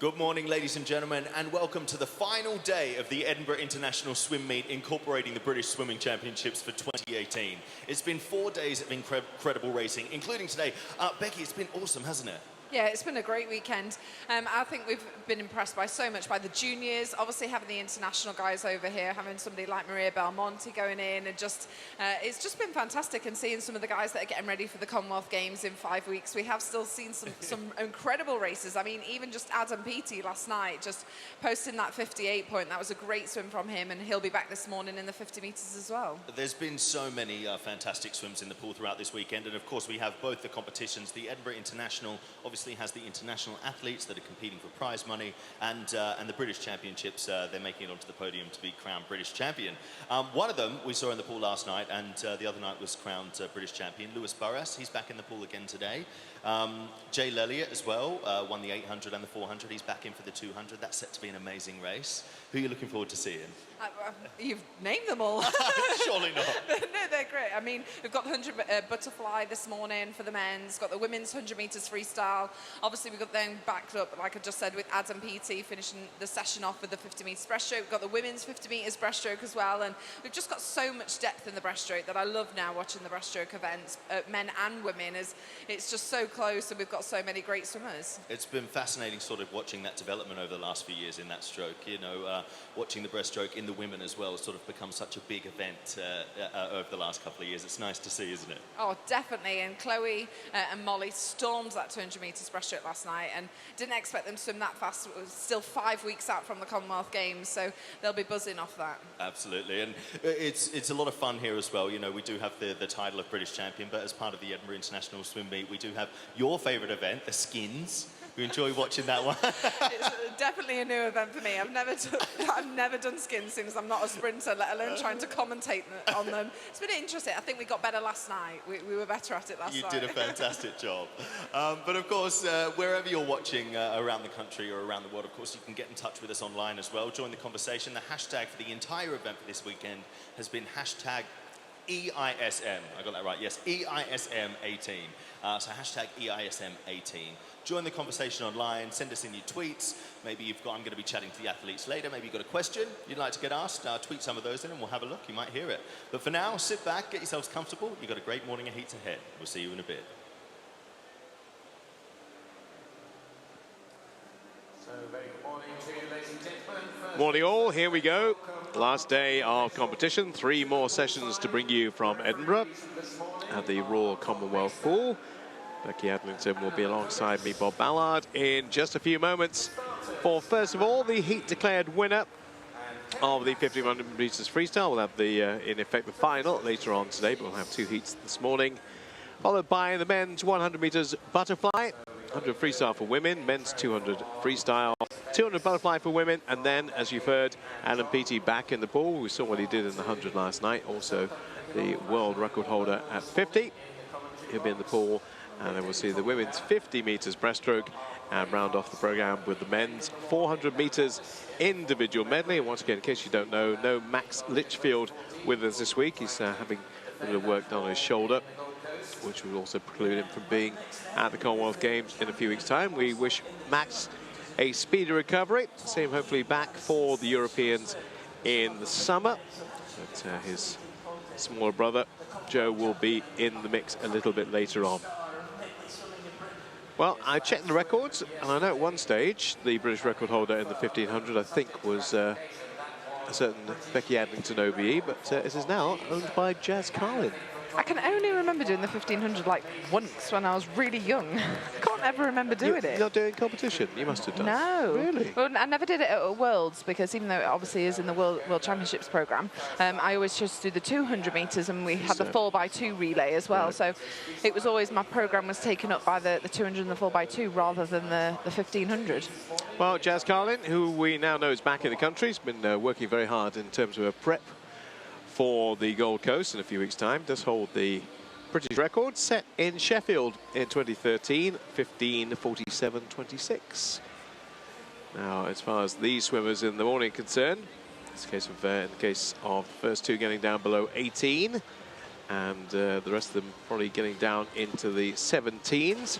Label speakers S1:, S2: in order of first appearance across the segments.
S1: Good morning, ladies and gentlemen, and welcome to the final day of the Edinburgh International Swim Meet incorporating the British Swimming Championships for 2018. It's been 4 days of incredible racing, including today. Becky, it's been awesome, hasn't it?
S2: Yeah, it's been a great weekend. I think we've been impressed by so much by the juniors, obviously having the international guys over here, having somebody like Maria Belmonte going in, and just it's just been fantastic. And seeing some of the guys that are getting ready for the Commonwealth Games in 5 weeks, we have still seen some incredible races. I mean, even just Adam Peaty last night, just posting that 58 point. That was a great swim from him, and he'll be back this morning in the 50 metres as well.
S1: There's been so many fantastic swims in the pool throughout this weekend, and of course we have both the competitions. The Edinburgh International obviously has the international athletes that are competing for prize money, and the British Championships, they're making it onto the podium to be crowned British champion. One of them we saw in the pool last night, and the other night was crowned British champion. Lewis Burras, he's back in the pool again today. Jay Lelliot as well, won the 800 and the 400. He's back in for the 200. That's set to be an amazing race. Who are you looking forward to seeing?
S2: You've named them all.
S1: Surely not.
S2: No, they're great. I mean, we've got the 100 butterfly this morning for the men's, got the women's 100 metres freestyle. Obviously, we've got them backed up, like I just said, with Adam Peaty finishing the session off with the 50 metres breaststroke. We've got the women's 50 metres breaststroke as well, and we've just got so much depth in the breaststroke that I love now watching the breaststroke events, men and women, as it's just so close, and we've got so many great swimmers.
S1: It's been fascinating sort of watching that development over the last few years in that stroke. You know, watching the breaststroke in the women as well has sort of become such a big event over the last couple of years. It's nice to see, isn't it?
S2: Oh, definitely. And Chloe and Molly stormed that 200 metres breaststroke last night, and didn't expect them to swim that fast. It was still 5 weeks out from the Commonwealth Games, so they'll be buzzing off that. Absolutely.
S1: And it's a lot of fun here as well. You know, we do have the title of British champion, but as part of the Edinburgh International Swim Meet, we do have your favourite event, the skins. We enjoy watching that one.
S2: It's definitely a new event for me. I've never done skins since I'm not a sprinter, let alone trying to commentate on them. It's been interesting. I think we got better last night. We were better at it last night.
S1: You did a fantastic job. But of course, wherever you're watching around the country or around the world, of course, you can get in touch with us online as well. Join the conversation. The hashtag for the entire event for this weekend has been hashtag EISM. I got that right, yes, EISM18. So hashtag EISM18. Join the conversation online, send us in your tweets. Maybe I'm going to be chatting to the athletes later. Maybe you've got a question you'd like to get asked. Tweet some of those in and we'll have a look. You might hear it. But for now, sit back, get yourselves comfortable. You've got a great morning of heats ahead. We'll see you in a bit.
S3: So, very good morning to you, ladies and gentlemen.
S4: Morning all, here we go. Last day of competition. 3 more sessions to bring you from Edinburgh at the Royal Commonwealth Pool. Becky Adlington will be alongside me, Bob Ballard, in just a few moments for, first of all, the heat declared winner of the 1500 metres freestyle. We'll have the, in effect, the final later on today, but we'll have 2 heats this morning, followed by the men's 100 metres butterfly, 100 freestyle for women, men's 200 freestyle, 200 butterfly for women, and then, as you've heard, Adam Peaty back in the pool. We saw what he did in the 100 last night, also the world record holder at 50. He'll be in the pool. And then we'll see the women's 50 metres breaststroke and round off the programme with the men's 400 metres individual medley. And once again, in case you don't know, no Max Litchfield with us this week. He's having a little work done on his shoulder, which will also preclude him from being at the Commonwealth Games in a few weeks' time. We wish Max a speedy recovery. See him hopefully back for the Europeans in the summer. But his smaller brother, Joe, will be in the mix a little bit later on. Well, I checked the records, and I know at one stage the British record holder in the 1500, I think, was a certain Becky Adlington OBE, but it is now owned by Jazz Carlin.
S2: I can only remember doing the 1500 like once when I was really young. I can't ever remember doing it.
S4: You're not doing competition? You must have done.
S2: No.
S4: Really?
S2: Well, I never did it at Worlds, because even though it obviously is in the World Championships programme, I always chose to do the 200 metres, and we had the 4x2 relay as well. Right. So it was always, my programme was taken up by the 200 and the 4x2 rather than the 1500.
S4: Well, Jazz Carlin, who we now know is back in the country, has been working very hard in terms of a prep for the Gold Coast in a few weeks' time, does hold the British record set in Sheffield in 2013, 15:47.26. Now, as far as these swimmers in the morning are concerned, it's a case of, in the case of the first 2 getting down below 18, and the rest of them probably getting down into the 17s.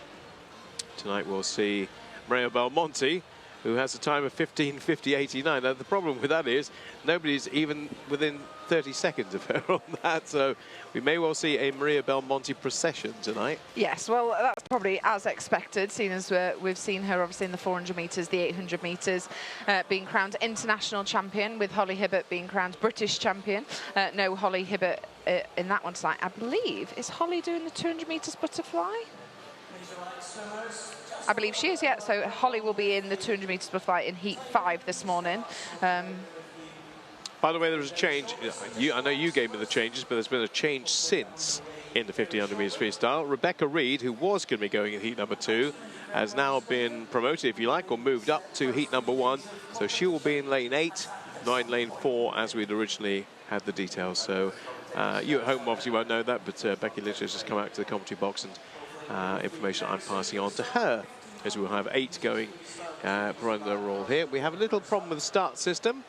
S4: Tonight we'll see Maria Belmonte who has a time of 15:50.89. Now, the problem with that is nobody's even within 30 seconds of her on that, so we may well see a Maria Belmonte procession tonight.
S2: Yes, well, that's probably as expected, seeing as we've seen her obviously in the 400 metres, the 800 metres, being crowned international champion, with Holly Hibbert being crowned British champion. No Holly Hibbert in that one tonight, I believe. Is Holly doing the 200 metres butterfly? I believe she is, yeah. So Holly will be in the 200 metres butterfly in Heat 5 this morning.
S4: By the way, there was a change. I know you gave me the changes, but there's been a change since in the 1500 metres freestyle. Rebecca Reed, who was going to be going in heat number 2, has now been promoted, if you like, or moved up to heat number 1. So she will be in lane 8, not in lane 4, as we'd originally had the details. So you at home obviously won't know that, but Becky Lynch has just come out to the commentary box, and information I'm passing on to her, as we will have 8 going running the roll here. We have a little problem with the start system.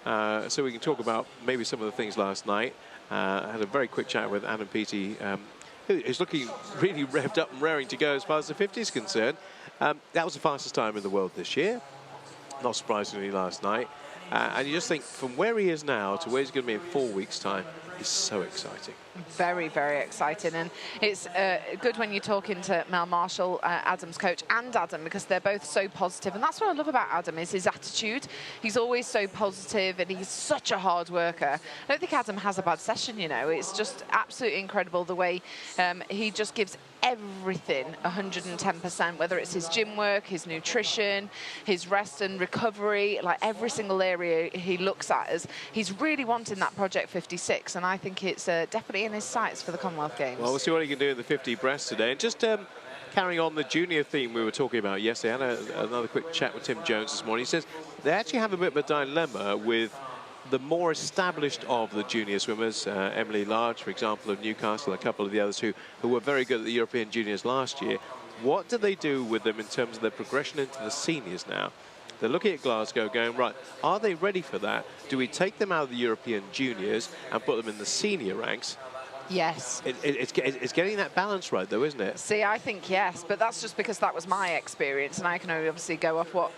S4: So we can talk about maybe some of the things last night. I had a very quick chat with Adam Peaty, who is looking really revved up and raring to go as far as the 50 is concerned. That was the fastest time in the world this year, not surprisingly last night. And you just think, from where he is now to where he's going to be in 4 weeks' time, is so exciting.
S2: Very, very exciting. And it's good when you're talking to Mel Marshall, Adam's coach, and Adam, because they're both so positive. And that's what I love about Adam, is his attitude. He's always so positive, and he's such a hard worker. I don't think Adam has a bad session, you know. It's just absolutely incredible the way he just gives everything 110%, whether it's his gym work, his nutrition, his rest and recovery, like every single area he looks at as he's really wanting that Project 56, and I think it's definitely in his sights for the Commonwealth Games.
S4: Well, we'll see what he can do in the 50 breast today. And just carrying on the junior theme we were talking about yesterday, I had another quick chat with Tim Jones this morning. He says they actually have a bit of a dilemma with the more established of the junior swimmers, Emily Large, for example, of Newcastle, a couple of the others who were very good at the European juniors last year. What do they do with them in terms of their progression into the seniors now? They're looking at Glasgow going, right, are they ready for that? Do we take them out of the European juniors and put them in the senior ranks?
S2: Yes.
S4: It's getting that balance right, though, isn't it?
S2: See, I think yes, but that's just because that was my experience, and I can only obviously go off what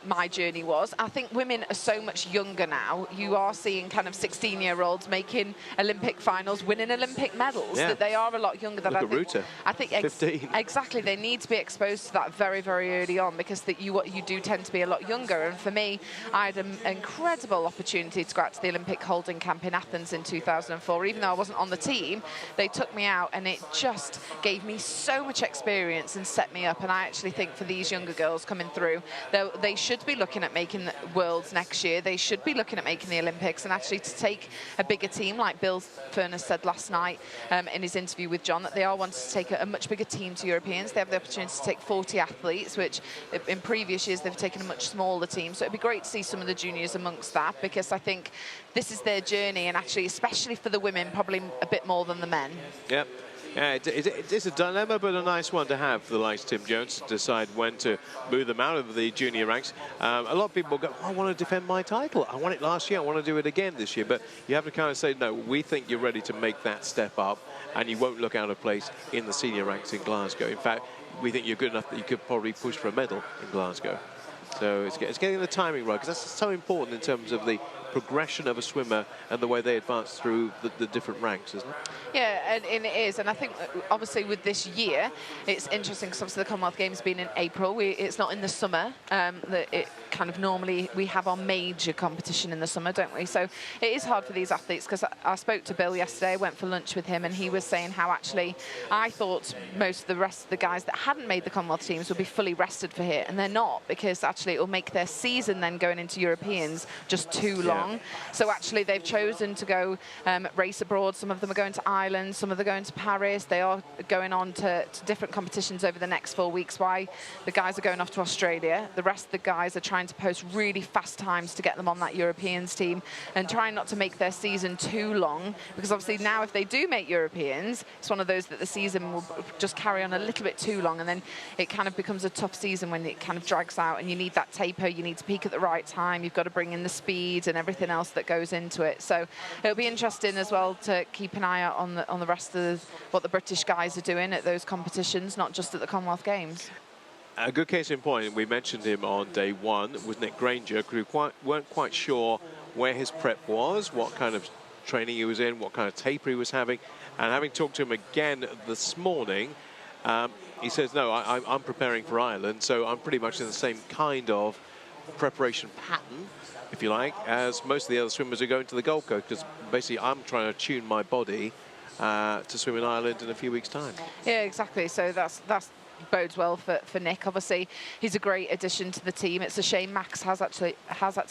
S2: my journey was. I think women are so much younger now. You are seeing kind of 16-year-olds making Olympic finals, winning Olympic medals, that they are a lot younger than I think 15. Exactly, they need to be exposed to that very, very early on, because you do tend to be a lot younger. And for me, I had an incredible opportunity to go out to the Olympic holding camp in Athens in 2004. Even though I wasn't on the team, they took me out, and it just gave me so much experience and set me up. And I actually think for these younger girls coming through, they should be looking at making the Worlds next year. They should be looking at making the Olympics, and actually to take a bigger team, like Bill Furness said last night in his interview with John, that they are wanting to take a much bigger team to Europeans. They have the opportunity to take 40 athletes, which in previous years they've taken a much smaller team. So it'd be great to see some of the juniors amongst that, because I think this is their journey, and actually, especially for the women, probably a bit more than the men.
S4: Yep. Yeah, it's a dilemma, but a nice one to have for the likes of Tim Jones to decide when to move them out of the junior ranks. A lot of people go, oh, I want to defend my title. I won it last year. I want to do it again this year. But you have to kind of say, no, we think you're ready to make that step up, and you won't look out of place in the senior ranks in Glasgow. In fact, we think you're good enough that you could probably push for a medal in Glasgow. So it's getting the timing right, because that's so important in terms of the progression of a swimmer and the way they advance through the different ranks, isn't it?
S2: Yeah, and it is. And I think, obviously, with this year, it's interesting because obviously the Commonwealth Games being in April. It's not in the summer. It kind of normally, we have our major competition in the summer, don't we? So it is hard for these athletes, because I spoke to Bill yesterday. I went for lunch with him, and he was saying how actually I thought most of the rest of the guys that hadn't made the Commonwealth teams would be fully rested for here, and they're not, because actually it will make their season then going into Europeans just too long. So actually they've chosen to go race abroad. Some of them are going to Ireland, some of them are going to Paris. They are going on to different competitions over the next 4 weeks. Why the guys are going off to Australia. The rest of the guys are trying to post really fast times to get them on that Europeans team, and trying not to make their season too long, because obviously now if they do make Europeans, it's one of those that the season will just carry on a little bit too long, and then it kind of becomes a tough season when it kind of drags out, and you need that taper, you need to peak at the right time, you've got to bring in the speed and everything else that goes into it. So it'll be interesting as well to keep an eye out on the rest of what the British guys are doing at those competitions, not just at the Commonwealth Games.
S4: a good case in point, we mentioned him on day one, was Nick Granger, who weren't quite sure where his prep was, what kind of training he was in, what kind of taper he was having. And having talked to him again this morning, he says, no, I'm preparing for Ireland, so I'm pretty much in the same kind of preparation pattern, if you like, as most of the other swimmers who go into the Gold Coast, because basically I'm trying to tune my body to swim in Ireland in a few weeks' time.
S2: Yeah, exactly. So that's bodes well for Nick. Obviously, he's a great addition to the team. It's a shame Max has had to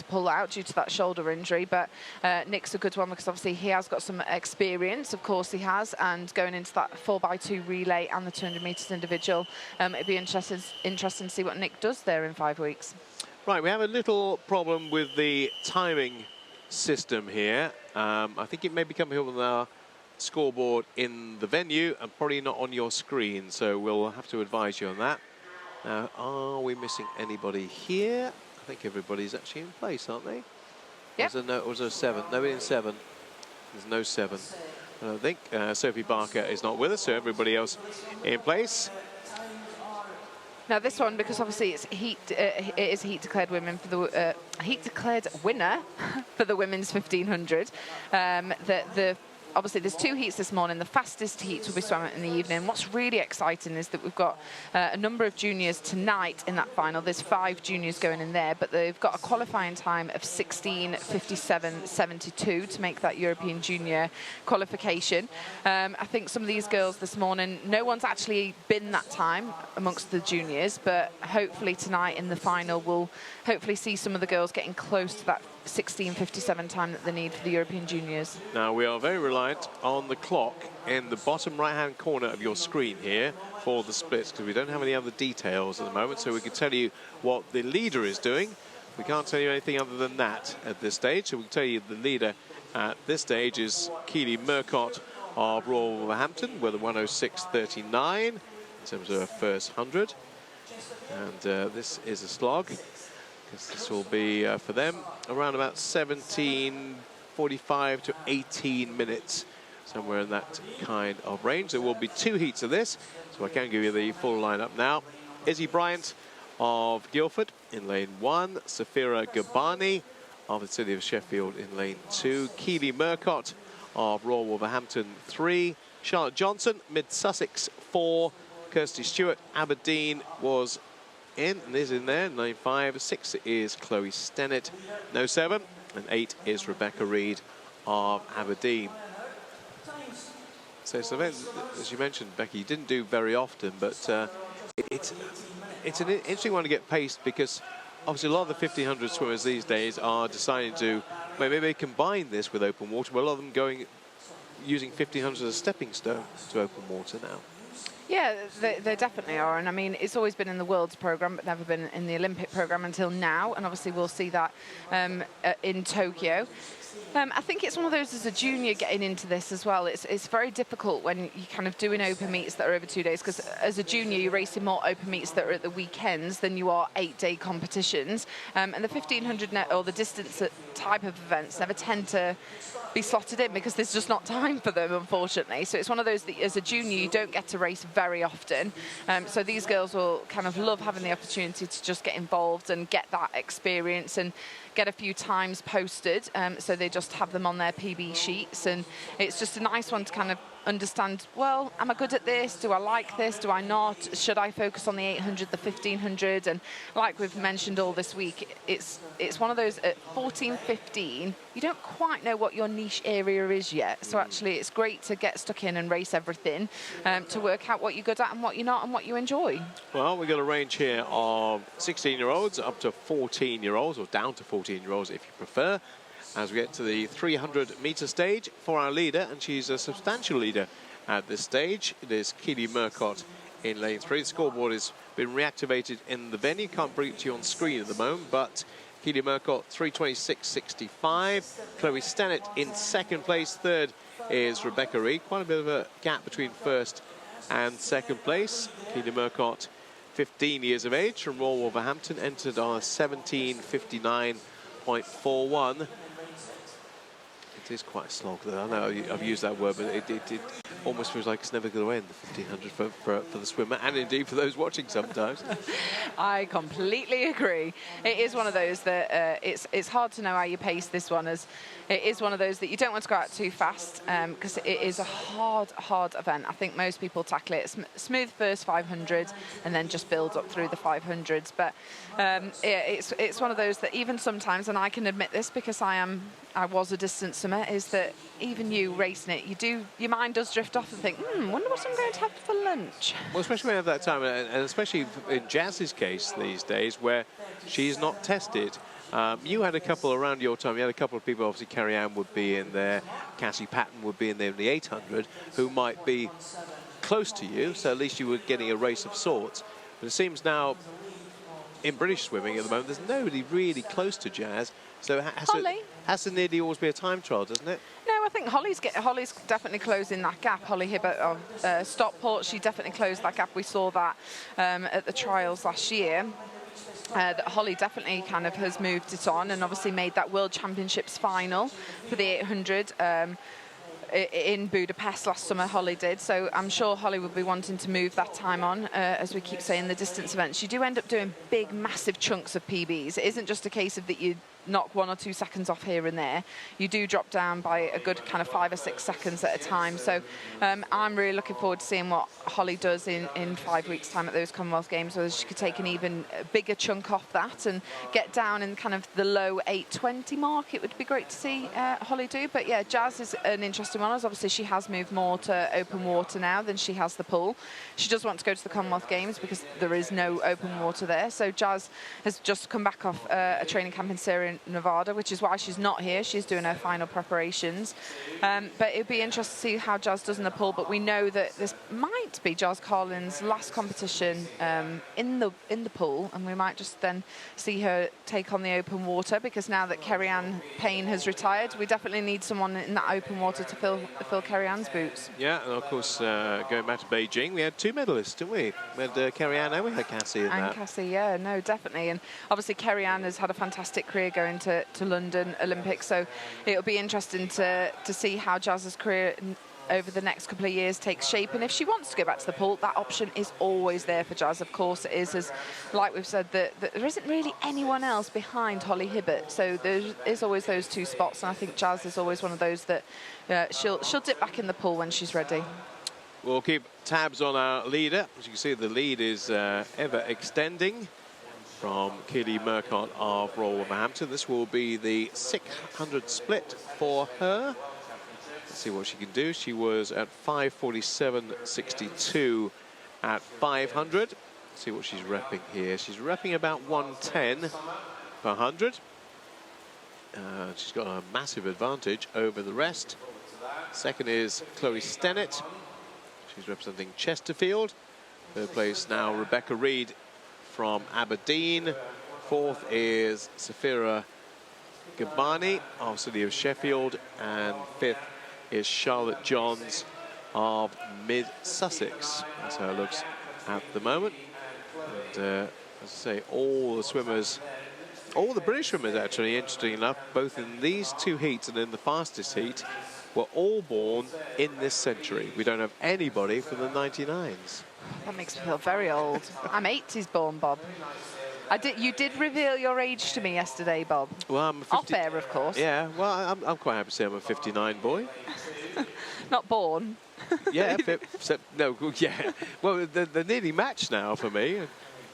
S2: pull out due to that shoulder injury, but Nick's a good one because obviously he has got some experience. Of course he has, and going into that 4x2 relay and the 200 metres individual, it'd be interesting to see what Nick does there in 5 weeks.
S4: Right, we have a little problem with the timing system here. I think it may be coming up with our scoreboard in the venue and probably not on your screen, so we'll have to advise you on that. Now, are we missing anybody here? I think everybody's actually in place, aren't they?
S2: Yep.
S4: Was there 7? Nobody in 7. There's no 7. I don't think. Sophie Barker is not with us, so everybody else in place.
S2: Now this one, because obviously it's it is heat declared women for the heat declared winner for the women's 1500. Obviously, there's 2 heats this morning. The fastest heats will be swum in the evening. What's really exciting is that we've got a number of juniors tonight in that final. There's 5 juniors going in there, but they've got a qualifying time of 16:57.72 to make that European junior qualification. I think some of these girls this morning, no one's actually been that time amongst the juniors, but hopefully tonight in the final, we'll hopefully see some of the girls getting close to that 16:57 time that they need for the European juniors.
S4: Now, we are very reliant on the clock in the bottom right-hand corner of your screen here for the splits, because we don't have any other details at the moment, so we can tell you what the leader is doing. We can't tell you anything other than that at this stage, so we can tell you the leader at this stage is Keely Murcott of Royal Wolverhampton with a 106.39 in terms of her first 100. And this is a slog. This will be for them around about 17:45 to 18 minutes, somewhere in that kind of range. There will be 2 heats of this, so I can give you the full lineup now. Izzy Bryant of Guildford in lane 1, Safira Gabani of the City of Sheffield in lane 2, Keely Murcott of Royal Wolverhampton 3, Charlotte Johnson, Mid-Sussex 4, Kirsty Stewart, Aberdeen was in and is in there, 9.5. 6 is Chloe Stennett, no 7, and 8 is Rebecca Reid of Aberdeen. So it's an event, as you mentioned, Becky, you didn't do very often, but it's an interesting one to get paced, because obviously a lot of the 1500 swimmers these days are deciding to maybe combine this with open water, but a lot of them using 1500 as a stepping stone to open water now.
S2: Yeah, they definitely are. And I mean, it's always been in the World's programme, but never been in the Olympic programme until now. And obviously we'll see that in Tokyo. I think it's one of those, as a junior getting into this as well, it's very difficult when you're kind of doing open meets that are over 2 days, because as a junior you're racing more open meets that are at the weekends than you are 8-day competitions. And the 1500 or the distance type of events never tend to be slotted in because there's just not time for them, unfortunately. So it's one of those that as a junior you don't get to race very often. So these girls will kind of love having the opportunity to just get involved and get that experience and get a few times posted, so they just have them on their PB sheets, and it's just a nice one to kind of understand, well, am I good at this? Do I like this? Do I not? Should I focus on the 800, the 1500? And like we've mentioned all this week, it's one of those at 14, 15, you don't quite know what your niche area is yet. So actually it's great to get stuck in and race everything, to work out what you're good at and what you're not and what you enjoy.
S4: Well, we've got a range here of 16-year-olds up to 14-year-olds, or down to 14-year-olds if you prefer, as we get to the 300-metre stage for our leader, and she's a substantial leader at this stage. It is Keely Murcott in lane 3. The scoreboard has been reactivated in the venue. Can't bring it to you on screen at the moment, but Keely Murcott 3:26.65. Chloe Stennett in second place. Third is Rebecca Reid. Quite a bit of a gap between first and second place. Keely Murcott, 15 years of age, from Royal Wolverhampton, entered on a 17:59.41. It is quite a slog, though. I know I've used that word, but it almost feels like it's never going to end, the 1500 for the swimmer, and indeed for those watching sometimes.
S2: I completely agree. It is one of those that it's hard to know how you pace this one, as it is one of those that you don't want to go out too fast, because it is a hard event. I think most people tackle it smooth first 500 and then just build up through the 500s. But it's one of those that even sometimes, and I can admit this because I was a distance swimmer, is that even you racing it, your mind does drift off and think, wonder what I'm going to have for lunch.
S4: Well, especially when you have that time, and especially in Jazz's case these days, where she's not tested. You had a couple around your time. You had a couple of people, obviously Carrie Ann would be in there, Cassie Patton would be in there in the 800, who might be close to you, so at least you were getting a race of sorts. But it seems now, in British swimming at the moment, there's nobody really close to Jazz. So it has to nearly always be a time trial, doesn't it?
S2: No, I think Holly's definitely closing that gap. Holly Hibbert of Stockport, she definitely closed that gap. We saw that at the trials last year. That Holly definitely kind of has moved it on, and obviously made that World Championships final for the 800 in Budapest last summer. Holly did, so I'm sure Holly will be wanting to move that time on. As we keep saying, the distance events, you do end up doing big, massive chunks of PBs. It isn't just a case of that you knock 1 or 2 seconds off here and there. You do drop down by a good kind of 5 or 6 seconds at a time. So I'm really looking forward to seeing what Holly does in 5 weeks' time at those Commonwealth Games, whether she could take an even bigger chunk off that and get down in kind of the low 8:20 mark. It would be great to see Holly do. But yeah, Jazz is an interesting one, as obviously she has moved more to open water now than she has the pool. She does want to go to the Commonwealth Games because there is no open water there. So Jazz has just come back off a training camp in Sierra Nevada, which is why she's not here. She's doing her final preparations. But it'd be interesting to see how Jazz does in the pool. But we know that this might be Jazz Carlin's last competition in the pool, and we might just then see her take on the open water, because now that Kerry Ann Payne has retired, we definitely need someone in that open water to fill Kerry Ann's boots. Yeah,
S4: and of course, going back to Beijing, we had 2 medalists, didn't we? We had Kerry Ann and we had Cassie in that.
S2: Cassie, yeah, no, definitely. And obviously Kerry Ann has had a fantastic career going to London Olympics, so it'll be interesting to see how Jazz's career over the next couple of years takes shape. And if she wants to go back to the pool, that option is always there for Jazz. Of course it is, as like we've said, that there isn't really anyone else behind Holly Hibbert, so there is always those 2 spots, and I think Jazz is always one of those that she'll dip back in the pool when she's ready.
S4: We'll keep tabs on our leader. As you can see, the lead is ever extending from Keely Murcott of Royal Wolverhampton. This will be the 600 split for her. Let's see what she can do. She was at 5:47.62 at 500. Let's see what she's repping here. She's repping about 110 per 100. She's got a massive advantage over the rest. Second is Chloe Stennett. She's representing Chesterfield. Third place now Rebecca Reed from Aberdeen. Fourth is Safira Gabani of City of Sheffield. And fifth is Charlotte Johns of Mid-Sussex. That's how it looks at the moment. And as I say, all the swimmers, all the British swimmers actually, interesting enough, both in these 2 heats and in the fastest heat, were all born in this century. We don't have anybody from the 99s.
S2: That makes me feel very old. I'm 80s born, Bob. You did reveal your age to me yesterday, Bob.
S4: Well, I'm a 50...
S2: Off air, of course.
S4: Yeah, well, I'm quite happy to say I'm a 59 boy.
S2: Not born.
S4: Yeah, no, yeah. Well, they're nearly matched now for me in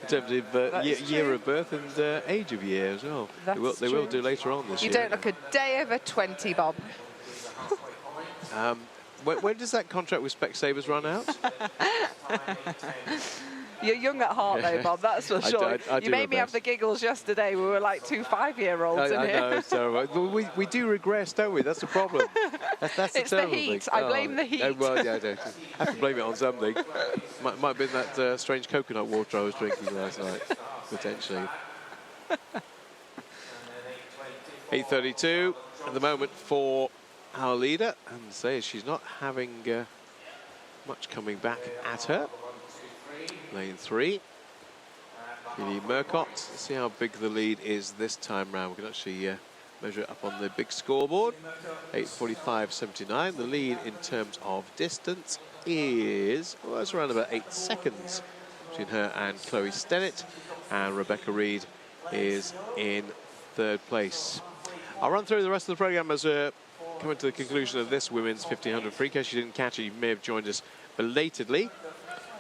S4: terms of year of birth and age of year as well. They will do later on this year.
S2: You don't look a day over 20, Bob.
S4: When does that contract with Specsavers run out?
S2: You're young at heart, though, Bob, that's for sure. You made me have the giggles yesterday. We were like 2 5-year-olds in here.
S4: I know, it's terrible. We do regress, don't we? That's the problem. That's
S2: it's the heat. I blame the heat.
S4: Well, yeah, I do. I have to blame it on something. Might have been that strange coconut water I was drinking last night, potentially. 8:32 at the moment for our leader, and say she's not having much coming back at her. Lane 3. Keely Murcott. Let's see how big the lead is this time round. We can actually measure it up on the big scoreboard. 8:45.79. The lead in terms of distance is, well, it's around about 8 seconds between her and Chloe Stennett. And Rebecca Reed is in 3rd place. I'll run through the rest of the program as we're coming to the conclusion of this women's 1500 free. In case you didn't catch it, you may have joined us belatedly.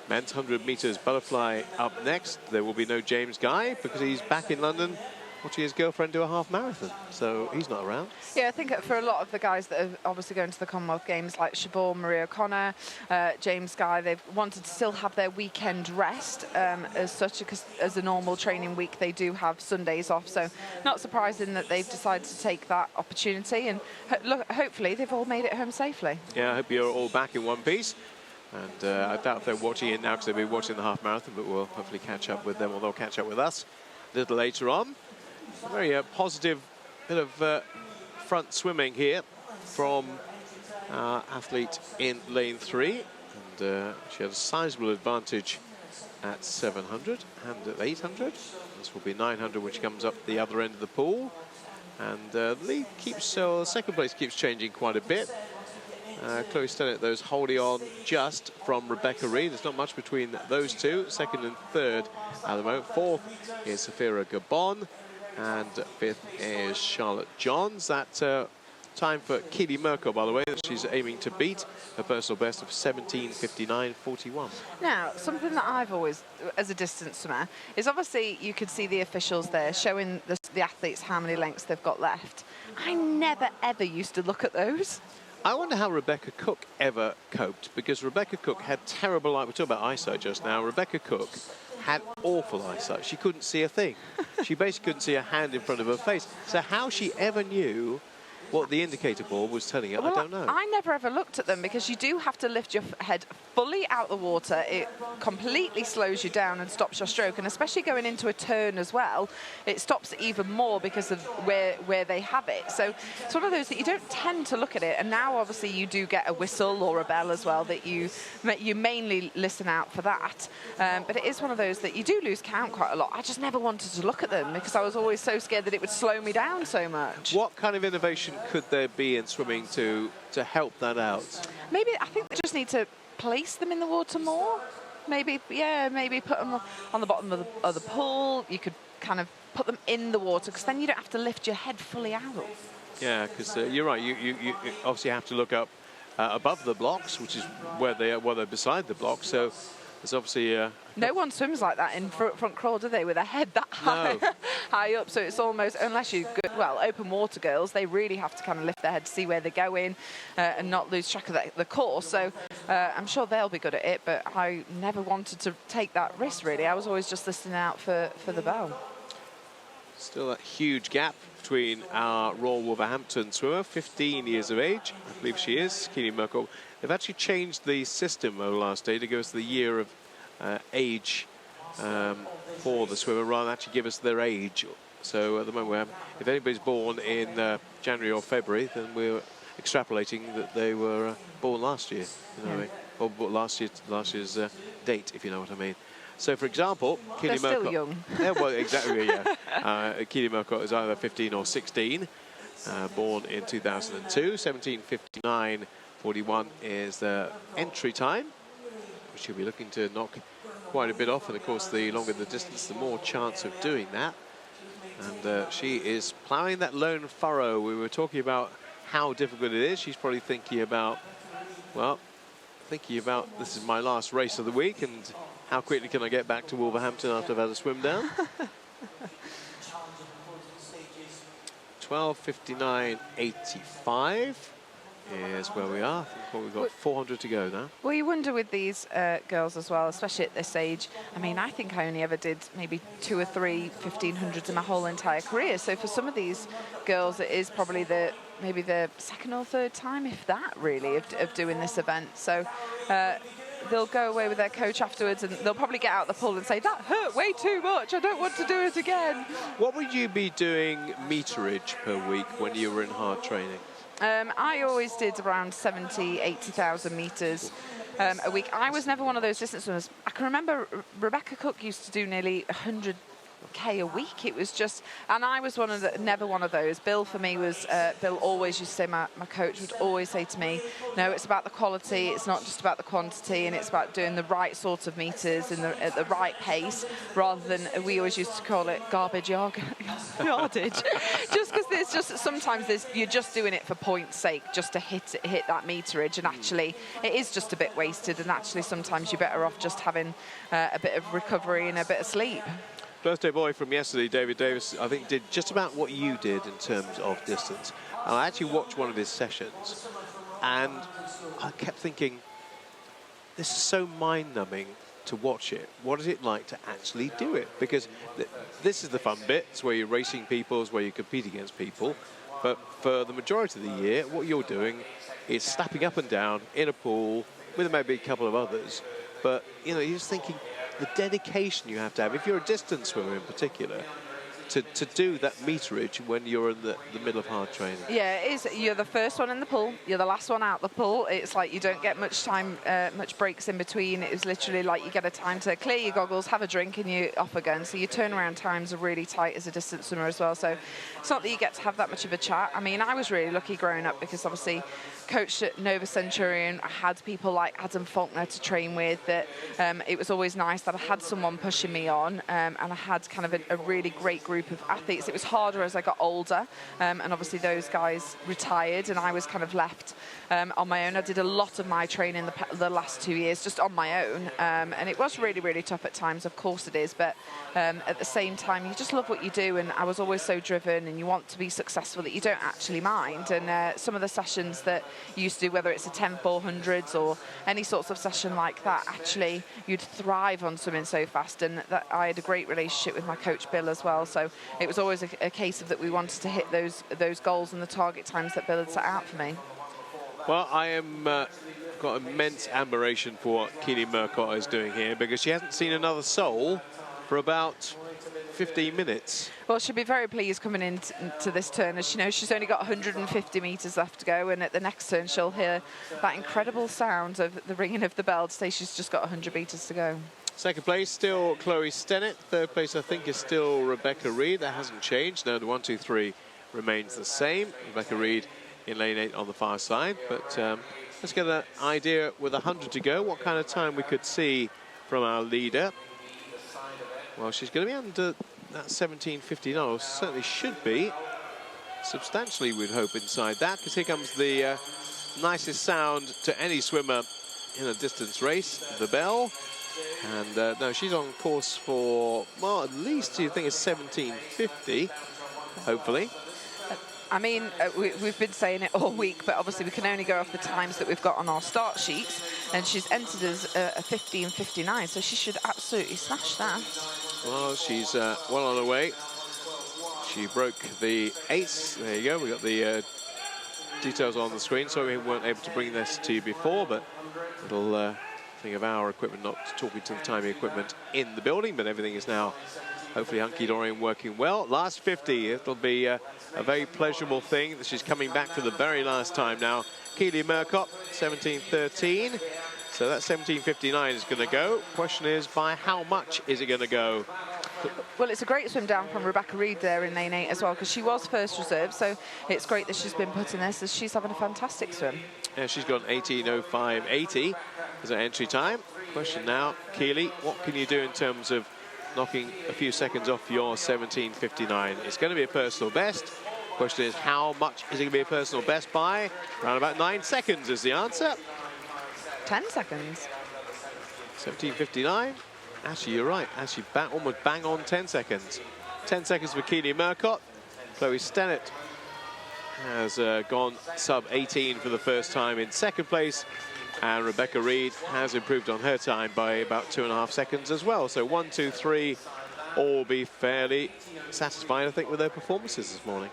S4: Men's 100 metres butterfly up next. There will be no James Guy because he's back in London watching his girlfriend do a half marathon, so he's not around.
S2: Yeah, I think for a lot of the guys that are obviously going to the Commonwealth Games, like Siobhan, Maria O'Connor, James Guy, they've wanted to still have their weekend rest as such, because as a normal training week they do have Sundays off, so not surprising that they've decided to take that opportunity, and look, hopefully they've all made it home safely.
S4: Yeah, I hope you're all back in one piece. And I doubt if they're watching it now because they'll be watching the half marathon, but we'll hopefully catch up with them, or they'll catch up with us a little later on. Very positive bit of front swimming here from our athlete in lane 3. And she had a sizable advantage at 700 and at 800. This will be 900 when she comes up the other end of the pool. And the lead keeps, so second place keeps changing quite a bit. Chloe Stennett, though, is holding on just from Rebecca Reed. There's not much between those two. 2nd and 3rd at the moment. 4th is Safira Gabon. And 5th is Charlotte Johns. That time for Keely Merkel, by the way, that she's aiming to beat her personal best of 17:59.41.
S2: Now, something that I've always, as a distance swimmer, is obviously you could see the officials there showing the athletes how many lengths they've got left. I never, ever used to look at those.
S4: I wonder how Rebecca Cook ever coped, because Rebecca Cook had terrible, like we talked about eyesight just now, Rebecca Cook had awful eyesight. She couldn't see a thing. She basically couldn't see a hand in front of her face. So how she ever knew what the indicator board was telling her,
S2: well,
S4: I don't know.
S2: I never ever looked at them, because you do have to lift your head fully out the water. It completely slows you down and stops your stroke, and especially going into a turn as well, it stops it even more because of where they have it. So it's one of those that you don't tend to look at it, and now obviously you do get a whistle or a bell as well that you mainly listen out for that. But it is one of those that you do lose count quite a lot. I just never wanted to look at them because I was always so scared that it would slow me down so much.
S4: What kind of innovation could there be in swimming to help that out?
S2: Maybe, I think they just need to place them in the water more. Maybe, yeah, maybe put them on the bottom of the pool. You could kind of put them in the water, because then you don't have to lift your head fully out.
S4: Yeah, because you're right. You obviously have to look up above the blocks, which is where they're beside the blocks. So there's obviously
S2: no one swims like that in front crawl, do they, with their head that high,
S4: no.
S2: high up? So it's almost, unless you're good, well, open water girls, they really have to kind of lift their head to see where they're going and not lose track of the course. So I'm sure they'll be good at it, but I never wanted to take that risk, really. I was always just listening out for the bell.
S4: Still that huge gap between our Royal Wolverhampton swimmer, 15 years of age, I believe she is, Keely Merkel. They've actually changed the system over the last day to give us the year of age for the swimmer, rather than actually give us their age. So at the moment, we have, if anybody's born in January or February, then we're extrapolating that they were born last year, you know what I mean? Or last year's date, if you know what I mean. So, for example, Keely Merkel.
S2: They're still young.
S4: Yeah, well, exactly, yeah. Keely Merkel is either 15 or 16, born in 2002. 17:59.41 is the entry time, which she'll be looking to knock quite a bit off. And of course, the longer the distance, the more chance of doing that. And she is ploughing that lone furrow. We were talking about how difficult it is. She's probably thinking about, well, this is my last race of the week, and how quickly can I get back to Wolverhampton after I've had a swim down? 12:59.85 is where we are. I think we've got 400 to go now.
S2: Well, you wonder with these girls as well, especially at this age. I mean, I think I only ever did maybe 2 or 3 1500s in my whole entire career. So for some of these girls, it is probably maybe the second or third time, if that, really, of doing this event. So they'll go away with their coach afterwards, and they'll probably get out the pool and say, that hurt way too much, I don't want to do it again.
S4: What would you be doing meterage per week when you were in hard training?
S2: I always did around 70, 80,000 metres a week. I was never one of those distance swimmers. I can remember Rebecca Cook used to do nearly 100 K a week. It was just, and I was never one of those. Bill for me was, Bill always used to say, my coach would always say to me, no, it's about the quality, it's not just about the quantity, and it's about doing the right sort of meters and at the right pace, rather than, we always used to call it yardage. Just because there's just, sometimes you're just doing it for point's sake, just to hit that meterage, and actually it is just a bit wasted, and actually sometimes you're better off just having a bit of recovery and a bit of sleep.
S4: Birthday boy from yesterday, David Davis, I think did just about what you did in terms of distance. And I actually watched one of his sessions, and I kept thinking, this is so mind-numbing to watch it. What is it like to actually do it? Because this is the fun bit. It's where you're racing people, it's where you compete against people. But for the majority of the year, what you're doing is snapping up and down in a pool with maybe a couple of others. But, you know, you're just thinking, the dedication you have to have, if you're a distance swimmer in particular, to do that meterage when you're in the middle of hard training. Yeah,
S2: it is. You're the first one in the pool, you're the last one out the pool. It's like you don't get much time, much breaks in between. It's literally like you get a time to clear your goggles, have a drink, and you're off again. So your turnaround times are really tight as a distance swimmer as well. So it's not that you get to have that much of a chat. I mean, I was really lucky growing up because obviously coached at Nova Centurion. I had people like Adam Faulkner to train with. That it was always nice that I had someone pushing me on, and I had kind of a really great group of athletes. It was harder as I got older, and obviously those guys retired, and I was kind of left on my own. I did a lot of my training the last 2 years just on my own, and it was really, really tough at times. Of course it is, but at the same time, you just love what you do, and I was always so driven, and you want to be successful that you don't actually mind. And some of the sessions that you used to do, whether it's a 10-400s or any sorts of session like that, actually you'd thrive on swimming so fast. And that I had a great relationship with my coach Bill as well, so it was always a case of that we wanted to hit those goals and the target times that Bill had set out for me.
S4: Well, I am got immense admiration for what Keely Murcott is doing here, because she hasn't seen another soul for about 15 minutes.
S2: Well, she'll be very pleased coming into this turn, as she knows she's only got 150 metres left to go, and at the next turn she'll hear that incredible sound of the ringing of the bell to say she's just got 100 metres to go.
S4: Second place, still Chloe Stennett. Third place, I think, is still Rebecca Reed. That hasn't changed. No, the 1, 2, 3 remains the same. Rebecca Reed in lane 8 on the far side. But let's get an idea with 100 to go, what kind of time we could see from our leader. Well, she's going to be under that 17:59, or certainly should be. Substantially, we'd hope, inside that, because here comes the nicest sound to any swimmer in a distance race, the bell. And no, she's on course for, well, at least you think it's 17:50, hopefully.
S2: I mean, we've been saying it all week, but obviously we can only go off the times that we've got on our start sheets, and she's entered as a 15:59, so she should absolutely smash that.
S4: Well, she's well on her way. She broke the 8s. There you go. We got the details on the screen. Sorry we weren't able to bring this to you before, but little thing of our equipment not talking to the timing equipment in the building, but everything is now hopefully hunky-dory and working well. Last 50, it'll be a very pleasurable thing that she's coming back for the very last time now. Keely Murcott, 17:13. So that 17:59 is going to go. Question is, by how much is it going to go?
S2: Well, it's a great swim down from Rebecca Reed there in lane 8 as well, because she was first reserve, so it's great that she's been put in this, as she's having a fantastic swim.
S4: Yeah, she's got 18:05.80 as her entry time. Question now, Keely, what can you do in terms of knocking a few seconds off your 17:59? It's going to be a personal best. Question is, how much is it going to be a personal best by? Around about 9 seconds is the answer.
S2: 10 seconds.
S4: 17:59. Actually, you're right. Actually, almost bang on 10 seconds. 10 seconds for Keely Murcott. Chloe Stennett has gone sub-18 for the first time in second place. And Rebecca Reed has improved on her time by about 2.5 seconds as well. So 1, 2, 3 all be fairly satisfied, I think, with their performances this morning.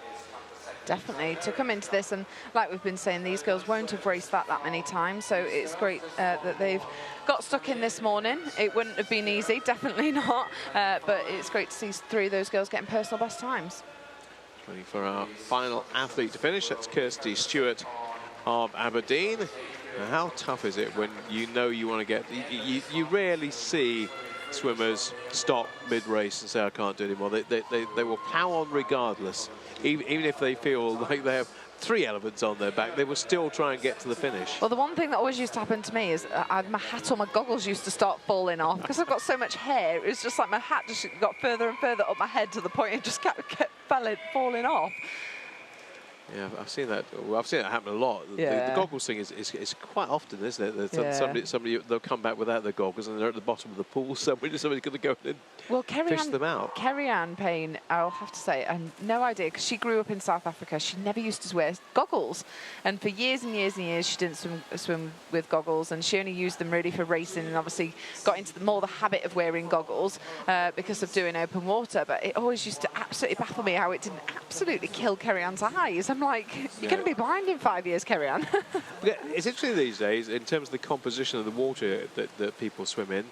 S2: Definitely, to come into this, and like we've been saying, these girls won't have raced that many times, so it's great that they've got stuck in this morning. It wouldn't have been easy, definitely not, but it's great to see 3 of those girls getting personal best times.
S4: Waiting for our final athlete to finish. That's Kirsty Stewart of Aberdeen. Now, how tough is it when you know you want to get... You rarely see swimmers stop mid-race and say, I can't do it anymore. They will plow on regardless. Even if they feel like they have 3 elements on their back, they will still try and get to the finish.
S2: Well, the one thing that always used to happen to me is my hat or my goggles used to start falling off because I've got so much hair. It was just like my hat just got further and further up my head to the point it just kept falling off.
S4: Yeah, I've seen that. Well, I've seen it happen a lot.
S2: Yeah.
S4: The goggles thing is quite often, isn't it? Somebody they'll come back without their goggles and they're at the bottom of the pool. Somebody's going to go and fish them out.
S2: Kerry-Ann Payne, I'll have to say, I had no idea because she grew up in South Africa. She never used to wear goggles, and for years and years and years she didn't swim with goggles, and she only used them really for racing, and obviously got into more the habit of wearing goggles because of doing open water. But it always used to absolutely baffle me how it didn't absolutely kill Kerry-Ann's eyes. I'm like, you're going to be blind in 5 years, Kerry-Ann.
S4: It's interesting these days in terms of the composition of the water that people swim in.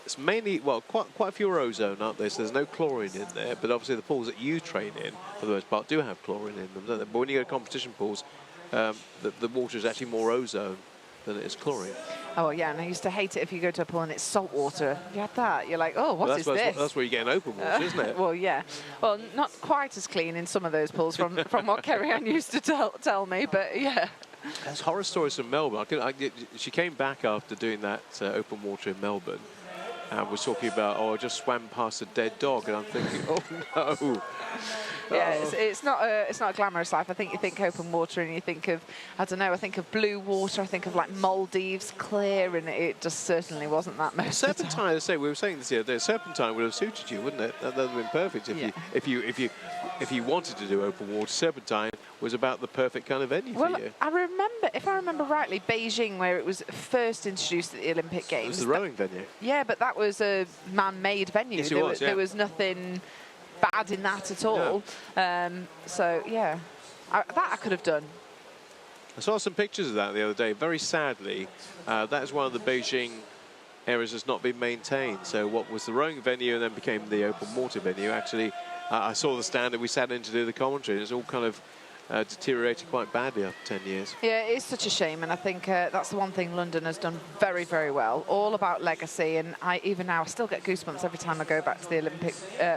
S4: It's mainly, well, quite a few are ozone, aren't there? So there's no chlorine in there, but obviously the pools that you train in, for the most part, do have chlorine in them, don't they? But when you go to competition pools, the water is actually more ozone than it is chlorine.
S2: Oh, yeah, and I used to hate it if you go to a pool and it's salt water. You had that. You're like, oh, what is this?
S4: That's where you get an open water, isn't it?
S2: Well, yeah. Well, not quite as clean in some of those pools from what Kerry-Ann used to tell me, but yeah.
S4: There's horror stories from Melbourne. She came back after doing that open water in Melbourne and was talking about, I just swam past a dead dog, and I'm thinking, oh no.
S2: Yeah, it's not a glamorous life. I think you think open water and you think of, I don't know, I think of blue water, I think of like Maldives, clear, and it just certainly wasn't that most of the time.
S4: Serpentine, I say, we were saying this the other day, Serpentine would have suited you, wouldn't it? That would have been perfect if you wanted to do open water. Serpentine was about the perfect kind of venue for you.
S2: If I remember rightly, Beijing, where it was first introduced at the Olympic Games.
S4: It was the rowing venue.
S2: Yeah, but that was a man-made venue.
S4: Yes,
S2: There was nothing bad in that at all.
S4: No.
S2: So yeah, that I could have done.
S4: I saw some pictures of that the other day. Very sadly, that is one of the Beijing areas that's not been maintained. So what was the rowing venue and then became the open water venue, actually, I saw the stand that we sat in to do the commentary, and it's all kind of deteriorated quite badly after 10 years.
S2: Yeah, it's such a shame, and I think that's the one thing London has done very, very well. All about legacy, and even now I still get goosebumps every time I go back to the Olympic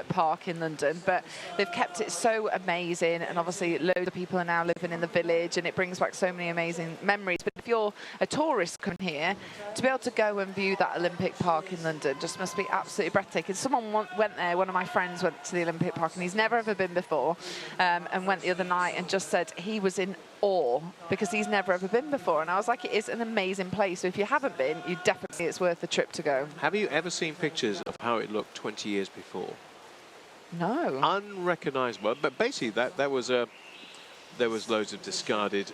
S2: Park in London. But they've kept it so amazing, and obviously loads of people are now living in the village, and it brings back so many amazing memories. But if you're a tourist coming here, to be able to go and view that Olympic Park in London just must be absolutely breathtaking. Someone went there, one of my friends went to the Olympic Park, and he's never ever been before, and went the other night and just said he was in awe because he's never ever been before. And I was like, it is an amazing place. So if you haven't been, it's worth the trip to go.
S4: Have you ever seen pictures of how it looked 20 years before?
S2: No.
S4: Unrecognizable. But basically, there was loads of discarded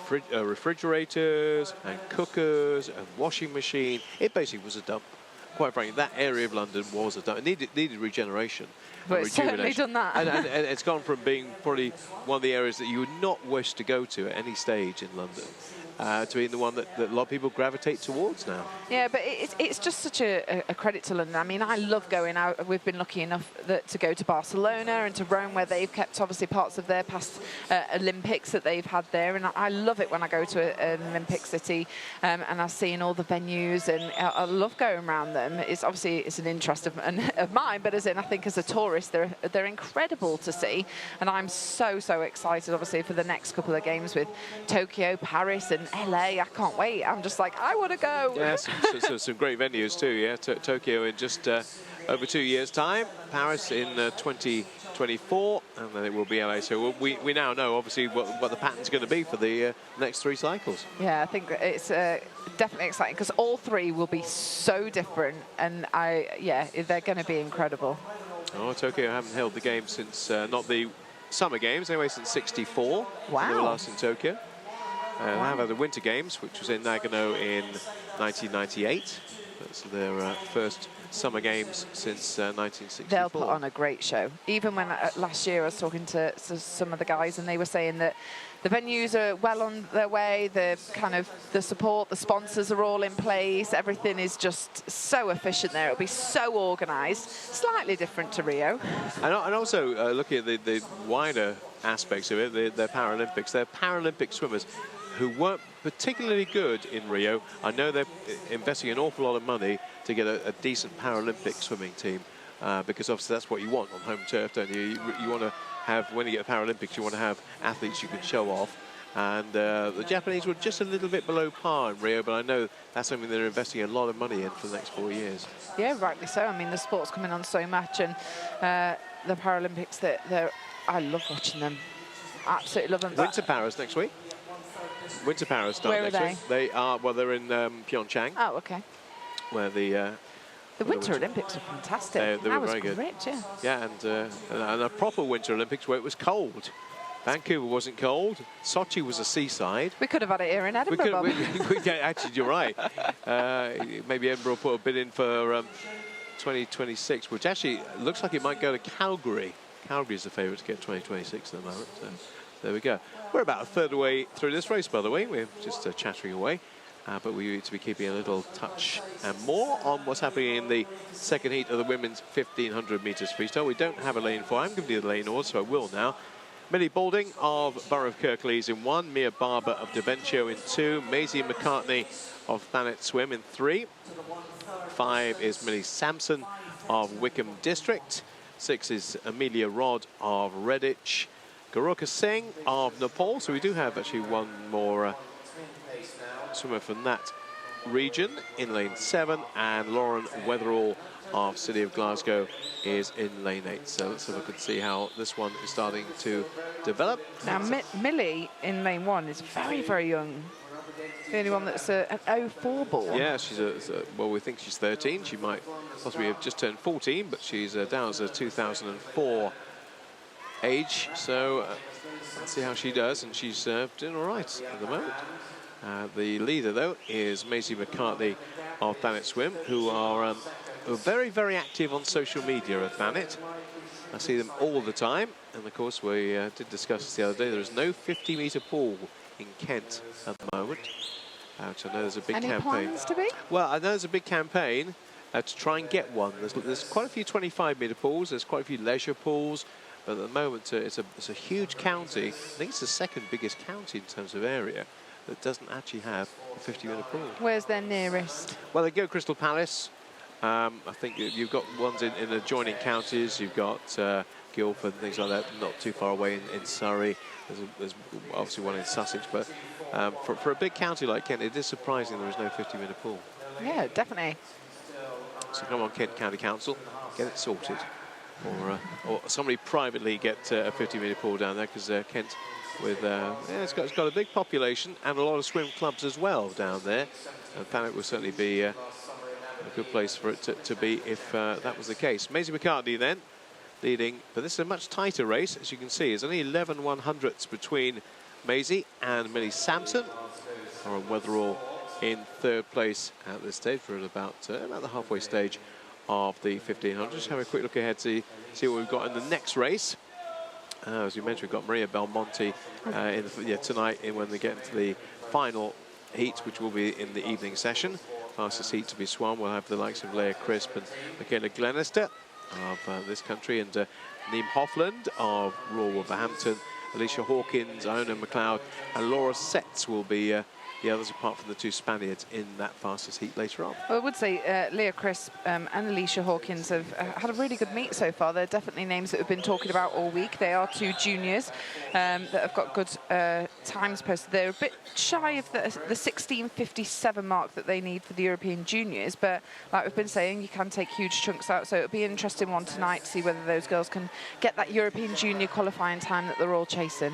S4: refrigerators and cookers and washing machine. It basically was a dump. Quite frankly, that area of London was a dump. It needed regeneration.
S2: But it's certainly done that.
S4: and it's gone from being probably one of the areas that you would not wish to go to at any stage in London to being the one that a lot of people gravitate towards now.
S2: Yeah, but it's just such a credit to London. I mean, I love going out. We've been lucky enough to go to Barcelona and to Rome, where they've kept obviously parts of their past Olympics that they've had there. And I love it when I go to an Olympic city and I've seen all the venues, and I love going around them. It's obviously an interest of mine, but I think as a tourist, they're incredible to see. And I'm so excited, obviously, for the next couple of games with Tokyo, Paris, and LA. I can't wait. I'm just like, I want to go.
S4: Yeah, some great venues too. Yeah, Tokyo in just over 2 years' time, Paris in 2024, and then it will be LA. So we now know, obviously, what the pattern's going to be for the next 3 cycles.
S2: Yeah, I think it's definitely exciting because all 3 will be so different, and they're going to be incredible.
S4: Oh, Tokyo haven't held the game since not the Summer Games anyway, since '64.
S2: Wow.
S4: They were last in Tokyo. They have had the Winter Games, which was in Nagano in 1998. That's their first Summer Games since 1964.
S2: They'll put on a great show. Even when last year I was talking to some of the guys, and they were saying that the venues are well on their way. The support, the sponsors are all in place. Everything is just so efficient there. It'll be so organised. Slightly different to Rio.
S4: And also looking at the wider aspects of it, the Paralympics. They're Paralympic swimmers who weren't particularly good in Rio. I know they're investing an awful lot of money to get a decent Paralympic swimming team, because obviously that's what you want on home turf, don't you? You want to have, when you get the Paralympics, you want to have athletes you can show off. And the Japanese were just a little bit below par in Rio, but I know that's something they're investing a lot of money in for the next 4 years.
S2: Yeah, rightly so. I mean, the sport's coming on so much, and the Paralympics, I love watching them. Absolutely love them.
S4: Winter Paras next week. Winter Paras start
S2: Where are
S4: next week. They are, well, they're in Pyeongchang.
S2: Oh, okay.
S4: Where the
S2: Winter Olympics were fantastic.
S4: They were very good.
S2: Great, yeah.
S4: Yeah, and a proper Winter Olympics where it was cold. Vancouver wasn't cold. Sochi was a seaside.
S2: We could have had it here in Edinburgh, Bob.
S4: Actually, you're right. Maybe Edinburgh put a bid in for 2026, which actually looks like it might go to Calgary. Calgary is the favourite to get 2026 at the moment. So there we go. We're about a third of the way through this race, by the way. We're just chattering away. But we need to be keeping a little touch and more on what's happening in the second heat of the women's 1,500 metres freestyle. We don't have a lane 4. I'm giving you the lane order, so I will now. Millie Balding of Borough of Kirklees in 1, Mia Barber of Deventio in 2, Maisie McCartney of Thanet Swim in 3. 5 is Millie Sampson of Wickham District. 6 is Amelia Rod of Redditch. Garuka Singh of Nepal. So we do have actually one more swimmer from that region in lane 7, and Lauren Weatherall of City of Glasgow is in lane 8. So let's have a look and see how this one is starting to develop.
S2: Now, Millie in lane 1 is very, very young. The only one that's an 04 ball.
S4: Yeah, she's well, we think she's 13. She might possibly have just turned 14, but she's down as a 2004 age. So let's see how she does, and she's doing all right at the moment. The leader, though, is Maisie McCartney of Thanet Swim, who are very, very active on social media at Thanet. I see them all the time. And, of course, we did discuss this the other day. There is no 50-metre pool in Kent at the moment, which I know there's a big campaign.
S2: Any plans to be?
S4: Well, I know there's a big campaign to try and get one. There's quite a few 25-metre pools. There's quite a few leisure pools. But at the moment, it's a huge county. I think it's the second biggest county in terms of area that doesn't actually have a 50-metre pool.
S2: Where's their nearest?
S4: Well, they go Crystal Palace. I think you've got ones in adjoining counties. You've got Guildford and things like that, not too far away in Surrey. There's obviously one in Sussex, but for a big county like Kent, it is surprising there is no 50-metre pool.
S2: Yeah, definitely.
S4: So come on, Kent County Council, get it sorted. Or somebody privately get a 50-metre pool down there, because Kent, with it's got a big population and a lot of swim clubs as well down there. And Thanet will certainly be a good place for it to be if that was the case. Maisie McCartney then leading, but this is a much tighter race, as you can see. There's only 11 100ths between Maisie and Millie Sampson. Lauren Weatherall in 3rd place at this stage. We're at about the halfway stage of the 1,500. Just have a quick look ahead to see what we've got in the next race. As you mentioned, we've got Maria Belmonte tonight when they get into the final heat, which will be in the evening session. Fastest heat to be swum. We'll have the likes of Leah Crisp and Michaela Glenister of this country, and Neem Hoffland of Royal Wolverhampton, Alicia Hawkins, Iona McLeod, and Laura Setz will be the others, apart from the 2 Spaniards, in that fastest heat later on.
S2: Well, I would say Leah Crisp and Alicia Hawkins have had a really good meet so far. They're definitely names that we've been talking about all week. They are 2 juniors that have got good times posted. They're a bit shy of the 16:57 mark that they need for the European juniors, but like we've been saying, you can take huge chunks out, so it'll be an interesting one tonight to see whether those girls can get that European junior qualifying time that they're all chasing.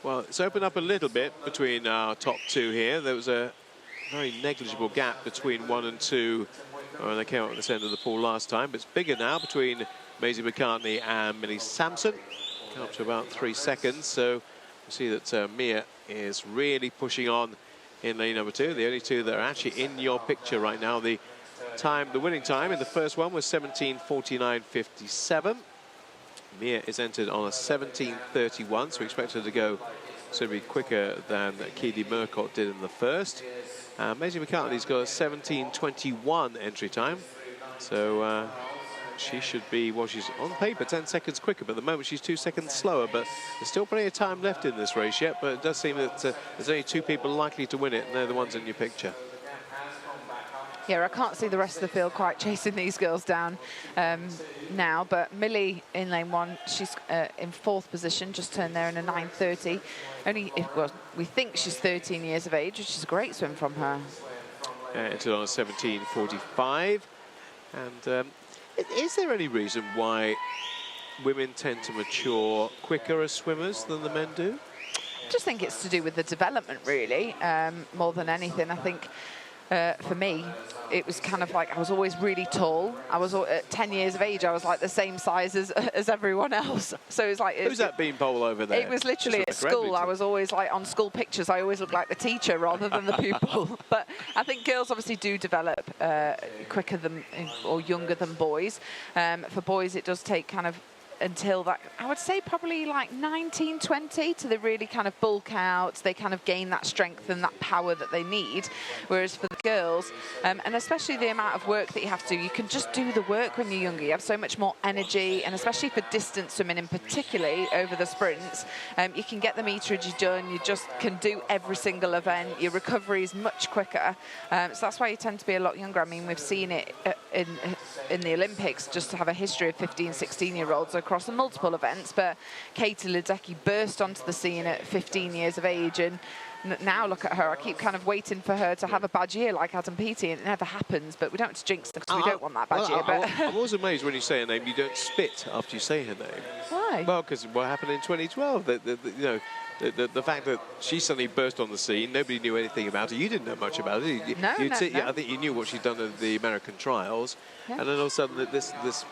S4: Well, it's opened up a little bit between our top 2 here. There was a very negligible gap between 1 and 2 when they came up at this end of the pool last time, but it's bigger now between Maisie McCartney and Millie Sampson. Come up to about 3 seconds, so you see that Mia is really pushing on in lane number 2. The only 2 that are actually in your picture right now. The winning time in the first one was 17:49.57. Mia is entered on a 17:31, so we expect her to go certainly quicker than Keely Murcott did in the first. Maisie McCartney's got a 17:21 entry time, so she should be, well, she's on paper 10 seconds quicker, but at the moment she's 2 seconds slower. But there's still plenty of time left in this race yet. But it does seem that there's only 2 people likely to win it, and they're the ones in your picture.
S2: Yeah, I can't see the rest of the field quite chasing these girls down now, but Millie in lane 1, she's in 4th position, just turned there in a 9:30. Well, we think she's 13 years of age, which is a great swim from her.
S4: Entered on a 17:45. And is there any reason why women tend to mature quicker as swimmers than the men do?
S2: I just think it's to do with the development, really, more than anything. I think for me, it was kind of like I was always really tall. I was at 10 years of age, I was like the same size as everyone else. So it's like...
S4: Who's that beanpole over there?
S2: It was literally at school. I was always like on school pictures, I always looked like the teacher rather than the pupil. But I think girls obviously do develop quicker than or younger than boys. For boys, it does take kind of until that, I would say probably like 19, 20 to they really kind of bulk out, they kind of gain that strength and that power that they need. Whereas for the girls, and especially the amount of work that you have to do, you can just do the work when you're younger. You have so much more energy, and especially for distance swimming in particularly over the sprints, you can get the meterage done, you just can do every single event, your recovery is much quicker. So that's why you tend to be a lot younger. I mean, we've seen it in the Olympics, just to have a history of 15, 16-year-olds across multiple events, but Katie Ledecky burst onto the scene at 15 years of age, and now look at her. I keep kind of waiting for her to have a bad year like Adam Peaty, and it never happens, but we don't have to jinx them because we don't want that bad year. But
S4: I'm always amazed when you say her name, you don't spit after you say her name.
S2: Why?
S4: Well, because what happened in 2012, you know, the fact that she suddenly burst on the scene, nobody knew anything about her. You didn't know much about it.
S2: No.
S4: I think you knew what she'd done at the American trials, and then all of a sudden this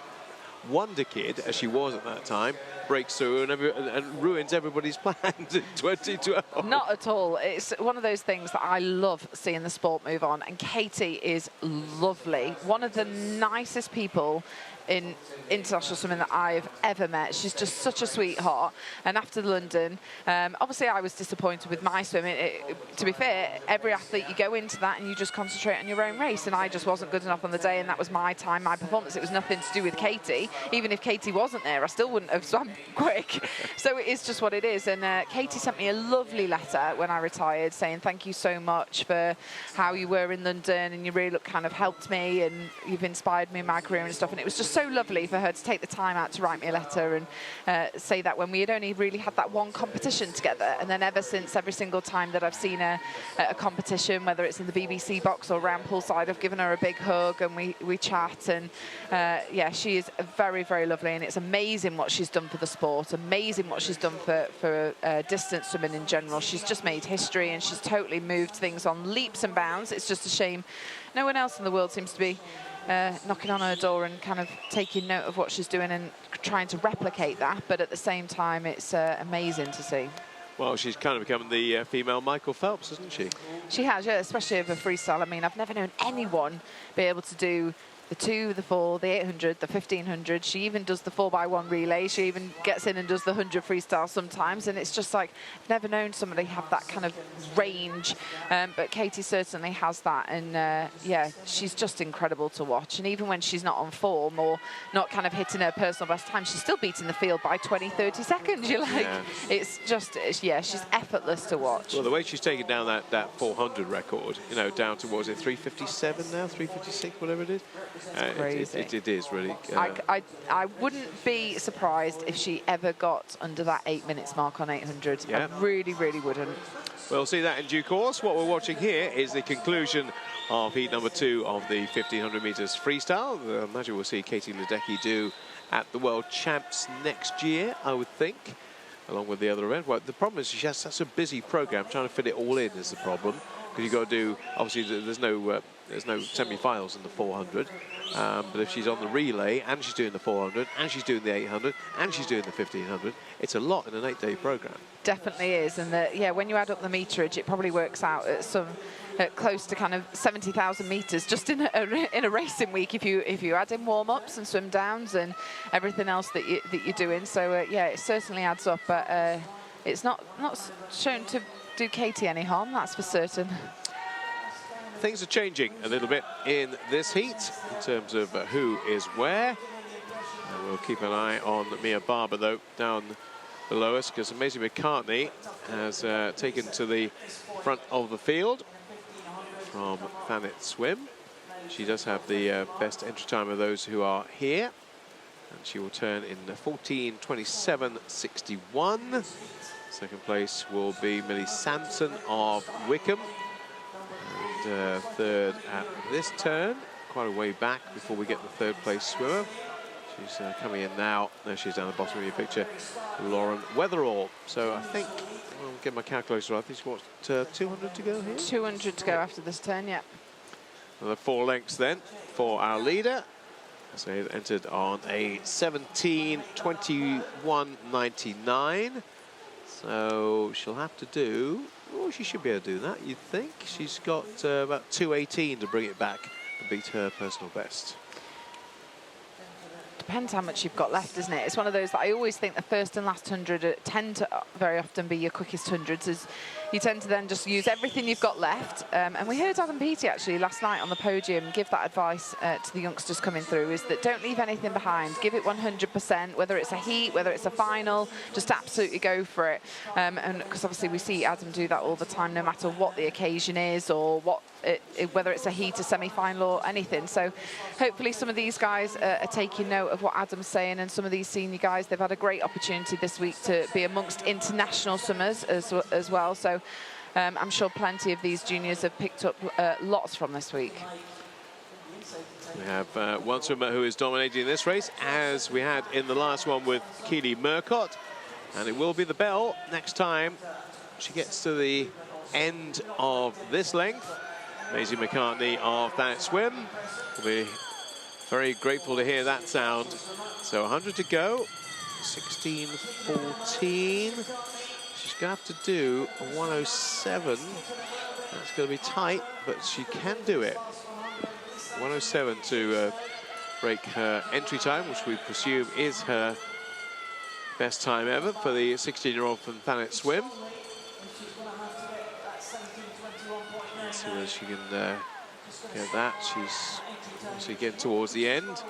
S4: wonder kid, as she was at that time, breaks through and ruins everybody's plans in 2012.
S2: Not at all. It's one of those things that I love seeing the sport move on, and Katie is lovely. One of the nicest people in international swimming that I've ever met. She's just such a sweetheart. And after London, obviously I was disappointed with my swimming. To be fair, every athlete, you go into that and you just concentrate on your own race, and I just wasn't good enough on the day, and that was my time, my performance. It was nothing to do with Katie. Even if Katie wasn't there, I still wouldn't have swum quick. So it is just what it is. And Katie sent me a lovely letter when I retired saying thank you so much for how you were in London, and you really kind of helped me, and you've inspired me in my career and stuff. And it was just so lovely for her to take the time out to write me a letter and say that when we had only really had that one competition together. And then ever since, every single time that I've seen her at a competition, whether it's in the BBC box or around poolside, I've given her a big hug and we chat. And yeah, she is very, very lovely, and it's amazing what she's done for the sport, amazing what she's done for distance swimming in general. She's just made history, and she's totally moved things on leaps and bounds. It's just a shame no one else in the world seems to be knocking on her door and kind of taking note of what she's doing and trying to replicate that. But at the same time, it's amazing to see.
S4: Well, she's kind of become the female Michael Phelps, hasn't she?
S2: She has, yeah, especially over freestyle. I mean, I've never known anyone be able to do the 2, the 4, the 800, the 1500. She even does the 4x1 relay. She even gets in and does the 100 freestyle sometimes. And it's just like, I've never known somebody have that kind of range. But Katie certainly has that. And yeah, she's just incredible to watch. And even when she's not on form or not kind of hitting her personal best time, she's still beating the field by 20, 30 seconds. You're like, yeah. It's just, yeah, she's effortless to watch.
S4: Well, the way she's taken down that 400 record, you know, down to, what was it, 357 now, 356, whatever it is.
S2: Crazy.
S4: It is really.
S2: I wouldn't be surprised if she ever got under that 8 minutes mark on 800. Yeah. I really, really wouldn't.
S4: We'll see that in due course. What we're watching here is the conclusion of heat number 2 of the 1500 meters freestyle. I imagine we'll see Katie Ledecky do at the World Champs next year, I would think, along with the other event. Well, the problem is she has such a busy program. Trying to fit it all in is the problem, because you've got to do, obviously there's no semi-finals in the 400, but if she's on the relay and she's doing the 400 and she's doing the 800 and she's doing the 1500, it's a lot in an 8-day program.
S2: Definitely is. And yeah, when you add up the meterage, it probably works out at close to kind of 70,000 meters just in a racing week if you add in warm-ups and swim downs and everything else that you're doing. So yeah, it certainly adds up, but it's not shown to do Katie any harm, that's for certain.
S4: Things are changing a little bit in this heat in terms of who is where. We'll keep an eye on Mia Barber, though, down below us, because Maisie McCartney has taken to the front of the field from Thanet Swim. She does have the best entry time of those who are here, and she will turn in 14:27.61. Second place will be Millie Sampson of Wickham, and third at this turn, quite a way back before we get the third place swimmer. She's coming in now. There she is down the bottom of your picture, Lauren Weatherall. So I think, I'll get my calculator right, I think she's got 200 to go here?
S2: 200 to go after this turn, yeah.
S4: Another 4 lengths then for our leader. So he's entered on a 17:21.99. So she'll have to do, oh, she should be able to do that, you'd think. She's got about 2:18 to bring it back and beat her personal best.
S2: Depends how much you've got left, isn't it? It's one of those that I always think the first and last 100 tend to very often be your quickest hundreds, as you tend to then just use everything you've got left. And we heard Adam Peaty actually last night on the podium give that advice to the youngsters coming through, is that don't leave anything behind. Give it 100%, whether it's a heat, whether it's a final, just absolutely go for it. And because obviously we see Adam do that all the time, no matter what the occasion is or what, whether it's a heat, a semi-final or anything. So hopefully some of these guys are taking note of what Adam's saying, and some of these senior guys, they've had a great opportunity this week to be amongst international swimmers as well. So I'm sure plenty of these juniors have picked up lots from this week.
S4: We have one swimmer who is dominating this race, as we had in the last one with Keely Murcott, and it will be the bell next time she gets to the end of this length. Maisie McCartney of Thanet Swim will be very grateful to hear that sound. So 100 to go, 16:14. She's going to have to do a 1:07. That's going to be tight, but she can do it. 1:07 to break her entry time, which we presume is her best time ever for the 16-year-old from Thanet Swim. Let's see whether she can get that. She's obviously getting towards the end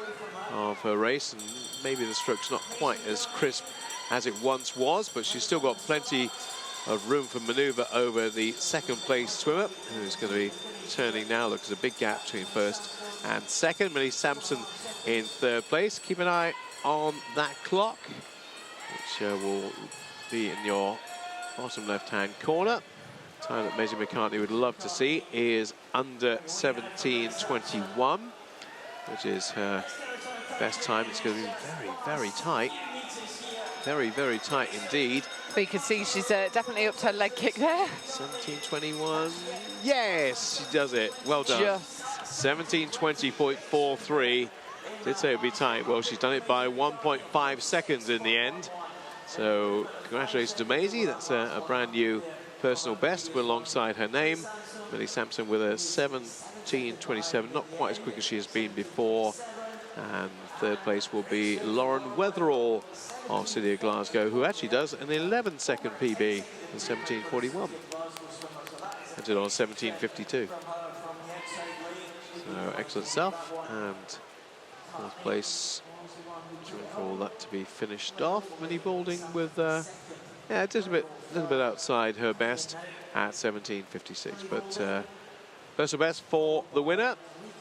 S4: of her race, and maybe the stroke's not quite as crisp as it once was, but she's still got plenty of room for manoeuvre over the second place swimmer, who's going to be turning now. Look, there's a big gap between first and second. Millie Sampson in third place. Keep an eye on that clock, which will be in your bottom left-hand corner. Time that Maisie McCartney would love to see is under 17:21, which is her best time. It's going to be very, very tight. Very, very tight indeed.
S2: But you can see she's definitely up to her leg kick there.
S4: 17:21. Yes, she does it. Well done.
S2: Just
S4: 17:20.43. Did say it would be tight. Well, she's done it by 1.5 seconds in the end. So congratulations to Maisie. That's a brand new personal best alongside her name. Millie Sampson with a 17:27, not quite as quick as she has been before. And third place will be Lauren Weatherall of City of Glasgow, who actually does an 11-second PB in 17:41. Entered on 17:52. So excellent stuff. And fourth place, for all that to be finished off. Minnie Balding with yeah, just a little bit outside her best at 17:56, but personal best for the winner,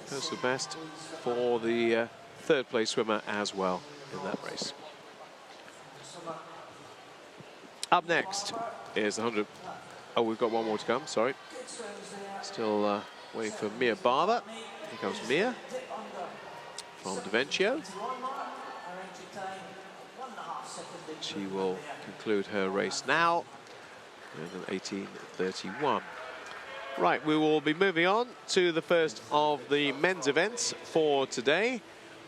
S4: personal best for the third place swimmer as well in that race. Up next is the 100. Oh, we've got one more to come, sorry. Still waiting for Mia Barber. Here comes Mia from Davencio. She will conclude her race now with an 18:31. Right, we will be moving on to the first of the men's events for today.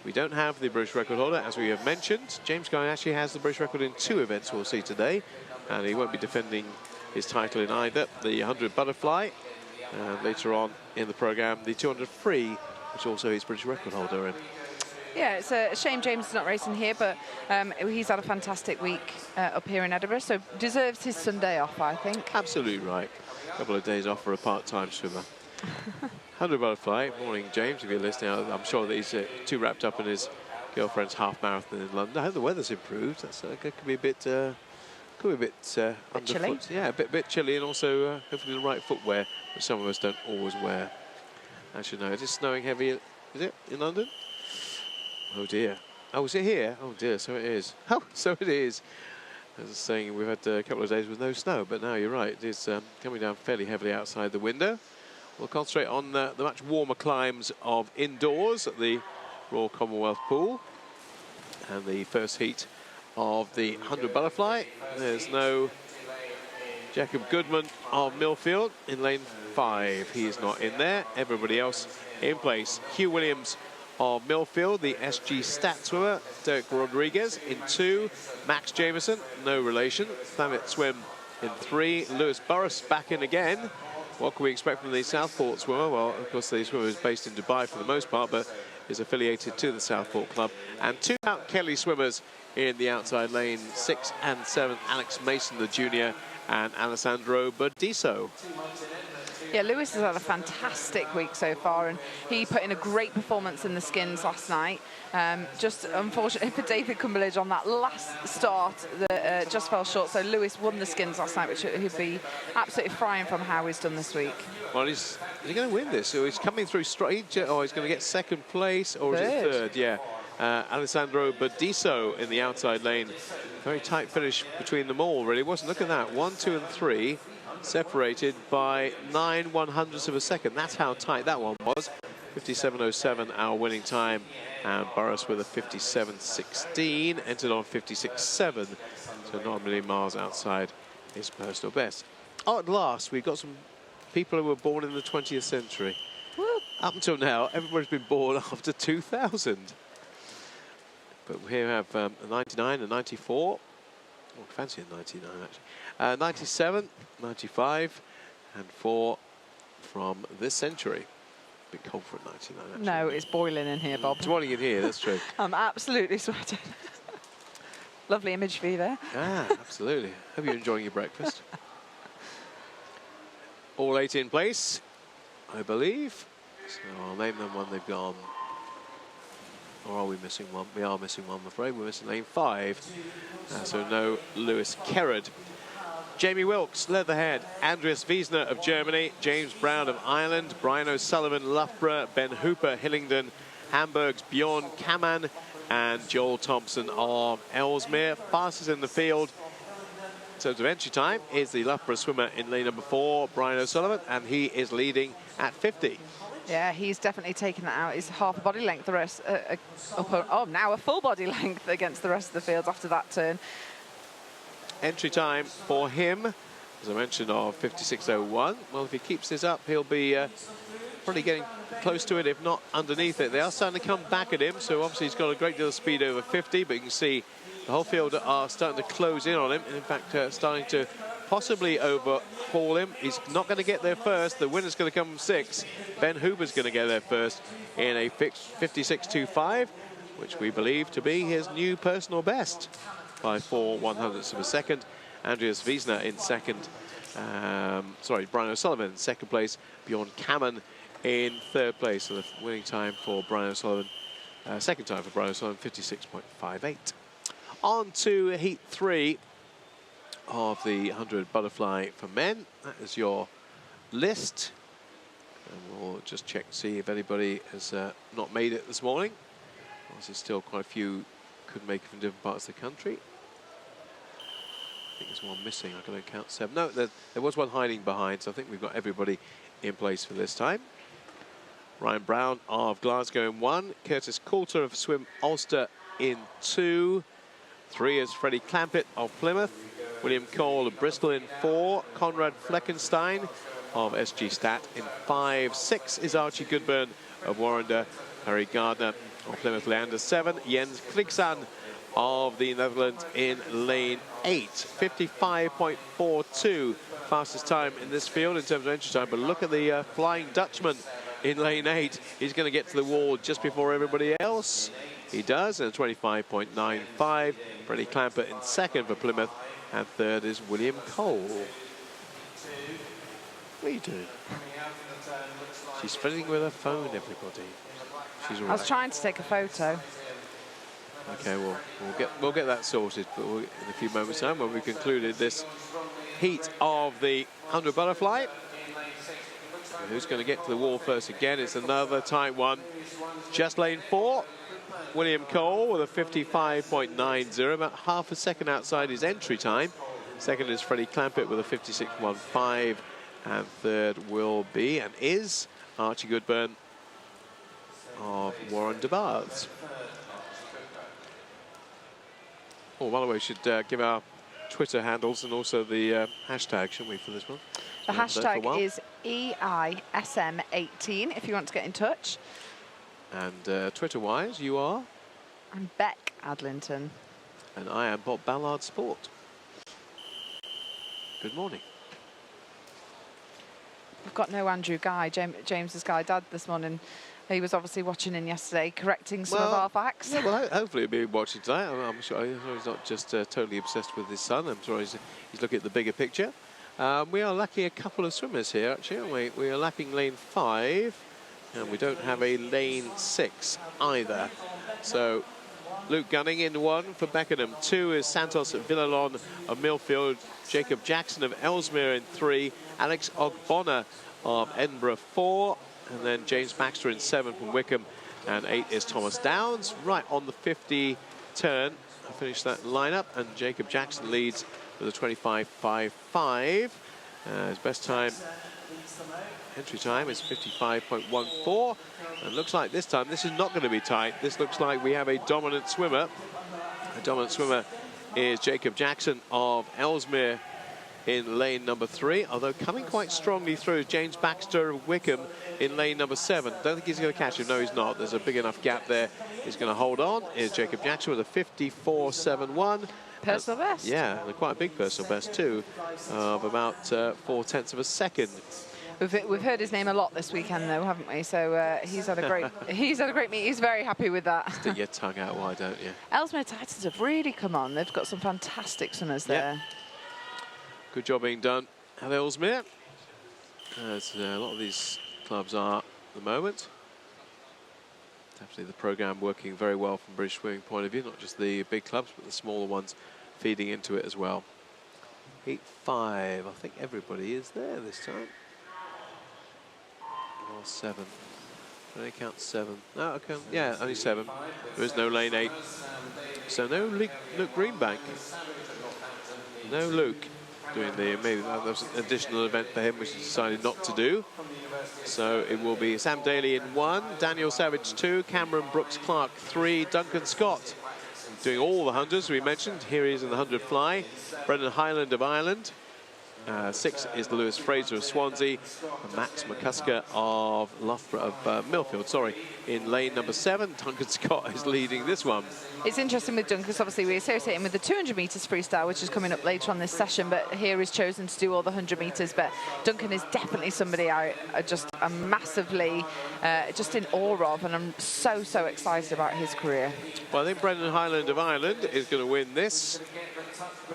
S4: We don't have the British record holder, as we have mentioned. James Guy actually has the British record in 2 events we'll see today, and he won't be defending his title in either. The 100 butterfly, and later on in the programme, the 200 free, which also is British record holder in.
S2: Yeah, it's a shame James is not racing here, but he's had a fantastic week up here in Edinburgh, so deserves his Sunday off, I think.
S4: Absolutely right. A couple of days off for a part-time swimmer. 100 butterfly. Morning, James, if you're listening. I'm sure that he's too wrapped up in his girlfriend's half marathon in London. I hope the weather's improved. That's it could be a bit
S2: chilly.
S4: underfoot. Yeah, a bit chilly, and also hopefully the right footwear, which some of us don't always wear. Actually, no, it is snowing heavy. Is it in London? Oh dear. Oh, is it here? Oh dear, so it is. Oh, so it is. As I was saying, we've had a couple of days with no snow, but now you're right. It is coming down fairly heavily outside the window. We'll concentrate on the much warmer climbs of indoors at the Royal Commonwealth Pool. And the first heat of the 100 butterfly. There's no Jacob Goodman of Millfield in lane 5. He is not in there. Everybody else in place. Hugh Williams of Millfield, the SG stat swimmer. Derek Rodriguez in 2. Max Jameson, no relation. Thamet Swim in 3. Lewis Burris back in again. What can we expect from the Southport swimmer? Well, of course, the swimmer is based in Dubai for the most part, but is affiliated to the Southport club. And 2 Mount Kelly swimmers in the outside lane, 6 and 7. Alex Mason, the junior, and Alessandro Burdisso.
S2: Yeah, Lewis has had a fantastic week so far, and he put in a great performance in the skins last night. Just unfortunately for David Cumberledge on that last start that just fell short. So Lewis won the skins last night, which he'd be absolutely frying from how he's done this week.
S4: Well, is he going to win this? So he's coming through straight, or he's going to get second place, or is it third? Yeah. Alessandro Burdisso in the outside lane. Very tight finish between them all, really. Look at that. 1, 2, and 3 separated by 9/100ths of a second. That's how tight that one was. 57.07 our winning time, and Burris with a 57.16 entered on 56.7, so not a million miles outside his personal best. Oh, at last we've got some people who were born in the 20th century.
S2: Woo.
S4: Up until now, everybody's been born after 2000. But here we have a 99, a 94. Oh, fancy a 99 actually. 97, 95, and 4 from this century. A bit cold for a 99 actually.
S2: No, it's boiling in here, Bob.
S4: It's boiling in here, that's true.
S2: I'm absolutely sweating. Lovely image for you there.
S4: Ah, absolutely. Hope you're enjoying your breakfast. All 8 in place, I believe. So I'll name them when they've gone. Or are we missing one? We are missing one, I'm afraid. We're missing lane 5. So no Lewis Kerrod. Jamie Wilkes, Leatherhead. Andreas Wiesner of Germany. James Brown of Ireland. Brian O'Sullivan, Loughborough. Ben Hooper, Hillingdon. Hamburg's Bjorn Kaman. And Joel Thompson of Ellesmere. Fastest in the field in terms of entry time is the Loughborough swimmer in lane number 4, Brian O'Sullivan, and he is leading at 50.
S2: Yeah, he's definitely taken that out. He's half a body length. The rest, now a full body length against the rest of the field after that turn.
S4: Entry time for him, as I mentioned, of 56.01. Well, if he keeps this up, he'll be probably getting close to it, if not underneath it. They are starting to come back at him, so obviously he's got a great deal of speed over 50, but you can see the whole field are starting to close in on him. In fact, starting to possibly overhaul him. He's not going to get there first. The winner's going to come from 6. Ben Hooper's going to get there first in a 56.25, which we believe to be his new personal best by 4/100ths of a second. Andreas Wiesner in second. Brian O'Sullivan in second place. Bjorn Kaman in third place. So the winning time for Brian O'Sullivan, second time for Brian O'Sullivan, 56.58. On to heat 3 of the 100 butterfly for men. That is your list. And we'll just check to see if anybody has not made it this morning. Obviously still quite a few could make it from different parts of the country. I think there's one missing. I can count 7. No, there was one hiding behind, so I think we've got everybody in place for this time. Ryan Brown of Glasgow in 1. Curtis Coulter of Swim Ulster in 2. 3 is Freddie Clampett of Plymouth. William Cole of Bristol in 4. Conrad Fleckenstein of SG Stat in 5. 6 is Archie Goodburn of Warrender. Harry Gardner of Plymouth Leander 7. Jens Kligsand of the Netherlands in lane 8. 55.42 fastest time in this field in terms of entry time. But look at the Flying Dutchman in lane 8. He's going to get to the wall just before everybody else. He does, and 25.95. Freddie Clampett in second for Plymouth, and third is William Cole. What are you doing? She's fiddling with her phone, everybody. She's all
S2: I was
S4: right.
S2: trying to take a photo.
S4: Okay, we'll get that sorted, but in a few moments' time when we've concluded this heat of the 100 butterfly. Who's going to get to the wall first again? It's another tight one. Just lane 4. William Cole with a 55.90, about half a second outside his entry time. Second is Freddie Clampett with a 56.15, and third will be and is Archie Goodburn of Warren de Baths. Oh, by the way, we should give our Twitter handles and also the hashtag, shouldn't we, for this one?
S2: The hashtag is EISM18 if you want to get in touch.
S4: And Twitter-wise, you are?
S2: I'm Beck Adlington.
S4: And I am Bob Ballard Sport. Good morning.
S2: We've got no Andrew Guy, James's guy dad this morning. He was obviously watching in yesterday, correcting some of our facts.
S4: Yeah, well, hopefully he'll be watching tonight. I'm sure he's not just totally obsessed with his son. I'm sure he's looking at the bigger picture. We are lacking a couple of swimmers here, actually, aren't we? We are lacking lane 5, and we don't have a lane 6 either. So Luke Gunning in 1 for Beckenham. 2 is Santos Villalon of Millfield. Jacob Jackson of Ellesmere in 3. Alex Ogbonna of Edinburgh 4. And then James Baxter in 7 from Wickham. And 8 is Thomas Downs. Right on the 50 turn. I finished that lineup. And Jacob Jackson leads with a 25.55. His best time, entry time, is 55.14. And looks like this time this is not going to be tight. This looks like we have a dominant swimmer. The dominant swimmer is Jacob Jackson of Ellesmere in lane number 3, although coming quite strongly through James Baxter of Wickham in lane number 7. Don't think he's going to catch him. No, he's not. There's a big enough gap there. He's going to hold on. Here's Jacob Jackson with a 54.71.
S2: Personal best.
S4: Yeah, and quite a big personal best too, of about 0.4 of a second.
S2: We've heard his name a lot this weekend, though, haven't we? So he's had a great meet. He's very happy with that.
S4: Stick your tongue out, why don't you?
S2: Ellesmere Titans have really come on. They've got some fantastic swimmers there.
S4: Good job being done at Ellesmere, as a lot of these clubs are at the moment. Definitely the programme working very well from British swimming point of view, not just the big clubs, but the smaller ones feeding into it as well. Heat 5, I think everybody is there this time. Or 7. Can I count 7? No, I can. Yeah, only 7. There is no lane 8. So no Luke Greenbank. No Luke doing maybe that was an additional event for him, which he decided not to do. So it will be Sam Daly in 1, Daniel Savage 2, Cameron Brooks Clark 3, Duncan Scott doing all the 100s we mentioned. Here he is in the 100 fly. Brendan Highland of Ireland. 6 is Lewis Fraser of Swansea, and Max McCusker of Loughborough of Millfield. Sorry, in lane number 7, Duncan Scott is leading this one.
S2: It's interesting with Duncan because obviously we associate him with the 200 metres freestyle, which is coming up later on this session, but here he's chosen to do all the 100 metres. But Duncan is definitely somebody I'm massively just in awe of, and I'm so excited about his career.
S4: Well, I think Brendan Highland of Ireland is going to win this.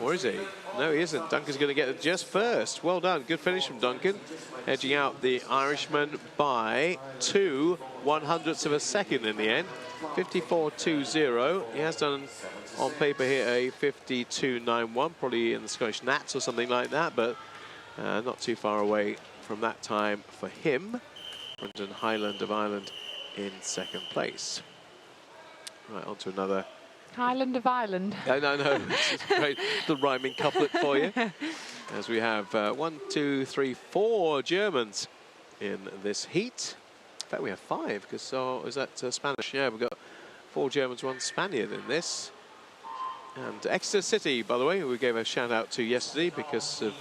S4: Or is he? No, he isn't. Duncan's going to get it just first. Well done. Good finish from Duncan. Edging out the Irishman by 2 100ths of a second in the end. 54.20. He has done on paper here a 52.91, probably in the Scottish Nats or something like that, but not too far away from that time for him. Brendan Highland of Ireland in 2nd place. Right, on to another.
S2: Highland of Ireland.
S4: No. It's a great little rhyming couplet for you. As we have 4 Germans in this heat. In fact, we have 5, because is that Spanish? Yeah, we've got 4 Germans, 1 Spaniard in this. And Exeter City, by the way, we gave a shout out to yesterday because of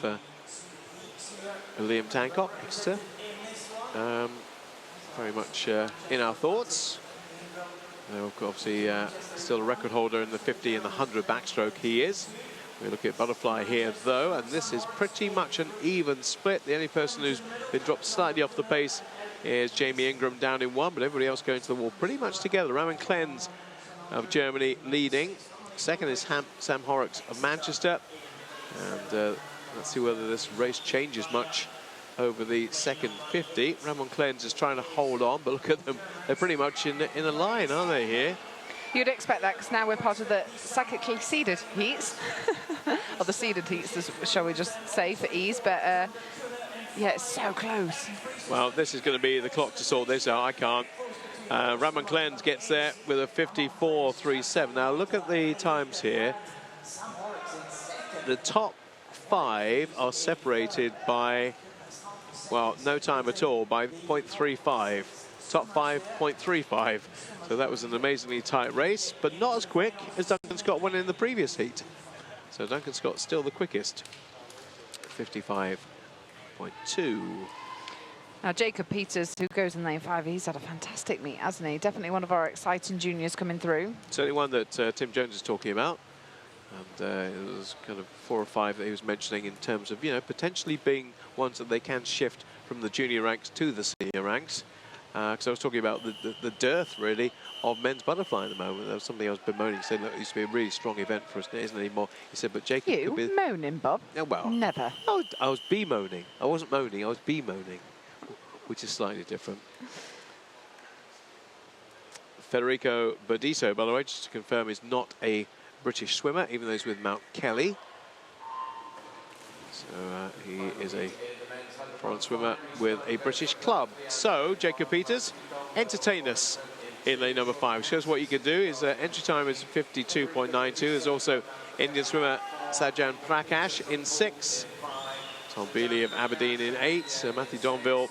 S4: Liam Tancock, Exeter. Very much in our thoughts. Obviously, still a record holder in the 50 and the 100 backstroke, he is. We look at butterfly here, though, and this is pretty much an even split. The only person who's been dropped slightly off the pace is Jamie Ingram down in 1, but everybody else going to the wall pretty much together. Rowan Klenz of Germany leading. 2nd is Sam Horrocks of Manchester. And let's see whether this race changes much over the 2nd 50. Ramon Klenz is trying to hold on, but look at them. They're pretty much in a line, aren't they, here?
S2: You'd expect that because now we're part of the psychically seeded heats, or the seeded heats, shall we just say, for ease. But yeah, it's so close.
S4: Well, this is going to be the clock to sort this out. I can't. Ramon Clens gets there with a 54.37. Now look at the times here. The top 5 are separated by, well, no time at all, by 0.35. Top 5, 0.35. So that was an amazingly tight race, but not as quick as Duncan Scott won in the previous heat. So Duncan Scott's still the quickest. 55.2.
S2: Now, Jacob Peters, who goes in lane 5, he's had a fantastic meet, hasn't he? Definitely one of our exciting juniors coming through.
S4: Certainly one that Tim Jones is talking about. And it was kind of 4 or 5 that he was mentioning in terms of, you know, potentially being ones that they can shift from the junior ranks to the senior ranks. Because I was talking about the dearth, really, of men's butterfly at the moment. That was something I was bemoaning. He said, look, it used to be a really strong event for us, and it isn't anymore. He said, but Jacob could be...
S2: You moaning, Bob?
S4: Oh, well.
S2: Never.
S4: I was bemoaning. I wasn't moaning, I was bemoaning, which is slightly different. Federico Burdisso, by the way, just to confirm, is not a British swimmer, even though he's with Mount Kelly. So he is a foreign swimmer with a British club. So Jacob Peters, entertain us in lane number 5. Shows what you can do. His entry time is 52.92. There's also Indian swimmer Sajan Prakash in 6. Tom Bealey of Aberdeen in 8. Matthew Donville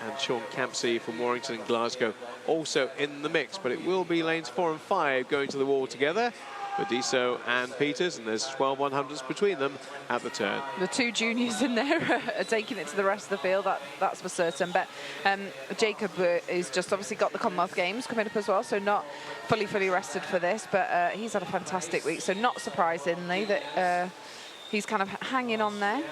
S4: and Sean Campsey from Warrington and Glasgow also in the mix. But it will be lanes 4 and 5 going to the wall together. Burdisso and Peters, and there's 12 100s between them at the turn.
S2: The 2 juniors in there are taking it to the rest of the field, that's for certain. But Jacob is just obviously got the Commonwealth Games coming up as well, so not fully rested for this, but he's had a fantastic week, so not surprisingly that he's kind of hanging on there.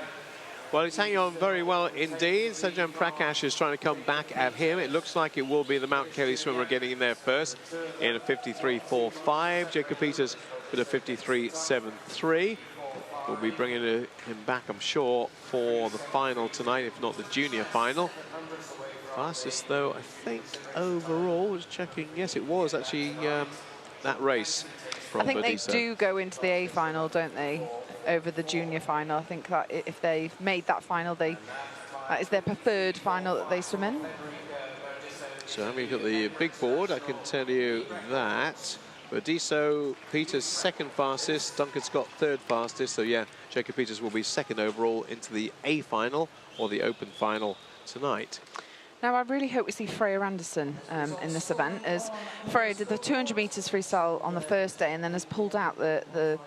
S4: Well, he's hanging on very well indeed. Sajan Prakash is trying to come back at him. It looks like it will be the Mount Kelly swimmer getting in there first in a 53.45. Jacob Peters with a 53.73. We'll be bringing him back, I'm sure, for the final tonight, if not the junior final. Fastest, though, I think, overall, was checking. Yes, it was actually that race from
S2: I think
S4: Burdisso.
S2: they do go into the A final, don't they, over the junior final. I think that if they've made that final, that is their preferred final that they swim in.
S4: So having got the big board, I can tell you that Burdisso, Peters second fastest, Duncan Scott third fastest. So yeah, Jacob Peters will be second overall into the A final or the open final tonight.
S2: Now, I really hope we see Freya Anderson in this event, as Freya did the 200 metres freestyle on the first day and then has pulled out the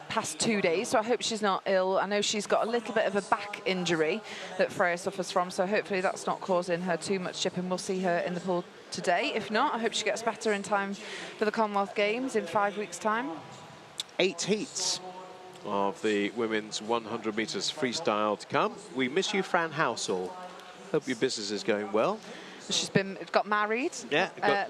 S2: past 2 days, so I hope she's not ill. I know she's got a little bit of a back injury that Freya suffers from, so hopefully that's not causing her too much shipping. We'll see her in the pool today. If not, I hope she gets better in time for the Commonwealth Games in 5 weeks' time.
S4: 8 heats of the women's 100 metres freestyle to come. We miss you, Fran Housel. Hope your business is going well.
S2: She's got married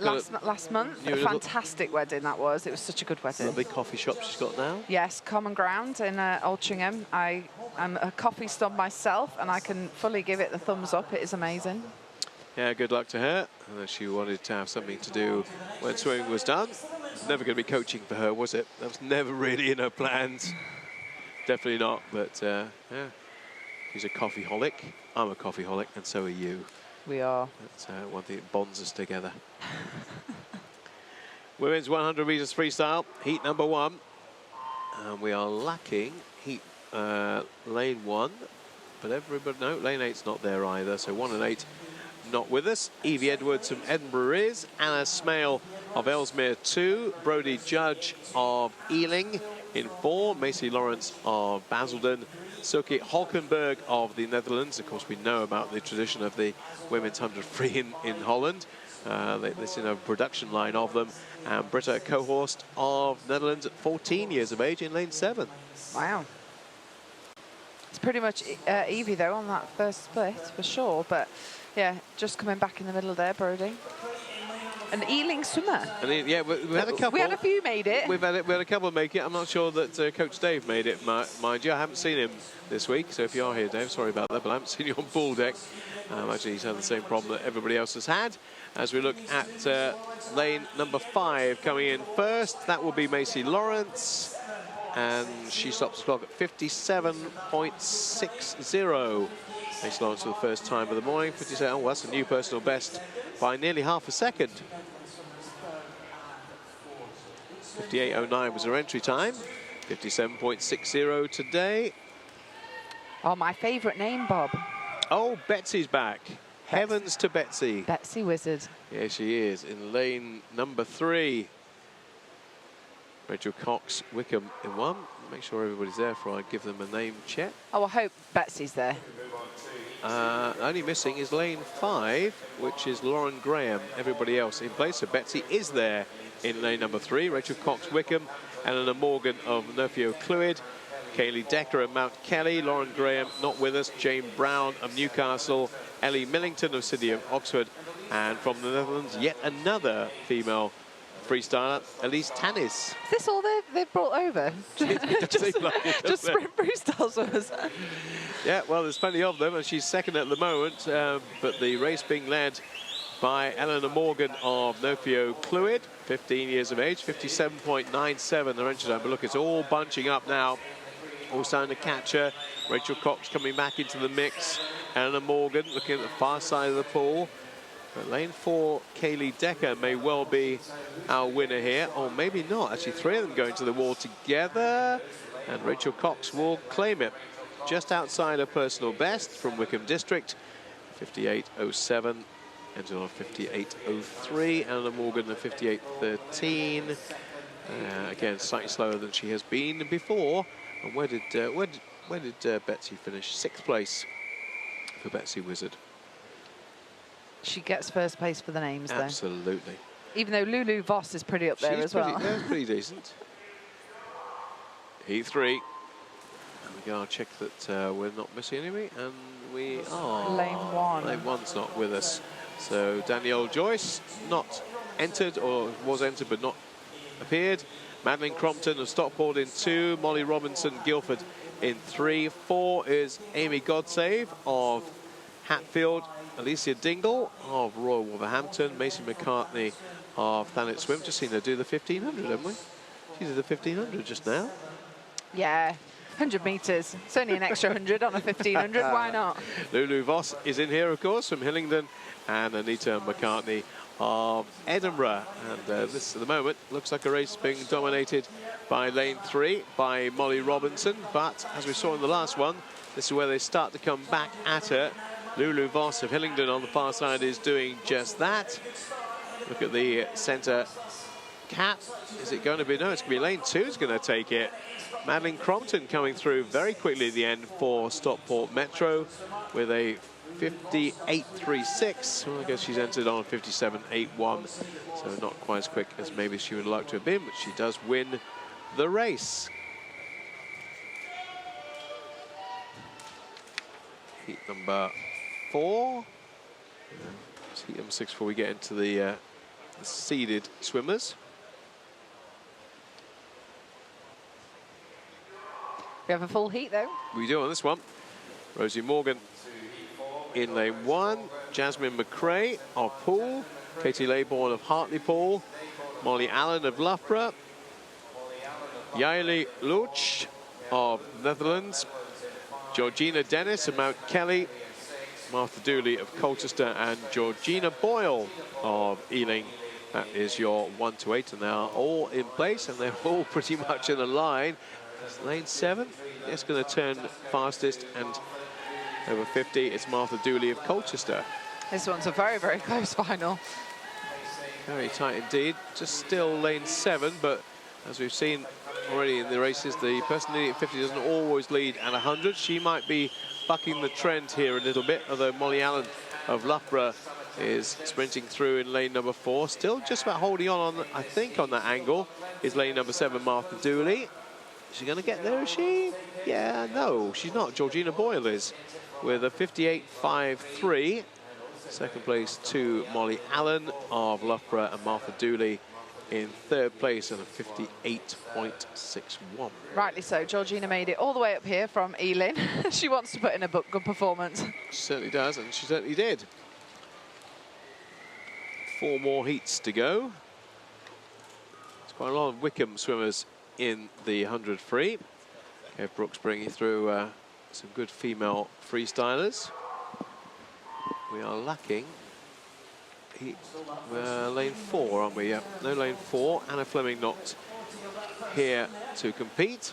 S2: last month. A fantastic wedding that was. It was such a good wedding.
S4: Lovely coffee shop she's got now.
S2: Yes, Common Ground in Altrincham. I am a coffee snob myself, and I can fully give it the thumbs up. It is amazing.
S4: Yeah, good luck to her. She wanted to have something to do when swimming was done. Never going to be coaching for her, was it? That was never really in her plans. Definitely not, but yeah. She's a coffeeholic. I'm a coffeeholic, and so are you.
S2: We are.
S4: That's one thing that bonds us together. Women's 100 metres freestyle, heat number 1. And we are lacking heat lane 1. But everybody, no, lane 8's not there either. So 1 and 8 not with us. Evie Edwards from Edinburgh is. Anna Smale of Ellesmere 2. Brodie Judge of Ealing in 4. Macy Lawrence of Basildon. Silke Hulkenberg of the Netherlands. Of course, we know about the tradition of the women's 100 free in Holland. There's a production line of them. And Britta Kohorst of Netherlands at 14 years of age in lane 7.
S2: Wow. It's pretty much Evie, though, on that first split, for sure. But, yeah, just coming back in the middle there, Brodie. An Ealing swimmer.
S4: And yeah, we had a couple.
S2: We had a few made it.
S4: We had a couple make it. I'm not sure that Coach Dave made it, mind you. I haven't seen him this week, so if you are here, Dave, sorry about that, but I haven't seen you on pool deck. Actually, he's had the same problem that everybody else has had. As we look at lane number 5 coming in first, that will be Macy Lawrence, and she stops the clock at 57.60. Macy Lawrence for the first time of the morning. 57. Oh, that's a new personal best by nearly half a second. 58.09 was her entry time. 57.60 today.
S2: Oh, my favourite name, Bob.
S4: Oh, Betsy's back. Heavens to Betsy.
S2: Betsy Wizard.
S4: Yeah, she is in lane number 3. Rachel Cox, Wickham in 1. Make sure everybody's there before I give them a name check.
S2: Oh, I hope Betsy's there.
S4: Only missing is lane 5, which is Lauren Graham. Everybody else in place. So Betsy is there in lane number 3. Rachel Cox, Wickham, Eleanor Morgan of Nuffield Clwyd, Kaylee Decker of Mount Kelly, Lauren Graham not with us, Jane Brown of Newcastle, Ellie Millington of City of Oxford, and from the Netherlands, yet another female freestyler, Elise Tannis.
S2: Is this all they've brought over? just sprint freestyle swimmers.
S4: Yeah, well, there's plenty of them, and she's second at the moment, but the race being led by Eleanor Morgan of Nuffield Clwyd, 15 years of age, 57.97 the entry time. But look, it's all bunching up now. All starting to catch her. Rachel Cox coming back into the mix. Eleanor Morgan looking at the far side of the pool. But lane 4, Kaylee Decker may well be our winner here. Or maybe not. Actually, 3 of them going to the wall together. And Rachel Cox will claim it. Just outside her personal best from Wickham District. 58.07. Entered on 58.03. Eleanor Morgan at 58.13. Again, slightly slower than she has been before. And where did Betsy finish? 6th place for Betsy Wizard.
S2: She gets first place for the names, though.
S4: Absolutely.
S2: Even though Lulu Voss is pretty up there as well.
S4: That's pretty decent. Heat 3. And we gotta check that we're not missing anybody, and we are.
S2: Lane 1.
S4: Lane 1's not with us. So Danielle Joyce not entered, or was entered but not appeared. Madeline Crompton of Stockport in 2, Molly Robinson Guildford in 3. 4 is Amy Godsave of Hatfield, Alicia Dingle of Royal Wolverhampton, Macy McCartney of Thanet Swim. Just seen her do the 1500, haven't we? She did the 1500 just now.
S2: Yeah, 100 metres. It's only an extra 100 on a 1500, why not?
S4: Lulu Voss is in here, of course, from Hillingdon, and Anita McCartney of Edinburgh. And this, at the moment, looks like a race being dominated by lane 3 by Molly Robinson. But as we saw in the last one, this is where they start to come back at her. Lulu Voss of Hillingdon on the far side is doing just that. Look at the centre cap. Is it going to be? No, it's going to be lane 2 is going to take it. Madeline Crompton coming through very quickly at the end for Stockport Metro with a 58.36. Well, I guess she's entered on 57.81, so not quite as quick as maybe she would like to have been, but she does win the race. Heat number 4. It's heat number 6 before we get into the seeded swimmers.
S2: We have a full heat, though.
S4: We do on this one. Rosie Morgan in lane 1, Jasmine McRae of Poole, Katie Laybourne of Hartlepool, Molly Allen of Loughborough, Yaeli Luch of Netherlands, Georgina Dennis of Mount Kelly, Martha Dooley of Colchester, and Georgina Boyle of Ealing. That is your 1 to 8, and they are all in place, and they're all pretty much in a line. It's lane 7. It's going to turn fastest, and over 50, it's Martha Dooley of Colchester.
S2: This one's a very, very close final.
S4: Very tight indeed. Just still lane 7, but as we've seen already in the races, the person leading at 50 doesn't always lead at 100. She might be bucking the trend here a little bit, although Molly Allen of Loughborough is sprinting through in lane number 4. Still just about holding on, I think, on that angle is lane number 7, Martha Dooley. Is she going to get there, is she? Yeah, no, she's not. Georgina Boyle is with a 58.53. Second place to Molly Allen of Loughborough and Martha Dooley in third place and a 58.61.
S2: Rightly so. Georgina made it all the way up here from Ealing. She wants to put in a good performance.
S4: She certainly does, and she certainly did. 4 more heats to go. There's quite a lot of Wickham swimmers in the 100 free. Kev Brooks bringing through some good female freestylers. We are lacking lane 4, aren't we? Yeah, no lane 4. Anna Fleming not here to compete,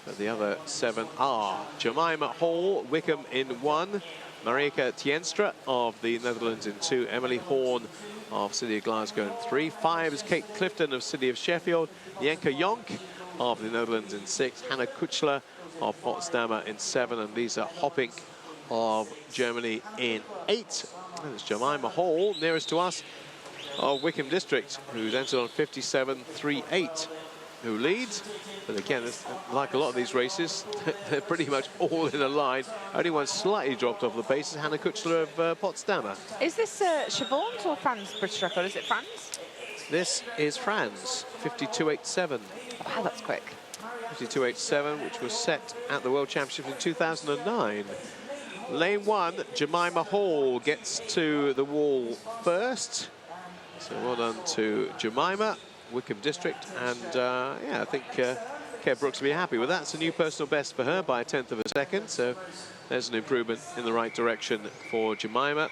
S4: but the other 7 are. Jemima Hall, Wickham in 1. Marieke Tienstra of the Netherlands in 2. Emily Horn of City of Glasgow in 3. 5 is Kate Clifton of City of Sheffield. Jenke Jonk of the Netherlands in 6. Hannah Kutschler of Potsdamer in 7. And Lisa Hoppink of Germany in 8. There's Jemima Hall, nearest to us, of Wickham District, who's entered on 57.38, who leads. But again, like a lot of these races, they're pretty much all in a line. Only one slightly dropped off the pace is Hannah Kutschler of Potsdamer.
S2: Is this Siobhan's or Fran's British record? Is it Fran's?
S4: This is Fran's, 52.87.
S2: Wow, that's quick.
S4: 52.87, which was set at the World Championship in 2009. Lane 1, Jemima Hall gets to the wall first. So well done to Jemima, Wickham District. And yeah, I think Kev Brooks will be happy with that. It's a new personal best for her by 1/10 of a second. So there's an improvement in the right direction for Jemima.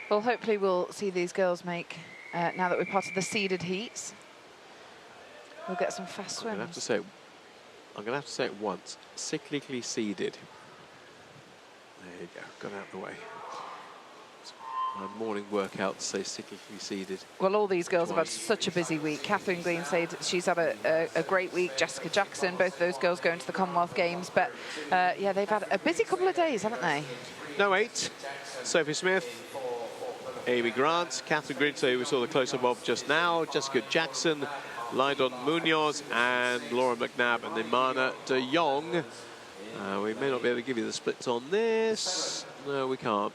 S2: Well, hopefully we'll see these girls make, now that we're part of the seeded heats, we'll get some fast swims.
S4: I'm going to have to say it once. Cyclically seeded. There you go, got out of the way. My morning workout to say cyclically seeded.
S2: Well, all these girls have had such a busy week. Catherine Green said she's had a great week. Jessica Jackson, both those girls going to the Commonwealth Games. But yeah, they've had a busy couple of days, haven't they?
S4: No 8. Sophie Smith, Amy Grant, Catherine Green, so we saw the close-up of just now. Jessica Jackson, Lydon Munoz, and Laura McNabb and Imana de Jong. We may not be able to give you the splits on this. No, we can't.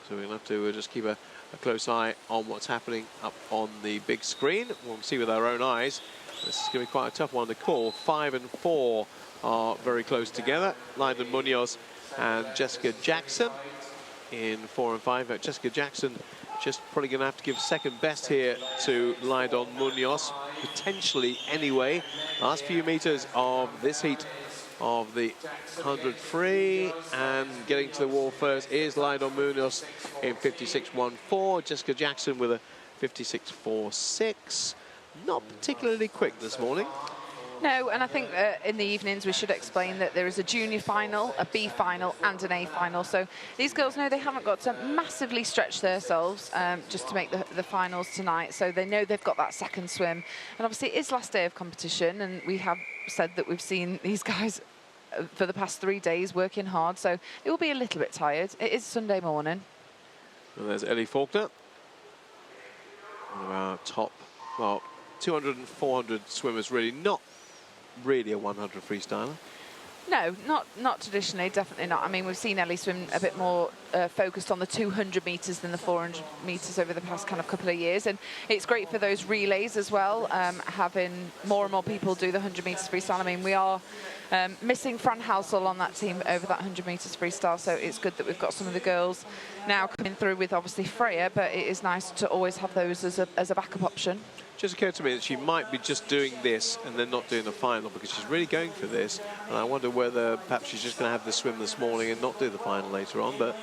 S4: So we're going to have to just keep a close eye on what's happening up on the big screen. We'll see with our own eyes. This is going to be quite a tough one to call. 5 and 4 are very close together. Lydon Munoz and Jessica Jackson in 4 and 5. Jessica Jackson just probably going to have to give second best here to Lydon Munoz, potentially anyway. Last few meters of this heat of the 100 free, and getting to the wall first is Lydon Munoz in 56.14. Jessica Jackson with a 56.46. Not particularly quick this morning.
S2: No, and I think in the evenings we should explain that there is a junior final, a B final and an A final. So these girls know they haven't got to massively stretch themselves just to make the finals tonight. So they know they've got that second swim. And obviously it is last day of competition, and we have said that we've seen these guys for the past 3 days working hard. So it will be a little bit tired. It is Sunday morning.
S4: And there's Ellie Faulkner, one of our top, well, 200 and 400 swimmers, really not really a 100 freestyler.
S2: No, not traditionally, definitely not. I mean, we've seen Ellie swim a bit more focused on the 200 metres than the 400 metres over the past kind of couple of years. And it's great for those relays as well, having more and more people do the 100 metres freestyle. I mean, we are missing Fran Housel on that team over that 100 metres freestyle, so it's good that we've got some of the girls now coming through with obviously Freya, but it is nice to always have those as a backup option.
S4: Just occurred to me that she might be just doing this and then not doing the final, because she's really going for this. And I wonder whether perhaps she's just going to have the swim this morning and not do the final later on. But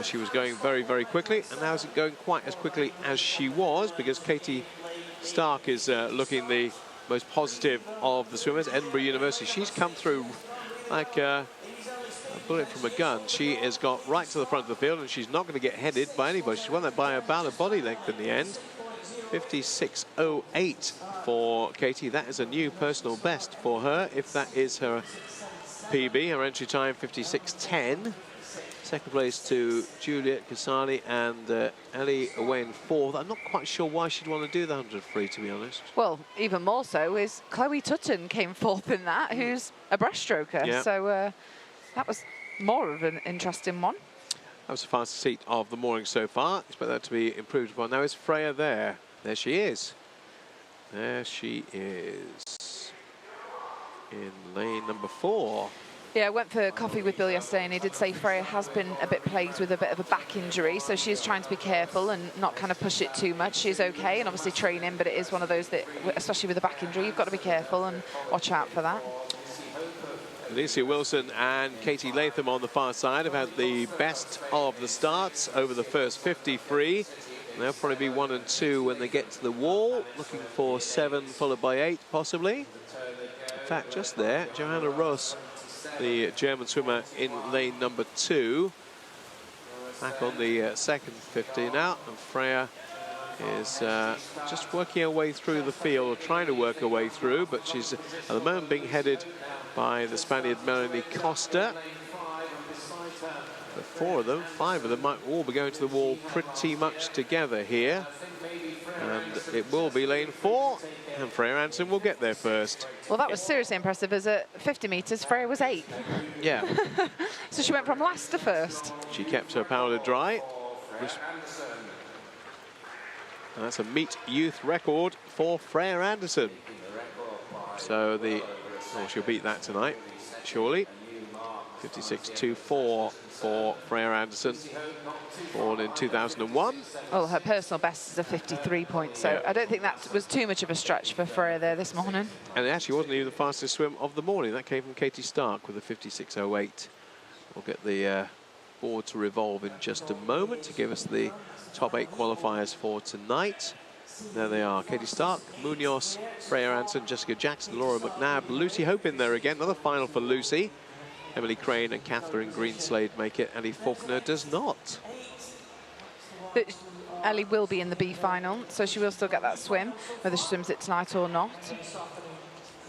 S4: she was going very, very quickly, and now isn't going quite as quickly as she was, because Katie Stark is looking the most positive of the swimmers. Edinburgh University, she's come through like a bullet from a gun. She has got right to the front of the field, and she's not going to get headed by anybody. She's won that by about a body length in the end. 56.08 for Katie. That is a new personal best for her, if that is her PB. Her entry time 56.10. Second place to Juliet Casani and Ellie away in fourth. I'm not quite sure why she'd want to do the 100 free, to be honest.
S2: Well, even more so is Chloe Tutton came fourth in that, who's a breaststroker.
S4: Yeah.
S2: So that was more of an interesting one.
S4: That was the fastest heat of the morning so far. Expect that to be improved upon. Now is Freya there? There she is. There she is. In lane number 4.
S2: Yeah, I went for coffee with Bill yesterday and he did say Freya has been a bit plagued with a bit of a back injury, so she is trying to be careful and not kind of push it too much. She's okay and obviously training, but it is one of those that, especially with a back injury, you've got to be careful and watch out for that.
S4: Alicia Wilson and Katie Latham on the far side have had the best of the starts over the first 50 free. They'll probably be 1 and 2 when they get to the wall, looking for 7 followed by 8 possibly. In fact, just there, Johanna Ross, the German swimmer, in lane number 2. Back on the second 50 now, and Freya is just working her way through the field, or trying to work her way through, but she's at the moment being headed by the Spaniard Melanie Costa. The 4 of them, 5 of them might all be going to the wall pretty much together here. And it will be lane 4, and Freya Anderson will get there first.
S2: Well, that was seriously impressive, as at 50 metres, Freya was 8th.
S4: Yeah.
S2: So she went from last to first.
S4: She kept her powder dry. And that's a meet youth record for Freya Anderson. So she'll beat that tonight, surely. 56.24 for Freya Anderson, born in 2001.
S2: Well, her personal best is a 53 points, so I don't think that was too much of a stretch for Freya there this morning.
S4: And it actually wasn't even the fastest swim of the morning. That came from Katie Stark with a 56.08. We'll get the board to revolve in just a moment to give us the top 8 qualifiers for tonight. There they are: Katie Stark, Munoz, Freya Anderson, Jessica Jackson, Laura McNabb, Lucy Hope in there again. Another final for Lucy. Emily Crane and Catherine Greenslade make it. Ellie Faulkner does not.
S2: But Ellie will be in the B final, so she will still get that swim, whether she swims it tonight or not.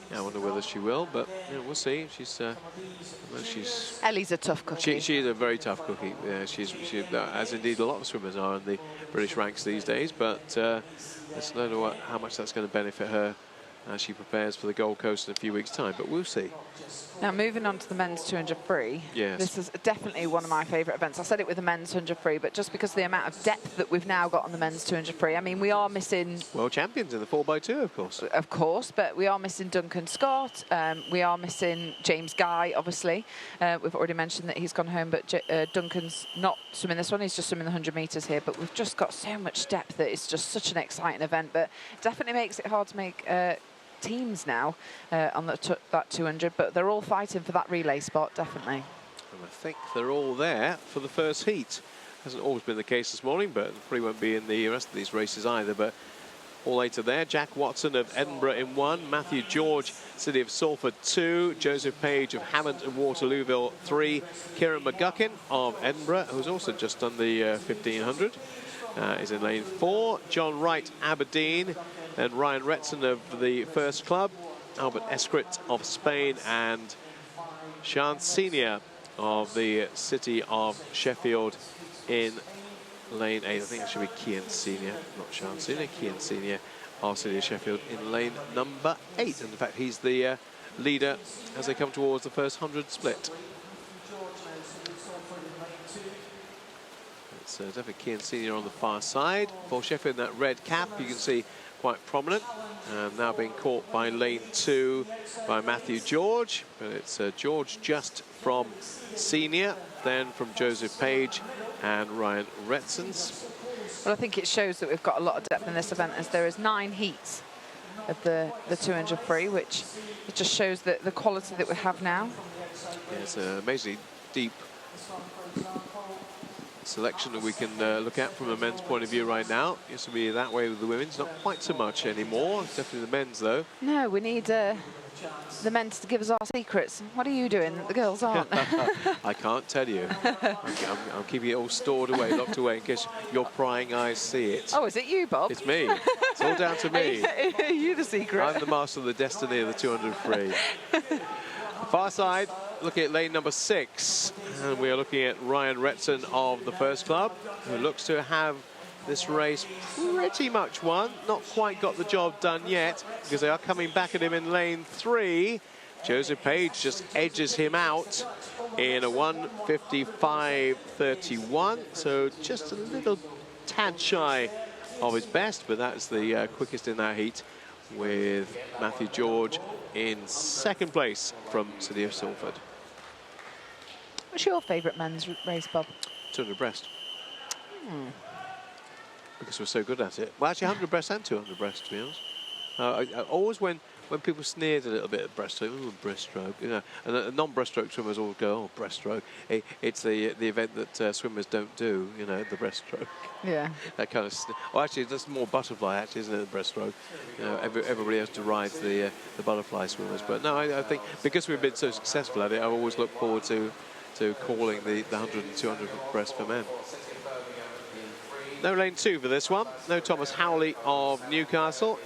S4: Yeah, I wonder whether she will, but we'll see. She's
S2: Ellie's a tough cookie.
S4: She's a very tough cookie. Yeah, she's as indeed a lot of swimmers are in the British ranks these days. But let's know how much that's going to benefit her as she prepares for the Gold Coast in a few weeks' time. But we'll see.
S2: Now, moving on to the men's 200 free.
S4: Yes.
S2: This is definitely one of my favourite events. I said it with the men's 100 free, but just because of the amount of depth that we've now got on the men's 200 free, I mean, we are missing...
S4: World champions in the 4x2, of course.
S2: Of course, but we are missing Duncan Scott. We are missing James Guy, obviously. We've already mentioned that he's gone home, but Duncan's not swimming this one. He's just swimming the 100 metres here, but we've just got so much depth that it's just such an exciting event, but it definitely makes it hard to make... teams now on that 200, but they're all fighting for that relay spot, definitely.
S4: And I think they're all there for the first heat. Hasn't always been the case this morning, but probably won't be in the rest of these races either. But all 8 are there. Jack Watson of Edinburgh in 1, Matthew George, City of Salford 2, Joseph Page of Hammond and Waterlooville 3, Kieran McGuckin of Edinburgh, who's also just done the 1500, is in lane 4, John Wright, Aberdeen, and Ryan Retson of the First Club, Albert Escrit of Spain, and Sean Senior of the City of Sheffield in lane 8. I think it should be Kian Senior, not Sean Senior. Kian Senior of City of Sheffield in lane number 8. And in fact, he's the leader as they come towards the first 100 split. It's definitely Kian Senior on the far side. For Sheffield in that red cap, you can see quite prominent, now being caught by lane 2 by Matthew George, but it's George just from Senior, then from Joseph Page and Ryan Retsons.
S2: Well, I think it shows that we've got a lot of depth in this event, as there is 9 heats of the 200 free, which it just shows that the quality that we have now.
S4: Yeah, it's an amazingly deep selection that we can look at from a men's point of view right now. It used to be that way with the women's, not quite so much anymore. Definitely the men's, though.
S2: No, we need the men to give us our secrets. What are you doing that the girls aren't?
S4: I can't tell you. I'm keeping it all stored away, locked away, in case your prying eyes see it.
S2: Oh, is it you, Bob?
S4: It's me. It's all down to me.
S2: Are you the secret?
S4: I'm the master of the destiny of the 200 free. Far side, looking at lane number 6, and we are looking at Ryan Retson of the First Club, who looks to have this race pretty much won. Not quite got the job done yet, because they are coming back at him in lane 3. Joseph Page just edges him out in a 1:55.31, so just a little tad shy of his best, but that's the quickest in that heat, with Matthew George in second place from City of Salford.
S2: What's your favourite men's race, Bob?
S4: 200 breast. Because we're so good at it. Well, actually, 100 breast and 200 breast, to be honest. I always, when people sneered a little bit at breaststroke, ooh, breaststroke, you know, and non-breaststroke swimmers all go, oh, breaststroke. It's the event that swimmers don't do, you know, the breaststroke.
S2: Yeah.
S4: That kind of. Well, actually, that's more butterfly, actually, isn't it? The breaststroke. You know, everybody else derides the butterfly swimmers. But no, I think because we've been so successful at it, I always look forward to calling the 100 and 200 breast for men. No lane 2 for this one. No Thomas Howley of Newcastle.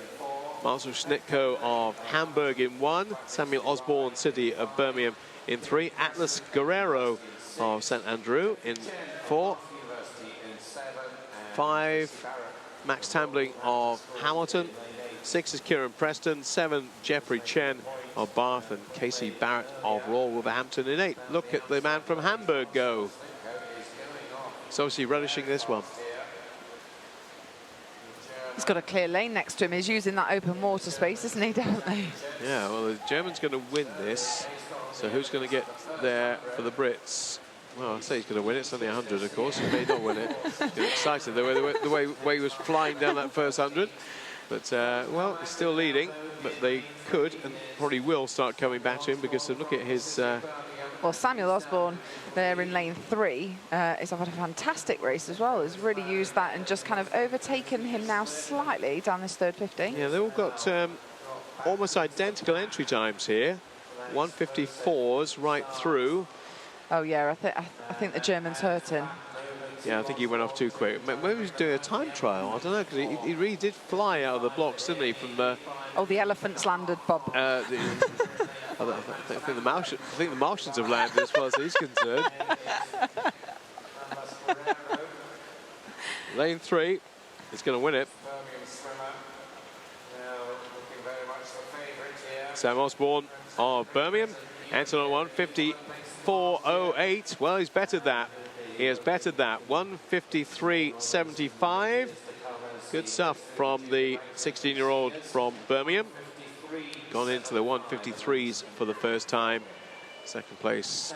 S4: Marcel Schnitko of Hamburg in 1. Samuel Osborne, City of Birmingham in 3. Atlas Guerrero of St Andrew in 4. 5, Max Tambling of Hamilton. 6 is Kieran Preston. 7, Jeffrey Chen of Bath, and Casey Barrett of Royal Wolverhampton in 8. Look at the man from Hamburg go. He's obviously relishing this one.
S2: He's got a clear lane next to him. He's using that open water space, isn't he, definitely?
S4: Yeah, well, the German's going to win this. So who's going to get there for the Brits? Well, I say he's going to win it. It's only 100, of course. He may not win it. Get excited the way he was flying down that first 100. But, well, he's still leading. But they could and probably will start coming back to him, because to look at his...
S2: Well, Samuel Osborne there in lane 3 has had a fantastic race as well. Has really used that and just kind of overtaken him now slightly down this third 50.
S4: Yeah, they've all got almost identical entry times here. 1:54s right through.
S2: Oh, yeah, I think the German's hurting.
S4: Yeah, I think he went off too quick. Maybe he was doing a time trial. I don't know, because he really did fly out of the blocks, didn't he, from the...
S2: Oh, the elephants landed, Bob.
S4: I think the Martians have landed, as far as he's concerned. Lane 3 is going to win it. Sam Osborne of Birmingham. Anton on 1:54.08. Well, he's bettered that. He has bettered that. 1:53.75. Good stuff from the 16-year-old from Birmingham. Gone into the 1:53s for the first time. Second place.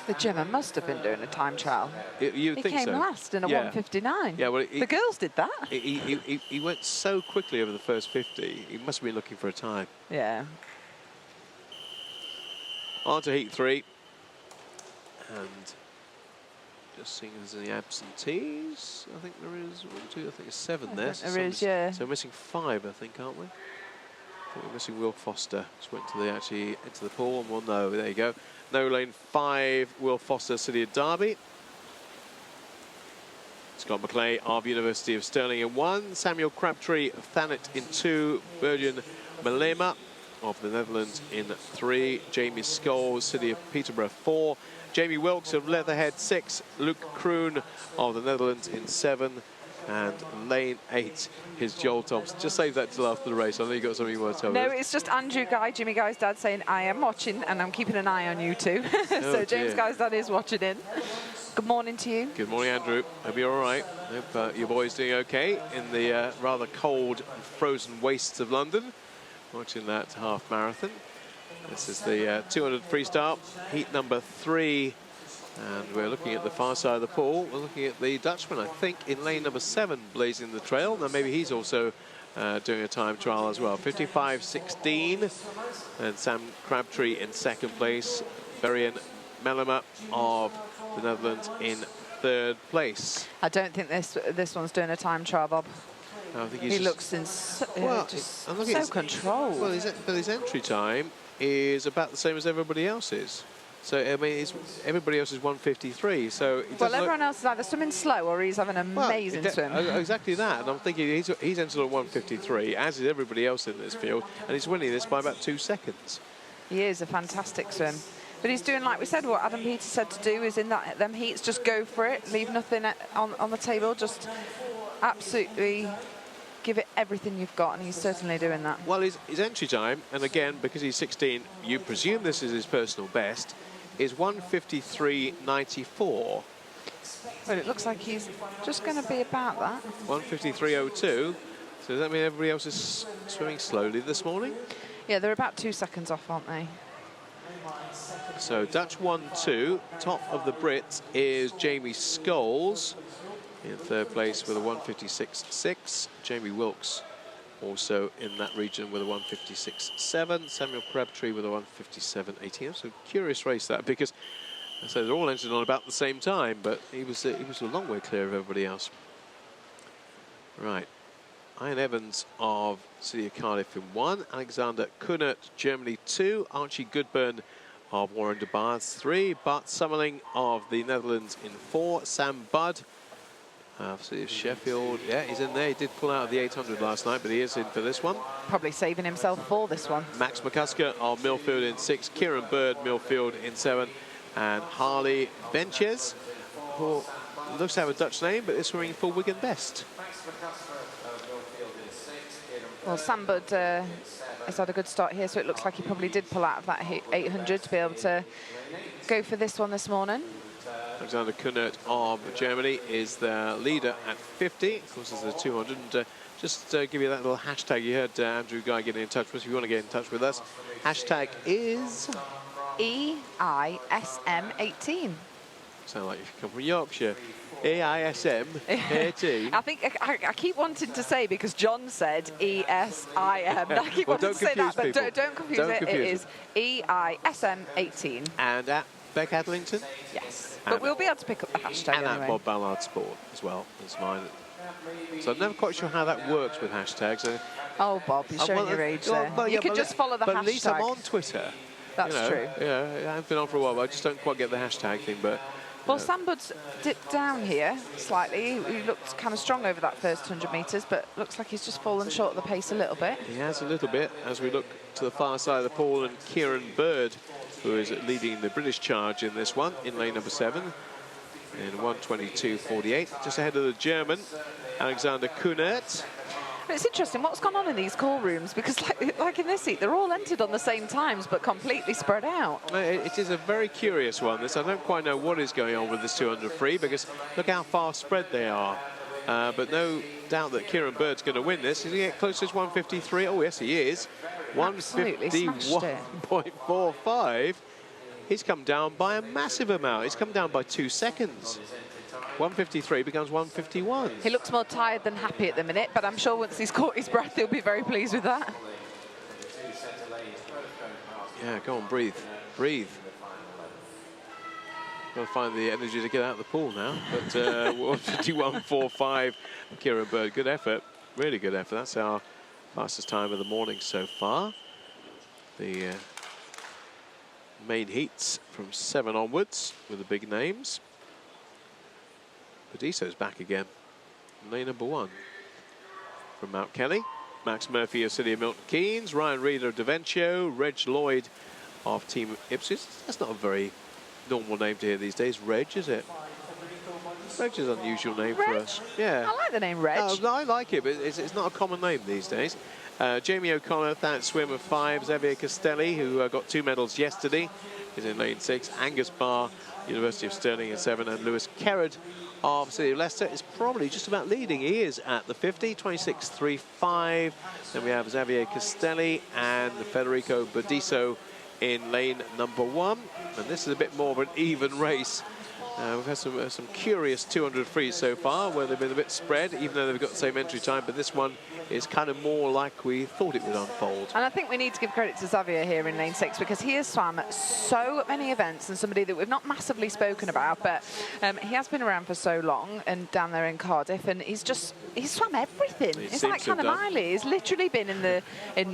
S2: The German must have been doing a time trial.
S4: You
S2: He
S4: think
S2: came
S4: so?
S2: last in a 1:59.
S4: Yeah, well,
S2: the girls did that.
S4: He went so quickly over the first 50. He must have been looking for a time.
S2: Yeah.
S4: On to heat 3. And just seeing if there's any absentees. I think there is 1, 2, I think it's 7 there. So
S2: there is, yeah.
S4: So we're missing 5, I think, aren't we? I think we're missing Will Foster. Just went to into the pool, and well, no, there you go. No lane 5, Will Foster, City of Derby. Scott McClay of University of Stirling in 1. Samuel Crabtree of Thanet in 2. Virgin Malema of the Netherlands in 3. Jamie Scholes, City of Peterborough 4. Jamie Wilkes of Leatherhead 6. Luke Kroon of the Netherlands in 7. And lane 8 is Joel Thompson. Just save that till after the race. I know you got something you want to tell me.
S2: No, it's just Andrew Guy, Jimmy Guy's dad, saying, I am watching and I'm keeping an eye on you too. So James Guy's dad is watching in. Good morning to you.
S4: Good morning, Andrew. Hope you're all right. Hope your boy's doing okay in the rather cold and frozen wastes of London. Watching that half marathon. This is the 200 freestyle, heat number 3. And we're looking at the far side of the pool. We're looking at the Dutchman, I think, in lane number 7, blazing the trail. Now, maybe he's also doing a time trial as well. 55.16. And Sam Crabtree in second place. Berian Melema of the Netherlands in third place.
S2: I don't think this one's doing a time trial, Bob.
S4: I think
S2: he looks in so controlled.
S4: Well, his entry time is about the same as everybody else's. So, I mean, everybody else is 1:53. So
S2: well, everyone else is either swimming slow or he's having an amazing swim.
S4: Exactly that. And I'm thinking he's entered on 1:53, as is everybody else in this field, and he's winning this by about 2 seconds.
S2: He is a fantastic swim. But he's doing, like we said, what Adam Peters said to do is in them heats, just go for it, leave nothing on the table, just absolutely give it everything you've got, and he's certainly doing that.
S4: Well, his entry time, and again, because he's 16, you presume this is his personal best, is 1:53.94.
S2: Well, it looks like he's just going to be about that.
S4: 1:53.02. So does that mean everybody else is swimming slowly this morning?
S2: Yeah, they're about 2 seconds off, aren't they?
S4: So Dutch 1-2. Top of the Brits is Jamie Scholes in third place with a 1:56.6. Jamie Wilkes also in that region with a 1:56.7. Samuel Crabtree with a 1:57.18. So curious race that, because I said they're all entered on about the same time, but he was a long way clear of everybody else. Right. Ian Evans of City of Cardiff in 1. Alexander Kunert, Germany 2. Archie Goodburn of Warren de Baths 3. Bart Summerling of the Netherlands in 4. Sam Budd of City of Sheffield. Yeah, he's in there. He did pull out of the 800 last night, but he is in for this one.
S2: Probably saving himself for this one.
S4: Max McCusker of Millfield in 6. Kieran Bird, Millfield in 7. And Harley Benches, who looks to have a Dutch name, but is swimming for Wigan Best.
S2: Well, Sam Budd has had a good start here, so it looks like he probably did pull out of that 800 to be able to go for this one this morning.
S4: Alexander Kunert of Germany is the leader at 50. Of course, there's the 200. And just give you that little hashtag. You heard Andrew Guy getting in touch with us. If you want to get in touch with us, hashtag is
S2: EISM 18.
S4: Sound like you come from Yorkshire. EISM 18.
S2: I think I keep wanting to say, because John said ESIM. I keep wanting to say that, but don't confuse it. It is EISM 18.
S4: And at Beck Adlington?
S2: Yes. But we'll be able to pick up the hashtag
S4: and
S2: anyway.
S4: at Bob Ballard Sport as well. That's mine. So I'm never quite sure how that works with hashtags.
S2: Oh, Bob, you're showing your age there. You could just follow the hashtag.
S4: But at least I'm on Twitter.
S2: That's true.
S4: Yeah, I haven't been on for a while, but I just don't quite get the hashtag thing. But
S2: well, Sam Budd's dipped down here slightly. He looked kind of strong over that first 100 metres, but looks like he's just fallen short of the pace a little bit.
S4: He has a little bit as we look to the far side of the pool, and Kieran Bird, who is leading the British charge in this one, in lane number 7, in 1:22.48, just ahead of the German, Alexander Kunert.
S2: It's interesting what's gone on in these call rooms, because like in this heat, they're all entered on the same times, but completely spread out.
S4: It is a very curious one, this. I don't quite know what is going on with this 200 free, because look how far spread they are. But no doubt that Kieran Bird's going to win this. Is he get close to his 1:53? Oh, yes, he is. 1:51.45. He's come down by a massive amount. He's come down by 2 seconds. 1:53 becomes 1:51.
S2: He looks more tired than happy at the minute, but I'm sure once he's caught his breath, he'll be very pleased with that.
S4: Yeah, go on, breathe. Breathe. Got to find the energy to get out of the pool now. But 1:51.45, Kieran Bird. Good effort. Really good effort. That's our fastest time of the morning so far. The main heats from 7 onwards with the big names. Bediso's back again. Lane number 1 from Mount Kelly. Max Murphy of City of Milton Keynes. Ryan Reeder of Daventio. Reg Lloyd of Team Ipswich. That's not a very normal name to hear these days. Reg, is it? Reg is an unusual name for us. Yeah.
S2: I like the name Reg.
S4: I like it, but it's not a common name these days. Jamie O'Connor, that swim of 5. Xavier Castelli, who got 2 medals yesterday, is in lane 6. Angus Barr, University of Stirling in 7. And Lewis Kerrod of City of Leicester is probably just about leading. He is at the 50, 26.35. Then we have Xavier Castelli and Federico Bediso in lane number 1. And this is a bit more of an even race. We've had some curious 200 frees so far, where they've been a bit spread, even though they've got the same entry time. But this one is kind of more like we thought it would unfold.
S2: And I think we need to give credit to Xavier here in lane 6, because he has swam so many events, and somebody that we've not massively spoken about, but he has been around for so long and down there in Cardiff, and he's swam everything. It's like Hannah Miley. He's literally been in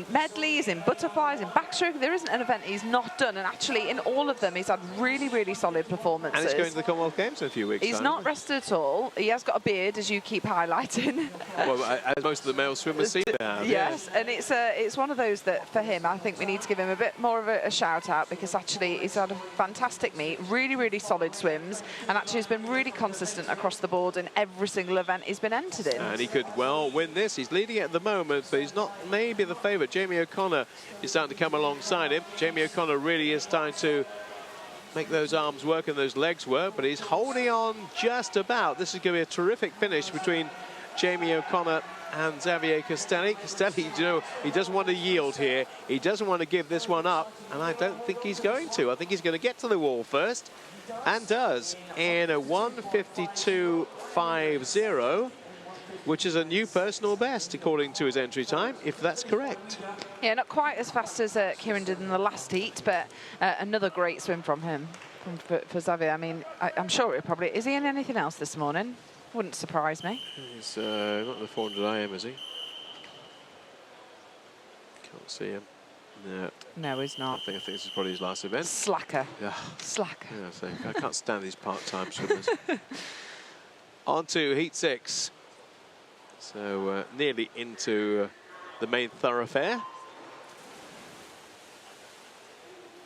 S2: medleys, in butterflies, in backstroke. There isn't an event he's not done, and actually in all of them he's had really, really solid performances.
S4: And it's going to the Commonwealth Games in a few weeks'
S2: He's
S4: time.
S2: not rested at all. He has got a beard, as you keep highlighting.
S4: Well, as most of the male swimmers seem to have.
S2: Yes, and it's one of those that, for him, I think we need to give him a bit more of a shout-out, because actually he's had a fantastic meet, really, really solid swims, and actually has been really consistent across the board in every single event he's been entered in.
S4: And he could well win this. He's leading it at the moment, but he's not maybe the favourite. Jamie O'Connor is starting to come alongside him. Jamie O'Connor really is starting to make those arms work and those legs work, but he's holding on just about. This is going to be a terrific finish between Jamie O'Connor and Xavier Castelli. Castelli, you know, he doesn't want to yield here. He doesn't want to give this one up, and I don't think he's going to. I think he's going to get to the wall first, and does, in a 1:52.50, which is a new personal best, according to his entry time, if that's correct.
S2: Yeah, not quite as fast as Kieran did in the last heat, but another great swim from him, for Xavier. I mean, I'm sure it probably... Is he in anything else this morning? Wouldn't surprise me.
S4: He's not the 400 IM, is he? Can't see him. No.
S2: No, he's not.
S4: I think this is probably his last event.
S2: Slacker.
S4: Yeah.
S2: Slacker.
S4: Yeah, so I can't stand these part-time swimmers. On to heat 6. So nearly into the main thoroughfare.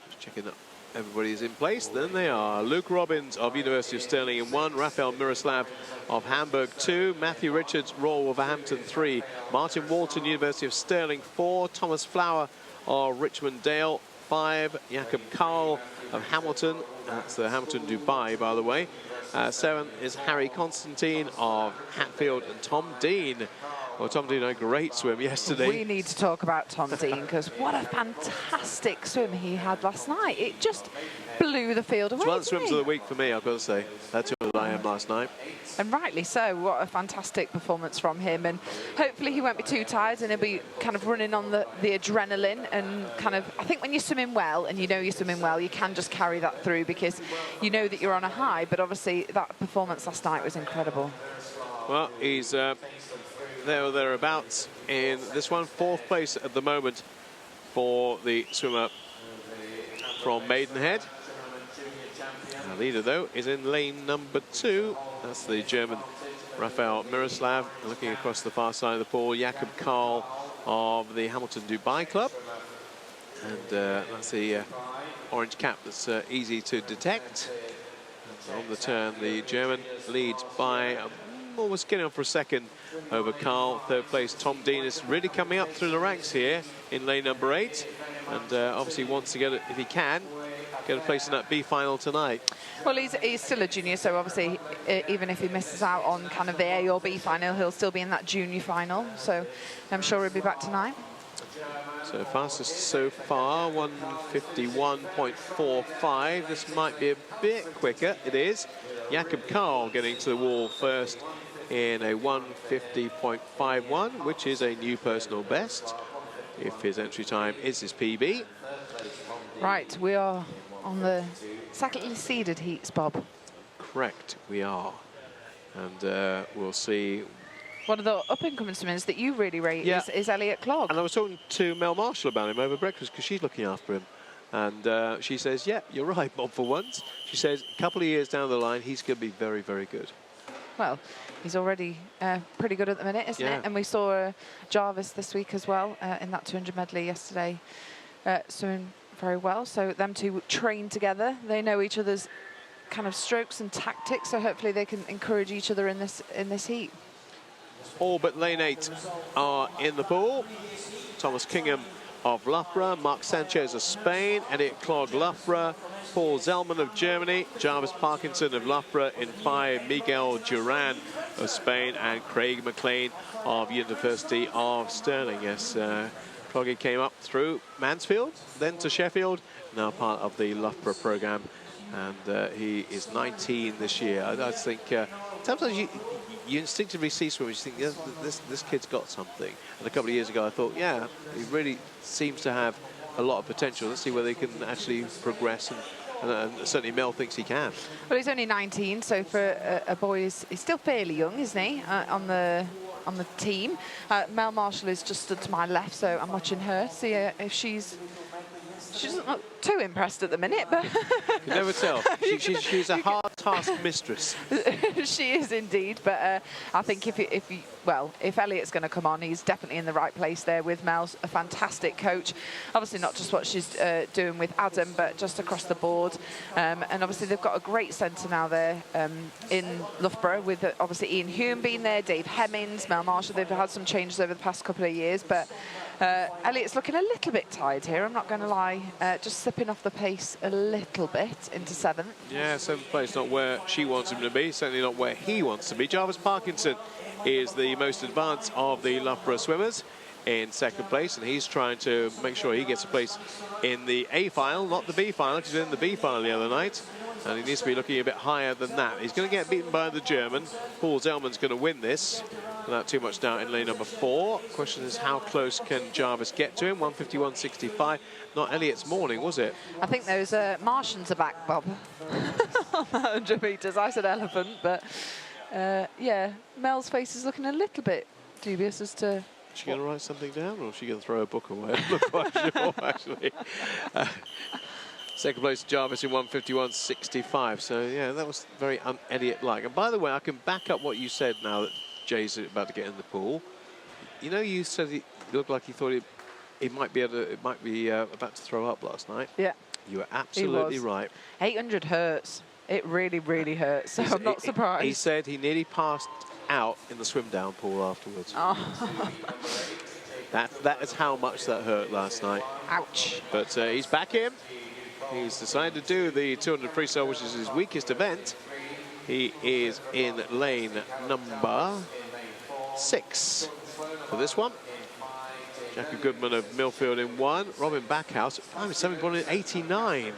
S4: Just checking that everybody's in place. Then they are. Luke Robbins of University of Stirling in 1, Rafael Miroslav of Hamburg 2, Matthew Richards, Royal Wolverhampton 3, Martin Walton, University of Stirling 4, Thomas Flower of Richmond Dale 5, Jakob Karl of Hamilton, that's the Hamilton Dubai, by the way. 7 is Harry Constantine of Hatfield, and Tom Dean. Well, Tom Dean had a great swim yesterday.
S2: We need to talk about Tom Dean, because what a fantastic swim he had last night. It just blew the field away.
S4: It's one of the swims of the week for me, I've got to say. That's what I am last night.
S2: And rightly so. What a fantastic performance from him. And hopefully he won't be too tired, and he'll be kind of running on the adrenaline. And kind of, I think when you're swimming well, and you know you're swimming well, you can just carry that through, because you know that you're on a high. But obviously that performance last night was incredible.
S4: Well, he's there or thereabouts in this one. 4th place at the moment for the swimmer from Maidenhead. The leader, though, is in lane number 2. That's the German Rafael Miroslav. Looking across the far side of the pool, Jakob Karl of the Hamilton Dubai Club. And that's the orange cap that's easy to detect. On the turn, the German leads by almost getting on for a second over Karl. 3rd place, Tom Dean is really coming up through the ranks here in lane number 8. And obviously wants to get it, if he can, get a place in that B final tonight.
S2: Well, he's still a junior, so obviously even if he misses out on kind of the A or B final, he'll still be in that junior final. So I'm sure he'll be back tonight.
S4: So fastest so far, 1:51.45. This might be a bit quicker. It is. Jakob Karl getting to the wall first in a 1:50.51, which is a new personal best, if his entry time is his PB.
S2: Right, we are on the secondly seeded heats, Bob.
S4: Correct, we are. And we'll see.
S2: One of the up-and-coming swimmers that you really rate is Elliot Clogg.
S4: And I was talking to Mel Marshall about him over breakfast, because she's looking after him. And she says, yeah, you're right, Bob, for once. She says, a couple of years down the line, he's going to be very, very good.
S2: Well, he's already pretty good at the minute, isn't it? And we saw Jarvis this week as well in that 200 medley yesterday, swimming very well. So them two train together. They know each other's kind of strokes and tactics, so hopefully they can encourage each other in this heat.
S4: All but lane 8 are in the pool. Thomas Kingham of Loughborough, Mark Sanchez of Spain, Elliot Clogg Loughborough, Paul Zellman of Germany, Jarvis Parkinson of Loughborough in 5, Miguel Duran of Spain, and Craig McLean of University of Stirling. Yes, Cloggy came up through Mansfield, then to Sheffield, now part of the Loughborough programme, and he is 19 this year. I just think sometimes you instinctively see swimmers, you think, yeah, this kid's got something. And a couple of years ago, I thought, yeah, he really seems to have a lot of potential. Let's see whether he can actually progress, and certainly Mel thinks he can. Well,
S2: he's only 19, so for a boy, he's still fairly young, isn't he, on the team. Mel Marshall is just stood to my left, so I'm watching her, see if she doesn't look too impressed at the minute, but...
S4: You can never tell. She's a hard task mistress.
S2: She is indeed, but I think if Elliot's going to come on, he's definitely in the right place there with Mel's a fantastic coach. Obviously not just what she's doing with Adam, but just across the board. And obviously they've got a great centre now there in Loughborough with obviously Ian Hume being there, Dave Hemmings, Mel Marshall. They've had some changes over the past couple of years, but Elliot's looking a little bit tired here, I'm not going to lie. Just slipping off the pace a little bit into 7th.
S4: Yeah, 7th place, not where she wants him to be, certainly not where he wants to be. Jarvis Parkinson is the most advanced of the Loughborough swimmers in 2nd place, and he's trying to make sure he gets a place in the A file, not the B file, because he was in the B file the other night. And he needs to be looking a bit higher than that. He's going to get beaten by the German. Paul Zellman's going to win this without too much doubt in lane number 4. Question is, how close can Jarvis get to him? 151.65. Not Elliot's morning, was it?
S2: I think those Martians are back, Bob. 100 metres. I said elephant, but yeah, Mel's face is looking a little bit dubious as to...
S4: Is she going to write something down, or is she going to throw a book away? I'm not quite sure, actually. 2nd place, Jarvis in 151.65. So, yeah, that was very un-Elliot-like. And by the way, I can back up what you said now that Jay's about to get in the pool. You know, you said he looked like he thought he might be about to throw up last night.
S2: Yeah.
S4: You were absolutely right.
S2: 800 hurts. It really, really hurts. So I'm not surprised.
S4: He said he nearly passed out in the swim down pool afterwards.
S2: Oh.
S4: That is how much that hurt last night.
S2: Ouch.
S4: But he's back in. He's decided to do the 200 freestyle, which is his weakest event. He is in lane number 6 for this one. Jacob Goodman of Millfield in 1. Robin Backhouse, 7.89.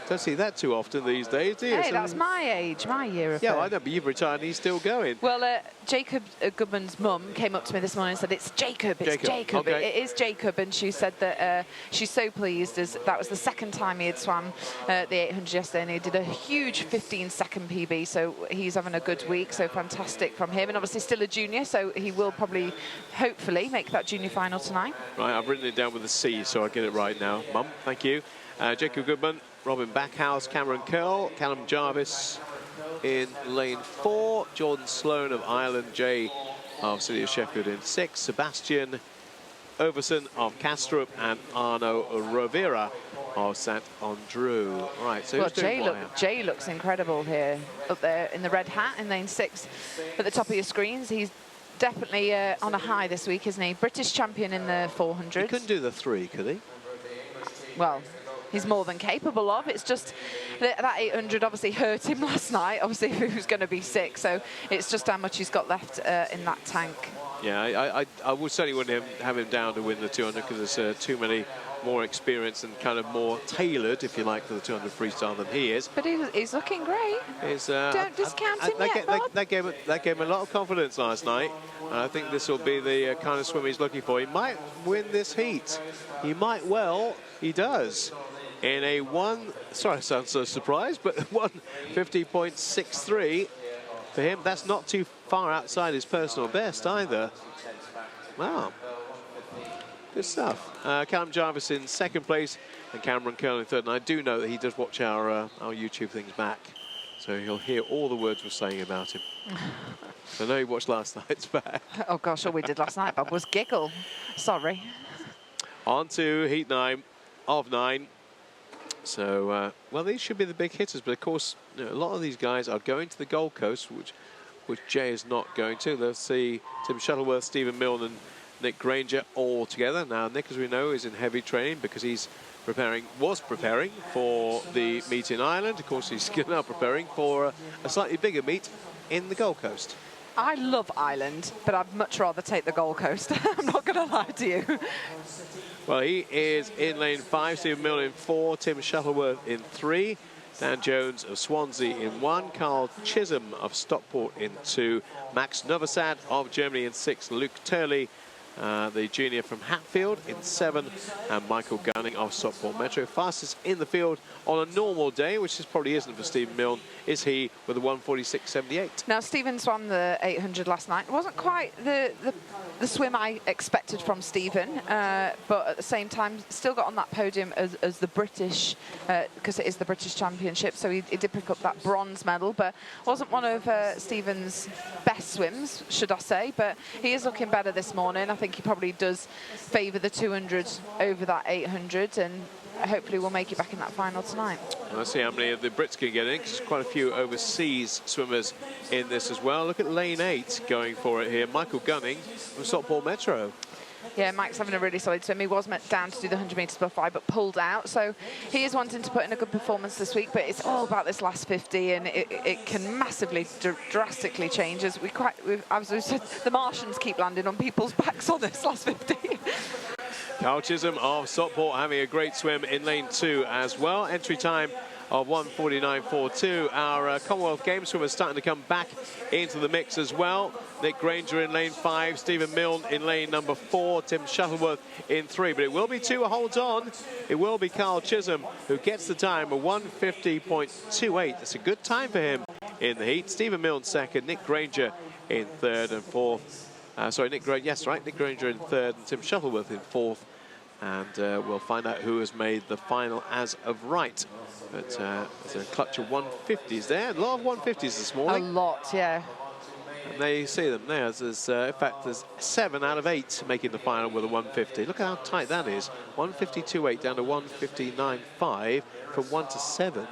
S4: Don't see that too often these days, do you?
S2: Hey, that's my age, my year of
S4: Yeah,
S2: fame.
S4: I know, but you've retired and he's still going.
S2: Well, Jacob Goodman's mum came up to me this morning and said, it's Jacob, it's Jacob.
S4: Okay.
S2: It is Jacob, and she said that she's so pleased as that was the 2nd time he had swam the 800 yesterday, and he did a huge 15-second PB, so he's having a good week, so fantastic from him, and obviously still a junior, so he will probably, hopefully, make that junior final tonight.
S4: Right, I've written it down with a C, so I get it right now. Mum, thank you. Jacob Goodman, Robin Backhouse, Cameron Curl, Callum Jarvis in lane 4, Jordan Sloan of Ireland, Jay of City of Sheffield in 6, Sebastian Overson of Castrup, and Arno Rovera of St Andrew. Right, so
S2: well, Jay looks incredible here, up there in the red hat in lane 6 at the top of your screens. He's definitely on a high this week, isn't he? British champion in the 400s.
S4: He couldn't do the 3, could he?
S2: Well, he's more than capable of. It's just that 800 obviously hurt him last night. Obviously, he was going to be sick, so it's just how much he's got left in that tank.
S4: Yeah, I would certainly wouldn't have him down to win the 200 because there's too many more experienced and kind of more tailored, if you like, for the 200 freestyle than he is.
S2: But he's looking great. Don't discount him yet, Bob.
S4: That gave him a lot of confidence last night. And I think this will be the kind of swim he's looking for. He might win this heat. He might well. He does. In a sorry, I sound so surprised, but 150.63 for him. That's not too far outside his personal best either. Wow. Good stuff. Callum Jarvis in 2nd place and Cameron Curl in 3rd. And I do know that he does watch our YouTube things back, so he'll hear all the words we're saying about him. So I know he watched last night's back.
S2: Oh gosh, all we did last night, Bob, was giggle. Sorry.
S4: On to heat 9 of 9. So, well, these should be the big hitters, but of course, you know, a lot of these guys are going to the Gold Coast, which Jay is not going to. They'll see Tim Shuttleworth, Stephen Milne, and Nick Granger all together. Now, Nick, as we know, is in heavy training because he's was preparing for the meet in Ireland. Of course, he's now preparing for a slightly bigger meet in the Gold Coast.
S2: I love Ireland, but I'd much rather take the Gold Coast. I'm not going to lie to you.
S4: Well, he is in lane 5, Stephen Milne in 4, Tim Shuttleworth in 3, Dan Jones of Swansea in 1, Carl Chisholm of Stockport in 2, Max Novosad of Germany in 6, Luke Turley the junior from Hatfield in 7, and Michael Gunning of Stockport Metro. Fastest in the field on a normal day, which probably isn't for Stephen Milne, is he with a 1:46.78.
S2: Now, Stephen swam the 800 last night. It wasn't quite the swim I expected from Stephen, but at the same time, still got on that podium as the British, because it is the British Championship, so he did pick up that bronze medal, but wasn't one of Stephen's best swims, should I say, but he is looking better this morning. I think he probably does favour the 200 over that 800, and hopefully we'll make it back in that final tonight.
S4: Let's see how many of the Brits can get in, because there's quite a few overseas swimmers in this as well. Look at lane 8 going for it here. Michael Gunning from Stockport Metro.
S2: Yeah, Mike's having a really solid swim. He was meant down to do the 100 metres butterfly, but pulled out. So he is wanting to put in a good performance this week, but it's all about this last 50, and it can massively, drastically change. As we said, the Martians keep landing on people's backs on this last 50.
S4: Carl Chisholm of Stockport having a great swim in lane 2 as well. Entry time of 1:49.42. Our Commonwealth Games swimmers starting to come back into the mix as well. Nick Granger in lane 5, Stephen Milne in lane number 4, Tim Shuttleworth in 3. But it will be 2 holds on. It will be Carl Chisholm who gets the time of 1:50.28. That's a good time for him in the heat. Stephen Milne second, Nick Granger in 3rd and 4th. Nick Granger in 3rd and Tim Shuttleworth in 4th. And we'll find out who has made the final as of right. But there's a clutch of 150s there. A lot of 150s this morning.
S2: A lot, yeah.
S4: And there you see them there. In fact, there's 7 out of 8 making the final with a 150. Look how tight that is. 152.8 down to 159.5 from 1 to 7.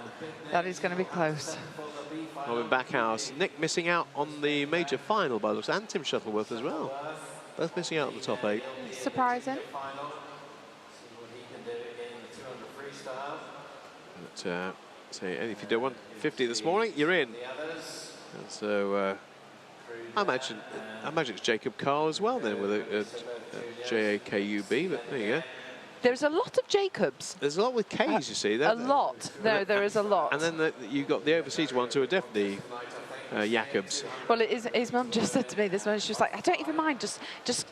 S2: That is going to be close.
S4: Robin Backhouse. Nick missing out on the major final by the looks, and Tim Shuttleworth as well. Both missing out on the top 8.
S2: Surprising.
S4: But, if you do 150 this morning, you're in. And so I imagine it's Jacob Carl as well then with a Jakub, but there you go.
S2: There's a lot of Jacobs.
S4: There's a lot with K's, you see.
S2: A lot. No, there is a lot.
S4: And then you've got the overseas ones who are definitely Jacobs.
S2: Well, his mum just said to me this morning, she was like, I don't even mind, just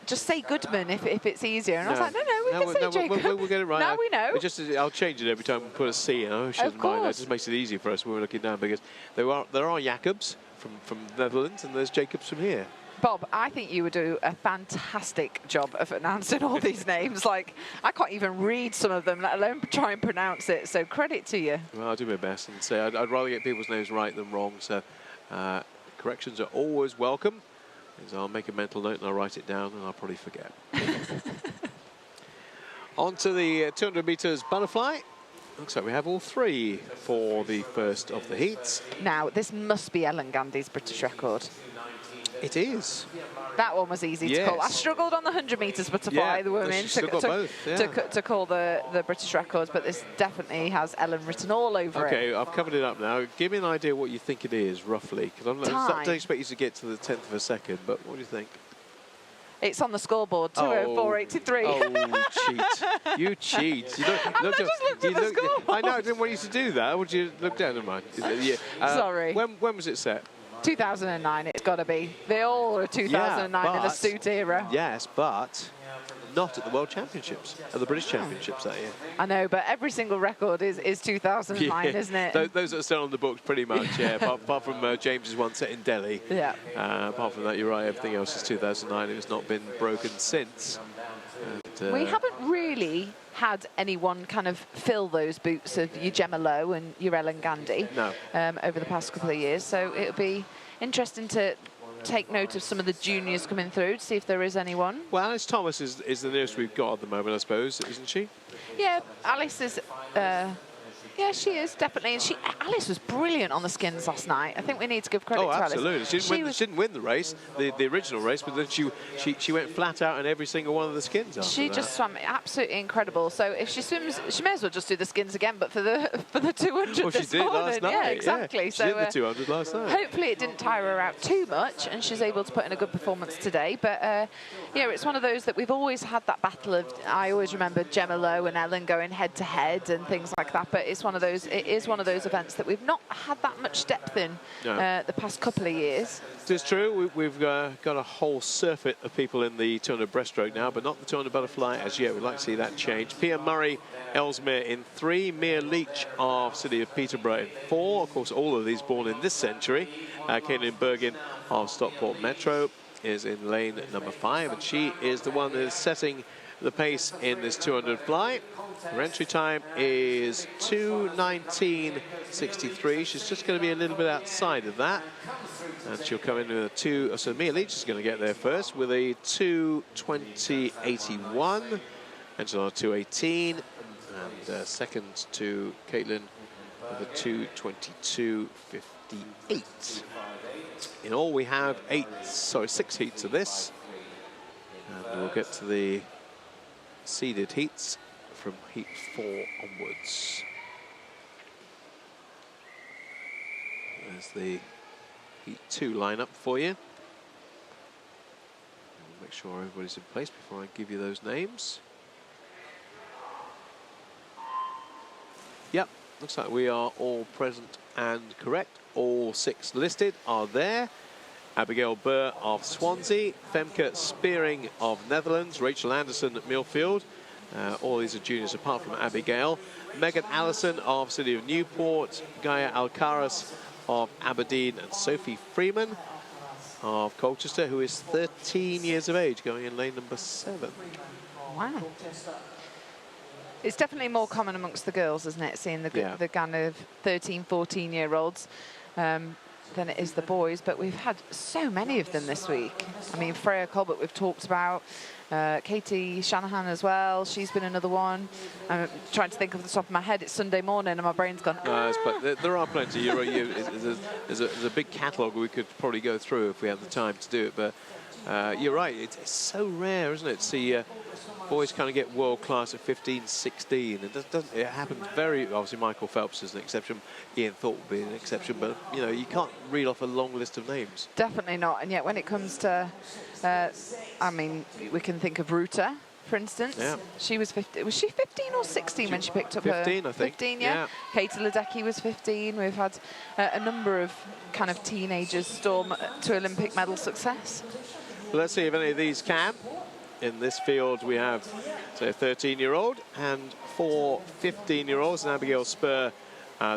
S2: say Goodman if it's easier. And I was like, we can say Jacob.
S4: We'll get it right.
S2: Now we know.
S4: I'll change it every time we put a C in. Oh, she doesn't mind. That just makes it easier for us when we're looking down, because there are Jacobs from Netherlands, and there's Jacobs from here.
S2: Bob, I think you would do a fantastic job of announcing all these names. Like, I can't even read some of them, let alone try and pronounce it. So credit to you.
S4: Well, I'll do my best and say I'd rather get people's names right than wrong. So corrections are always welcome. Because I'll make a mental note and I'll write it down, and I'll probably forget. On to the 200 metres butterfly. Looks like we have all 3 for the first of the heats.
S2: Now, this must be Ellen Gandy's British record.
S4: It is.
S2: That one was easy to call. I struggled on the 100 metres butterfly, the women, to call the British records, but this definitely has Ellen written all over it.
S4: Okay, I've covered it up now. Give me an idea what you think it is, roughly, because I don't expect you to get to the 10th of a second, but what do you think?
S2: It's on the scoreboard, 2:04.83.
S4: Oh, cheat. You cheat. You
S2: just looked at the scoreboard.
S4: I know, I didn't want you to do that. Would you look down at mine?
S2: Sorry.
S4: When was it set?
S2: 2009, it's got to be. They all are 2009 in the suit era.
S4: Yes, but not at the World Championships, at the British Championships that year.
S2: I know, but every single record is 2009, isn't it?
S4: Those that are still on the books, pretty much, yeah. apart from James's one set in Delhi.
S2: Yeah.
S4: Apart from that, you're right, everything else is 2009. It has not been broken since. And,
S2: we haven't really had anyone kind of fill those boots of your Gemma Lowe and your Ellen Gandy over the past couple of years. So it'll be interesting to take note of some of the juniors coming through to see if there is anyone.
S4: Well, Alice Thomas is the nearest we've got at the moment, I suppose, isn't she?
S2: Yeah, Alice is... yeah, she is, definitely. And Alice was brilliant on the skins last night. I think we need to give credit to Alice.
S4: Oh, absolutely. She didn't win the race, the original race, but then she went flat out in every single one of the skins after
S2: She just swam absolutely incredible. So if she swims, she may as well just do the skins again, but for the 200
S4: well,
S2: this
S4: she did
S2: morning.
S4: last night.
S2: Yeah, exactly.
S4: Yeah, she did the 200 last night.
S2: Hopefully it didn't tire her out too much and she's able to put in a good performance today. But Yeah, it's one of those that we've always had that battle of, I always remember Gemma Lowe and Ellen going head to head and things like that, but it's one of those, it is one of those events that we've not had that much depth in the past couple of years.
S4: It's true, we've got a whole surfeit of people in the 200 breaststroke now, but not the 200 butterfly as yet. We'd like to see that change. Pia Murray, Ellesmere in 3, Mia Leach of City of Peterborough in 4. Of course, all of these born in this century. Caitlin Bergin of Stockport Metro is in lane number 5, and she is the one that is setting the pace in this 200 fly. Her entry time is 2:19.63. She's just going to be a little bit outside of that, and she'll come in with a 2. So Mia Leach is going to get there first with a 2:20.81, and she's on a 2:18, and second to Caitlin with a 2:22.58. In all, we have 6 heats of this, and we'll get to the seeded heats from heat 4 onwards. There's the heat 2 lineup for you. We'll make sure everybody's in place before I give you those names. Yep, looks like we are all present and correct. All 6 listed are there. Abigail Burr of Swansea, Femke Spearing of Netherlands, Rachel Anderson at Millfield. All these are juniors apart from Abigail. Megan Allison of City of Newport, Gaia Alcaraz of Aberdeen, and Sophie Freeman of Colchester, who is 13 years of age, going in lane number 7.
S2: Wow. It's definitely more common amongst the girls, isn't it, seeing the kind of 13, 14-year-olds than it is the boys, but we've had so many of them this week. I mean, Freya Colbert we've talked about, Katie Shanahan as well, she's been another one. I'm trying to think off the top of my head, it's Sunday morning and my brain's gone.
S4: There are plenty. There's a big catalogue we could probably go through if we had the time to do it, but you're right, it's so rare, isn't it, to see boys kind of get world class at 15, 16. It happens very, obviously Michael Phelps is an exception, Ian Thorpe would be an exception, but you know, you can't read off a long list of names.
S2: Definitely not, and yet when it comes to, I mean, we can think of Ruta, for instance.
S4: Yeah.
S2: She was 15, was she 15 or 16 when she picked up
S4: 15,
S2: her?
S4: I think.
S2: 15, yeah. Katie Ledecky was 15. We've had a number of kind of teenagers storm to Olympic medal success.
S4: Well, let's see if any of these can. In this field, we have, say, a 13-year-old and 4 15-year-olds, and Abigail Spur,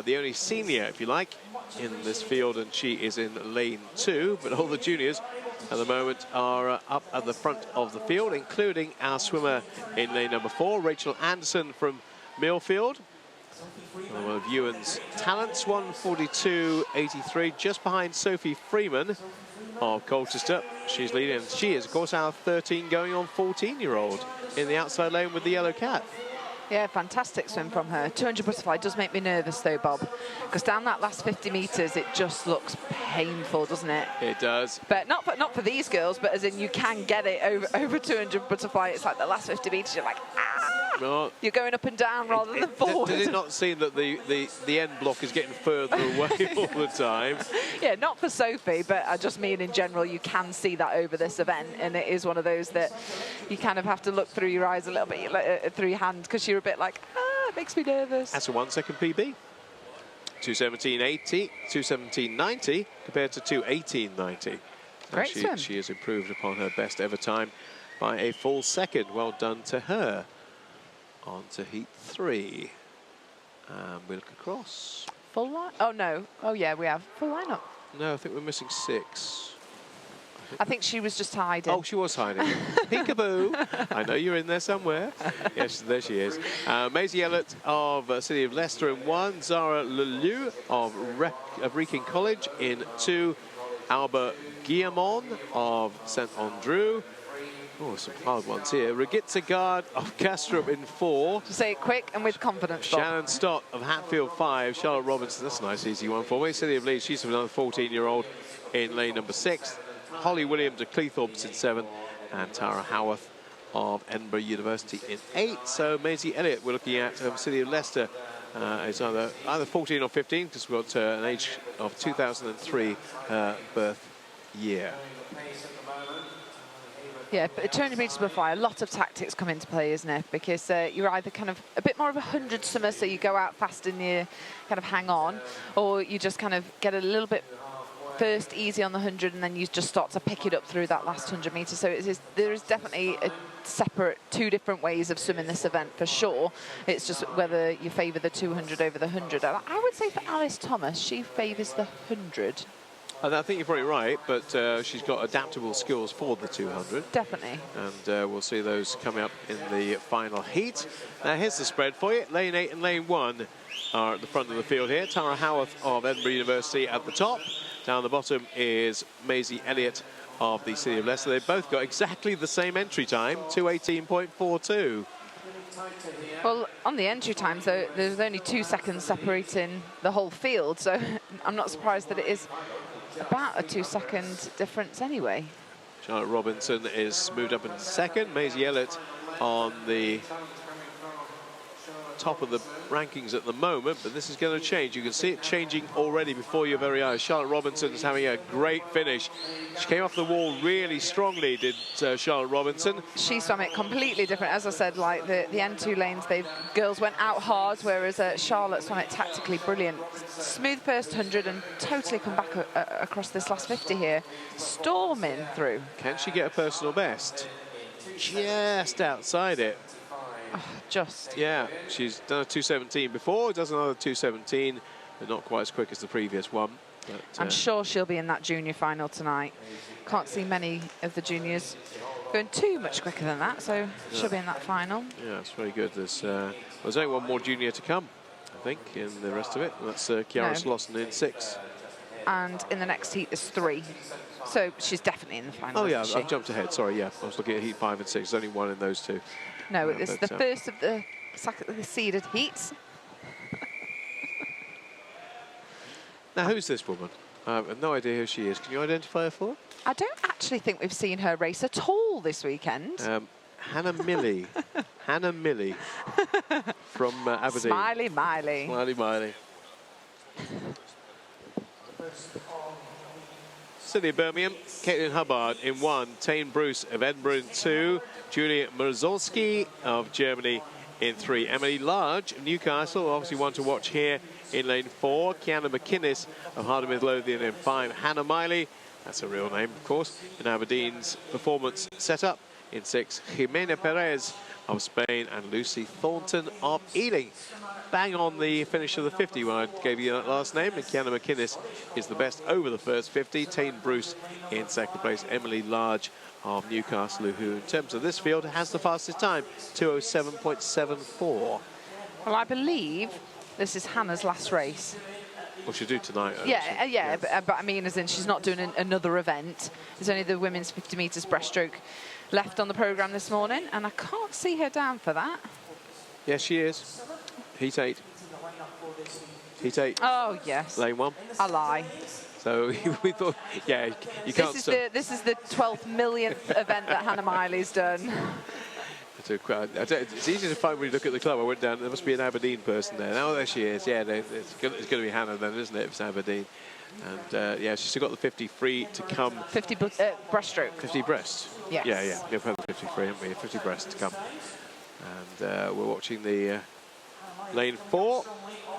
S4: the only senior, if you like, in this field, and she is in lane 2. But all the juniors at the moment are up at the front of the field, including our swimmer in lane number 4, Rachel Anderson from Millfield. One of Ewan's talents, 1:42.83, just behind Sophie Freeman of Colchester. She's leading, and she is, of course, our 13 going on 14-year-old in the outside lane with the yellow cap.
S2: Yeah, fantastic swim from her. 200 butterfly does make me nervous though, Bob, because down that last 50 metres, it just looks painful, doesn't it?
S4: It does.
S2: But not for these girls, but as in you can get it over 200 butterfly. It's like the last 50 metres, you're like, ah!
S4: Well,
S2: you're going up and down rather than forward.
S4: Did it not seem that the end block is getting further away all the time?
S2: Yeah, not for Sophie, but I just mean in general, you can see that over this event, and it is one of those that you kind of have to look through your eyes a little bit, through your hand, because you're a bit like, it makes me nervous.
S4: That's a 1 second PB. 2:17.80, 2:17.90 compared to 2:18.90.
S2: Great swim.
S4: She has improved upon her best ever time by a full second. Well done to her. On to heat 3. We look across.
S2: Full line? Oh, no. Oh, yeah, we have full lineup.
S4: No, I think we're missing 6.
S2: I think she was just hiding.
S4: Oh, she was hiding. Peekaboo. I know you're in there somewhere. Yes, there she is. Maisie Ellett of City of Leicester in 1. Zara Leleu of Wrekin College in 2. Alba Guillamon of St Andrew. Oh, some hard ones here. Regitza Guard of Castrop in 4.
S2: Say it quick and with confidence, Bob.
S4: Shannon Stott of Hatfield 5. Charlotte Robinson, that's a nice easy one for me. City of Leeds, she's another 14-year-old in lane number 6. Holly Williams of Cleethorpes in 7. And Tara Howarth of Edinburgh University in 8. So Maisie Elliott, we're looking at City of Leicester. Is either 14 or 15, because we've got an age of 2003 birth year.
S2: Yeah, but 200 metres butterfly, a lot of tactics come into play, isn't it? Because you're either kind of a bit more of a 100-sommer, so you go out fast and you kind of hang on, or you just kind of get a little bit first easy on the 100 and then you just start to pick it up through that last 100 metres. So there is definitely a separate, two different ways of swimming this event for sure. It's just whether you favour the 200 over the 100. I would say for Alice Thomas, she favours the 100.
S4: And I think you're probably right, but she's got adaptable skills for the 200.
S2: Definitely.
S4: And we'll see those coming up in the final heat. Now here's the spread for you. Lane 8 and Lane 1 are at the front of the field here. Tara Howarth of Edinburgh University at the top. Down the bottom is Maisie Elliott of the City of Leicester. They've both got exactly the same entry time, 2:18.42.
S2: Well, on the entry times, though, there's only 2 seconds separating the whole field, so I'm not surprised that it is about a 2-second difference anyway.
S4: Charlotte Robinson is moved up into second. Maisie Elliott on the top of the rankings at the moment, but this is going to change. You can see it changing already before your very eyes. Charlotte Robinson is having a great finish. She came off the wall really strongly, did Charlotte Robinson.
S2: She swam it completely different. As I said, like the end 2 lanes, girls went out hard, whereas Charlotte swam it tactically brilliant. Smooth first 100 and totally come back across this last 50 here. Storming through.
S4: Can she get a personal best? Just outside it.
S2: Oh, just.
S4: Yeah, she's done a 2:17 before, does another 2:17, but not quite as quick as the previous one. But,
S2: I'm sure she'll be in that junior final tonight. Can't see many of the juniors going too much quicker than that, so she'll be in that final.
S4: Yeah, it's very good. There's only one more junior to come, I think, in the rest of it. That's Kiara Slosson in 6.
S2: And in the next heat, there's 3. So she's definitely in the final.
S4: Oh, yeah,
S2: isn't she?
S4: I've jumped ahead. Sorry, yeah. I was looking at heat 5 and 6. There's only one in those 2.
S2: No, it's the first of the seeded heats.
S4: Now, who's this woman? I have no idea who she is. Can you identify her for?
S2: I don't actually think we've seen her race at all this weekend.
S4: Hannah Milley. Hannah Milley from Aberdeen.
S2: Smiley Miley.
S4: Smiley Miley. City of Birmingham, Caitlin Hubbard in 1, Tane Bruce of Edinburgh in 2, Julia Mrzolski of Germany in 3, Emily Large of Newcastle, obviously one to watch here in lane 4, Kiana McInnes of Harder Midlothian in 5, Hannah Miley, that's a real name of course, in Aberdeen's performance setup in 6, Jimena Perez of Spain and Lucy Thornton of Ealing. Bang on the finish of the 50 when I gave you that last name. And Kiana McInnes is the best over the first 50. Tane Bruce in second place. Emily Large of Newcastle, who in terms of this field has the fastest time, 2:07.74.
S2: Well, I believe this is Hannah's last race.
S4: Well, she'll do tonight.
S2: Yeah. But I mean, as in she's not doing another event. There's only the women's 50 metres breaststroke left on the programme this morning, and I can't see her down for that.
S4: Yes, she is. Heat 8. Heat 8.
S2: Oh, yes.
S4: Lane 1.
S2: I lie.
S4: So we thought, yeah, you can't stop.
S2: This is the 12th millionth event that Hannah Miley's done.
S4: It's easy to find when you look at the club. I went down, there must be an Aberdeen person there. Oh, there she is. Yeah, it's going to be Hannah then, isn't it, if it's Aberdeen. And yeah, she's still got the 50 free to come.
S2: 50 breaststroke.
S4: 50 breast.
S2: Yes.
S4: Yeah. We've had the 50 free, haven't we? 50 breast to come. And we're watching the lane 4.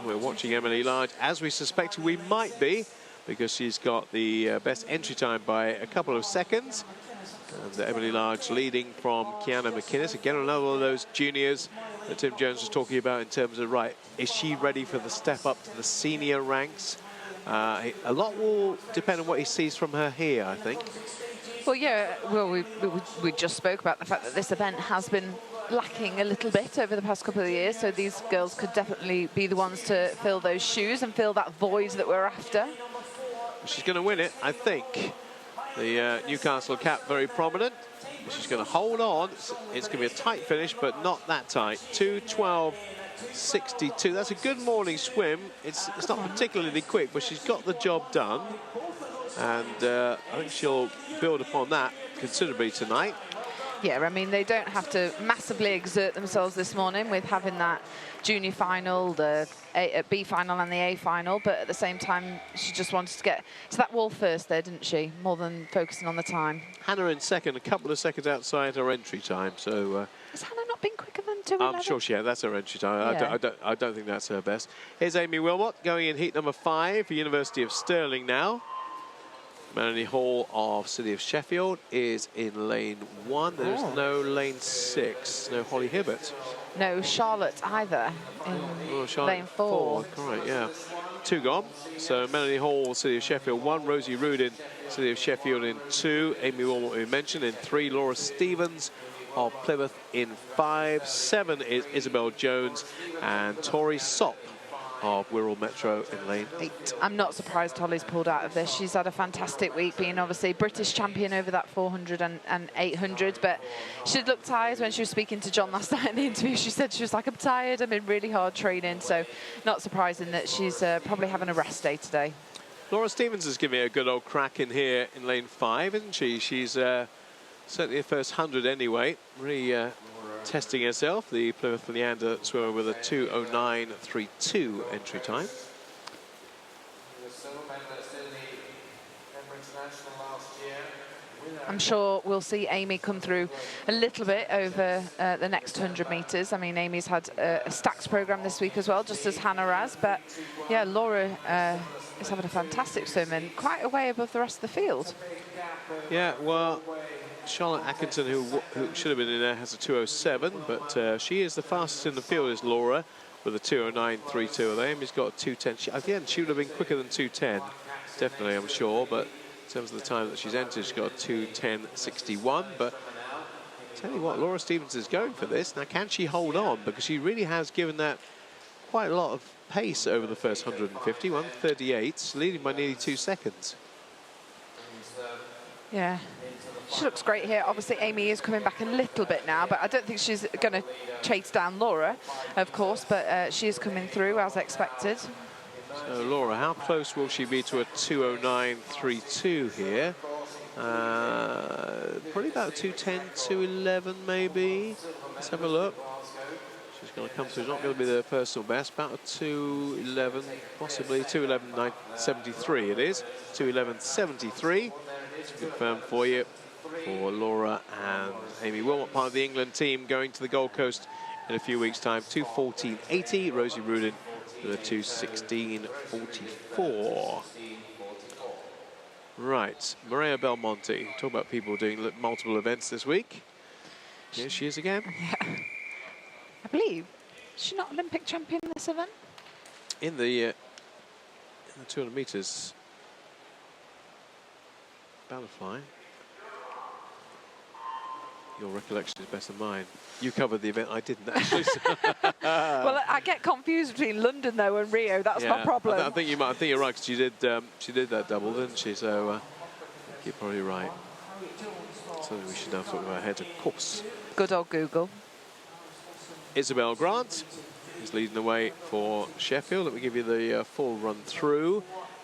S4: We're watching Emily Large, as we suspected we might be, because she's got the best entry time by a couple of seconds. And Emily Large leading from Kiana McInnes. Again, another one of those juniors that Tim Jones was talking about in terms of, right, is she ready for the step up to the senior ranks? A lot will depend on what he sees from her here, I think.
S2: Well, yeah, well, we just spoke about the fact that this event has been lacking a little bit over the past couple of years, so these girls could definitely be the ones to fill those shoes and fill that void that we're after.
S4: She's going to win it, I think. The Newcastle cap very prominent. She's going to hold on. It's going to be a tight finish, but not that tight. 2:12.62. That's a good morning swim. It's not particularly quick, but she's got the job done. And I think she'll build upon that considerably tonight.
S2: Yeah, I mean, they don't have to massively exert themselves this morning with having that junior final, the B final and the A final, but at the same time, she just wanted to get to that wall first there, didn't she? More than focusing on the time.
S4: Hannah in second, a couple of seconds outside her entry time, so...
S2: Has Hannah not been quicker than 2:11?
S4: I'm sure she has. That's her entry time.
S2: Yeah.
S4: I don't think that's her best. Here's Amy Wilmot going in heat number 5 for University of Stirling now. Melanie Hall of City of Sheffield is in lane 1. There's no lane 6. No Holly Hibbert.
S2: No Charlotte either in lane 4.
S4: Correct, yeah. 2 gone. So Melanie Hall, City of Sheffield 1. Rosie Rudin, City of Sheffield in 2. Amy Wilmot, we mentioned, in 3. Laura Stevens of Plymouth in 5. 7 is Isabel Jones and Tori Sopp of Wirral Metro in lane 8.
S2: I'm not surprised Holly's pulled out of this. She's had a fantastic week, being obviously British champion over that 400 and 800, but she looked tired when she was speaking to John last night in the interview. She said she was like, I'm tired, I'm in really hard training, so not surprising that she's probably having a rest day today.
S4: Laura Stevens is giving it a good old crack in here in lane 5, isn't she? She's certainly the first 100 anyway, really testing herself. The Plymouth Leander swimmer with a 2:09.32 entry time.
S2: I'm sure we'll see Amy come through a little bit over the next 100 metres. I mean, Amy's had a stacks programme this week as well, just as Hannah has. But yeah, Laura is having a fantastic swim and quite a way above the rest of the field.
S4: Yeah, well, Charlotte Atkinson, who should have been in there, has a 2:07, but she is the fastest in the field, is Laura, with a 2:09.32. Amy's got a 2:10. Again, she would have been quicker than 2:10, definitely, I'm sure, but in terms of the time that she's entered, she's got a 2:10.61. But tell you what, Laura Stevens is going for this. Now, can she hold on? Because she really has given that quite a lot of pace over the first 150, 1:38, leading by nearly 2 seconds.
S2: Yeah. She looks great here. Obviously, Amy is coming back a little bit now, but I don't think she's going to chase down Laura, of course, but she is coming through as expected.
S4: So, Laura, how close will she be to a 2:09.32 here? Probably about 2:10, 2:11 maybe. Let's have a look. She's going to come through. Not going to be the personal best. About a 2:11, possibly 2:11.73 it is. 2:11.73. It's confirmed for you. For Laura and Amy Wilmot, part of the England team, going to the Gold Coast in a few weeks' time. 2:14.80. Rosie Rudin with a 2:16.44. Right, Maria Belmonte. Talk about people doing multiple events this week. Here she is again.
S2: Yeah. I believe she's not Olympic champion in this event.
S4: In the 200 metres butterfly. Your recollection is better than mine. You covered the event, I didn't actually.
S2: Well, I get confused between London though and Rio. That's my problem.
S4: I think you're right, because she did that double, didn't she? So I think you're probably right. Something we should now talk about ahead, of course.
S2: Good old Google.
S4: Isabel Grant is leading the way for Sheffield. Let me give you the full run through.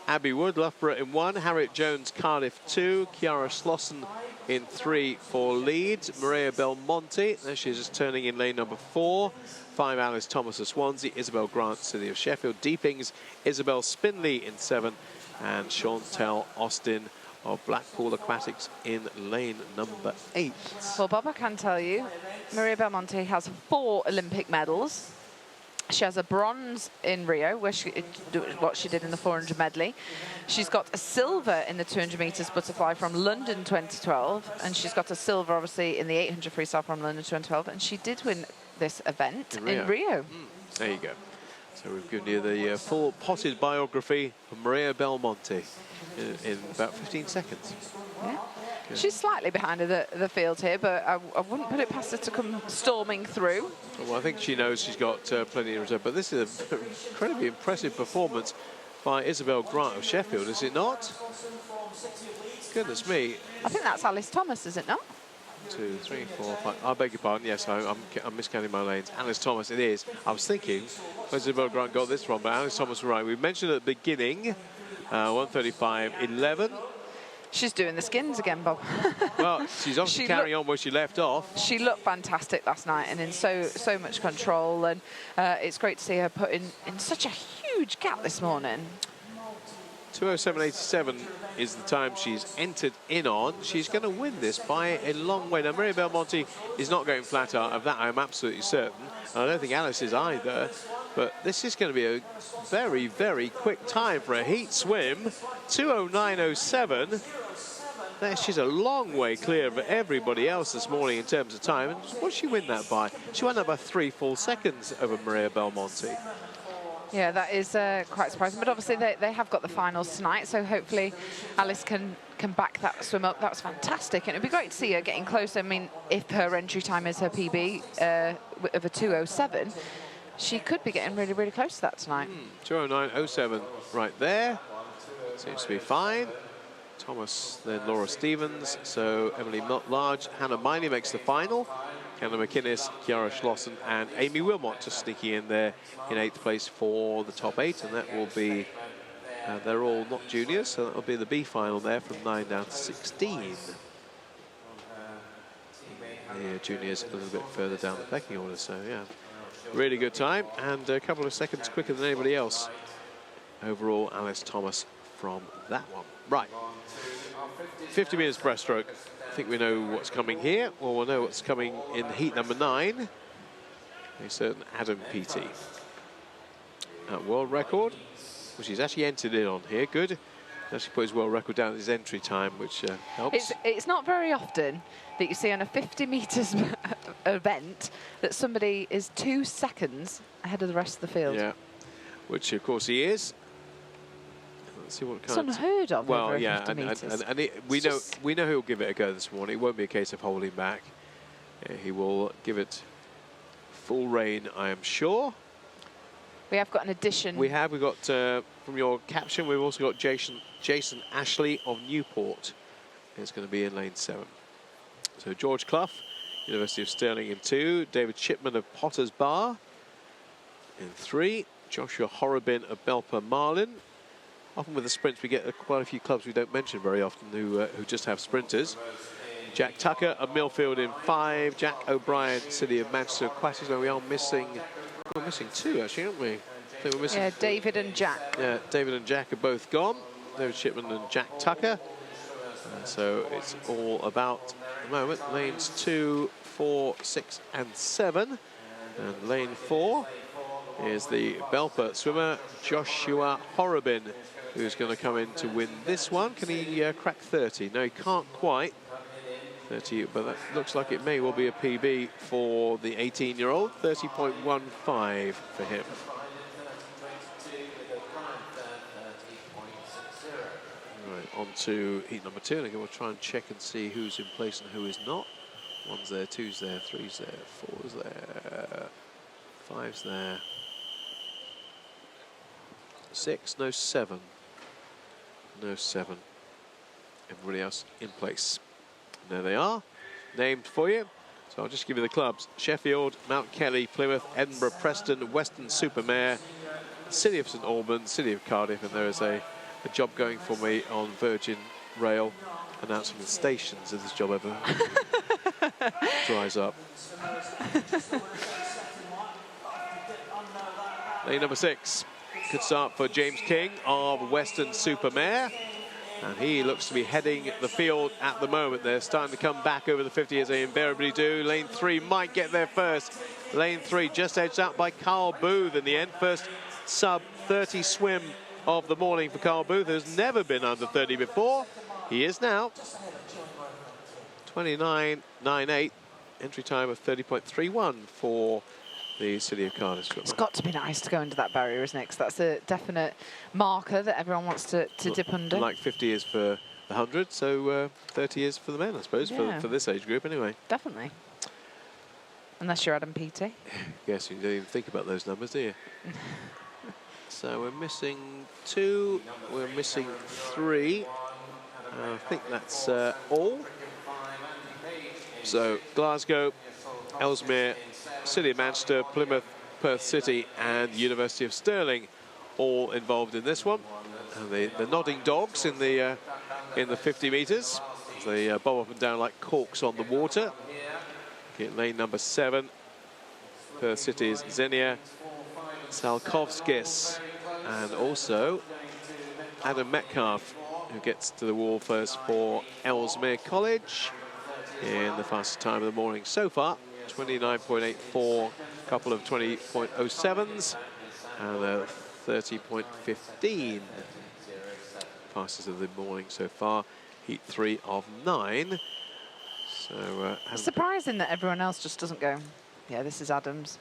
S4: Abby Wood, Loughborough in 1. Harriet Jones, Cardiff 2. Chiara Slosson in 3 for Leeds. Maria Belmonte, there she is, just turning in lane number 4. 5, Alice Thomas of Swansea. Isabel Grant, City of Sheffield. Deepings, Isabel Spinley in 7. And Chantel Austin of Blackpool Aquatics in lane number 8.
S2: Well, Bob, I can tell you, Maria Belmonte has 4 Olympic medals. She has a bronze in Rio, where what she did in the 400 medley. She's got a silver in the 200 metres butterfly from London 2012, and she's got a silver, obviously, in the 800 freestyle from London 2012, and she did win this event in Rio.
S4: There you go. So we've given you the full potted biography of Maria Belmonte in about 15 seconds.
S2: Yeah. She's slightly behind the field here, but I wouldn't put it past her to come storming through.
S4: Well, I think she knows she's got plenty in reserve, but this is an incredibly impressive performance by Isabel Grant of Sheffield, is it not? Goodness me.
S2: I think that's Alice Thomas, is it not?
S4: 2, 3, 4, 5. I beg your pardon. Yes, I'm miscounting my lanes. Alice Thomas, it is. I was thinking, where's Isabel Grant got this from? But Alice Thomas was right. We mentioned at the beginning, 1:35.11.
S2: She's doing the skins again, Bob.
S4: Well, she's obviously carrying on where she left off.
S2: She looked fantastic last night and in so much control, and it's great to see her put in such a huge gap this morning.
S4: 2:07.87 is the time she's entered in on. She's going to win this by a long way. Now, Maria Belmonte is not going flat out. Of that, I'm absolutely certain. And I don't think Alice is either. But this is going to be a very, very quick time for a heat swim. 2:09.07. There, she's a long way clear of everybody else this morning in terms of time. And what did she win that by? She won that by 3 full seconds over Maria Belmonte.
S2: Yeah, that is quite surprising. But obviously they have got the finals tonight, so hopefully Alice can back that swim up. That was fantastic, and it'd be great to see her getting closer. I mean, if her entry time is her PB of a 2:07, she could be getting really, really close to that tonight.
S4: 2:09.07 right there. Seems to be fine. Thomas, then Laura Stevens. So Emily Large, Hannah Miney makes the final. Hannah McInnes, Kiara Schlossen, and Amy Wilmot just sneaking in there in 8th place for the top 8, and that will be, they're all not juniors, so that'll be the B final there from 9 down to 16. The juniors a little bit further down the pecking order, so yeah, really good time, and a couple of seconds quicker than anybody else. Overall, Alice Thomas from that one. Right, 50 metres breaststroke. I think we know what's coming here. Well, we'll know what's coming in heat number 9. A certain Adam Peaty. World record, which he's actually entered in on here. Good. He actually put his world record down at his entry time, which helps.
S2: It's not very often that you see on a 50 metres event that somebody is 2 seconds ahead of the rest of the field.
S4: Yeah, which of course he is. Let's see what
S2: it's unheard of.
S4: Well,
S2: over
S4: yeah,
S2: 50 metres.
S4: and we know he'll give it a go this morning. It won't be a case of holding back. He will give it full rein, I am sure.
S2: We have got an addition.
S4: We've got from your caption. We've also got Jason Ashley of Newport. It's going to be in lane 7. So George Clough, University of Stirling in 2. David Chipman of Potters Bar in 3. Joshua Horrobin of Belper Marlin. Often with the sprints, we get quite a few clubs we don't mention very often who just have sprinters. Jack Tucker of Millfield in 5. Jack O'Brien, City of Manchester Aquatics. Where we are missing, we're missing 2 actually, aren't we? I think we're missing.
S2: Yeah, David and Jack.
S4: Yeah, David and Jack are both gone. David Chipman and Jack Tucker. So it's all about, at the moment, lanes 2, 4, 6 and 7. And lane 4 is the Belper swimmer, Joshua Horrobin, who's going to come in to win this one. Can he crack 30? No, he can't quite. 30, but that looks like it may well be a PB for the 18-year-old. 30.15 for him. Right, on to heat number 2. And again, we'll try and check and see who's in place and who is not. 1's there, 2's there, 3's there, 4's there, 5's there. 6, no 7. No 7. Everybody else in place. There they are, named for you. So I'll just give you the clubs. Sheffield, Mount Kelly, Plymouth, Edinburgh, Preston, Weston-super-Mare, City of St Albans, City of Cardiff, and there is a job going for me on Virgin Rail announcing the stations if this job ever dries up. Lane number 6. Good start for James King of Weston-super-Mare. And he looks to be heading the field at the moment. They're starting to come back over the 50 as they invariably do. Lane 3 might get there first. Lane 3 just edged out by Carl Booth in the end. First sub-30 swim of the morning for Carl Booth, who's never been under 30 before. He is now. 29.98. Entry time of 30.31 for the City of Cardiff swimmer.
S2: It's got to be nice to go under that barrier, isn't it? Because that's a definite marker that everyone wants to dip under.
S4: Like 50 is for the 100, so 30 is for the men, I suppose,
S2: yeah.
S4: for this age group anyway.
S2: Definitely. Unless you're Adam Peaty.
S4: Yes, you don't even think about those numbers, do you? So we're missing 2, we're missing 3. I think that's all. So Glasgow, Ellesmere, City of Manchester, Plymouth, Perth City and University of Stirling all involved in this one. And the nodding dogs in the in the 50 metres. They bob up and down like corks on the water. Get lane number 7. Perth City's Zenia Salkovskis, and also Adam Metcalf, who gets to the wall first for Ellesmere College in the fastest time of the morning so far. 29.84, a couple of 20.07s, and a 30.15. Fastest of the morning so far. Heat 3 of 9. So
S2: It's surprising that everyone else just doesn't go, yeah, this is Adams.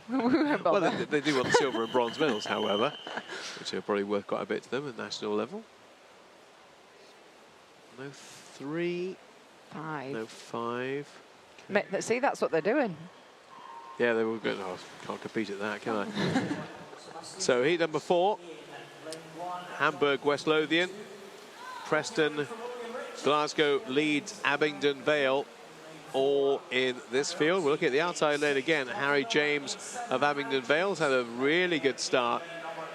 S4: well, they do want the silver and bronze medals, however, which are probably worth quite a bit to them at national level. No 3.
S2: 5.
S4: No 5.
S2: See, that's what they're doing.
S4: Yeah, they were good. Oh, can't compete at that, can I? So heat number 4. Hamburg, West Lothian, Preston, Glasgow, Leeds, Abingdon, Vale, all in this field. We're looking at the outside lane again. Harry James of Abingdon Vale's had a really good start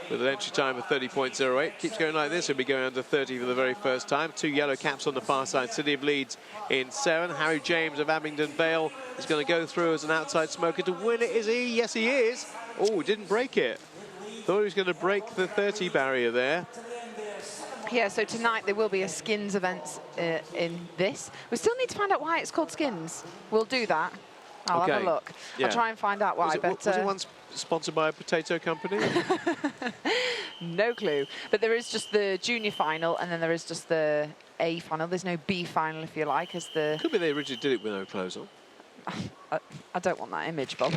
S4: with an entry time of 30.08. Keeps going like this, he'll be going under 30 for the very first time. 2 yellow caps on the far side. City of Leeds in 7. Harry James of Abingdon Vale is going to go through as an outside smoker to win it. Is he? Yes, he is. Oh, didn't break it. Thought he was going to break the 30 barrier there.
S2: Yeah, so tonight there will be a skins event in this. We still need to find out why it's called skins. We'll do that. I'll have a look.
S4: Yeah.
S2: I'll try and find out why.
S4: Was it once sponsored by a potato company?
S2: No clue. But there is just the junior final, and then there is just the A final. There's no B final, if you like, as the...
S4: Could be they originally did it with no clothes on.
S2: I don't want that image, Bob.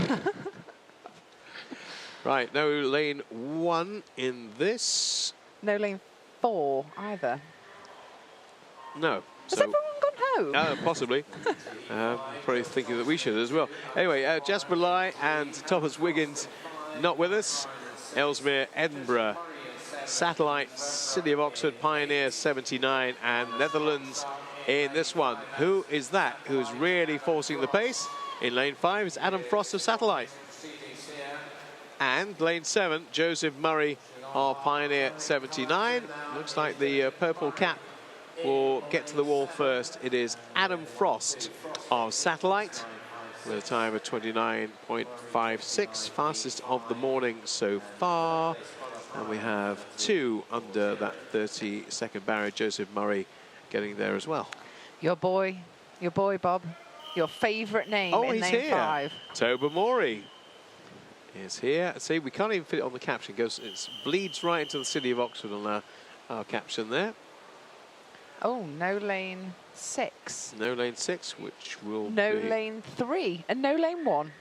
S4: Right, no lane 1 in this.
S2: No lane 4 either.
S4: No.
S2: Has everyone gone home?
S4: Possibly. Probably thinking that we should as well. Anyway, Jasper Lai and Thomas Wiggins not with us. Ellesmere, Edinburgh, Satellite, City of Oxford, Pioneer 79, and Netherlands in this one. Who is that? Who's really forcing the pace? In lane 5 is Adam Frost of Satellite. And lane 7, Joseph Murray of Pioneer 79. Looks like the purple cap will get to the wall first. It is Adam Frost of Satellite with a time of 29.56, fastest of the morning so far. And we have 2 under that 30-second barrier. Joseph Murray getting there as well.
S2: Your boy, Bob. Your favourite name in
S4: he's
S2: lane
S4: here.
S2: 5.
S4: Toba Mori is here. See, we can't even fit it on the caption. It bleeds right into the City of Oxford on our caption there.
S2: Oh, no lane 6.
S4: No lane 6, which will
S2: No
S4: be...
S2: lane 3 and no lane 1.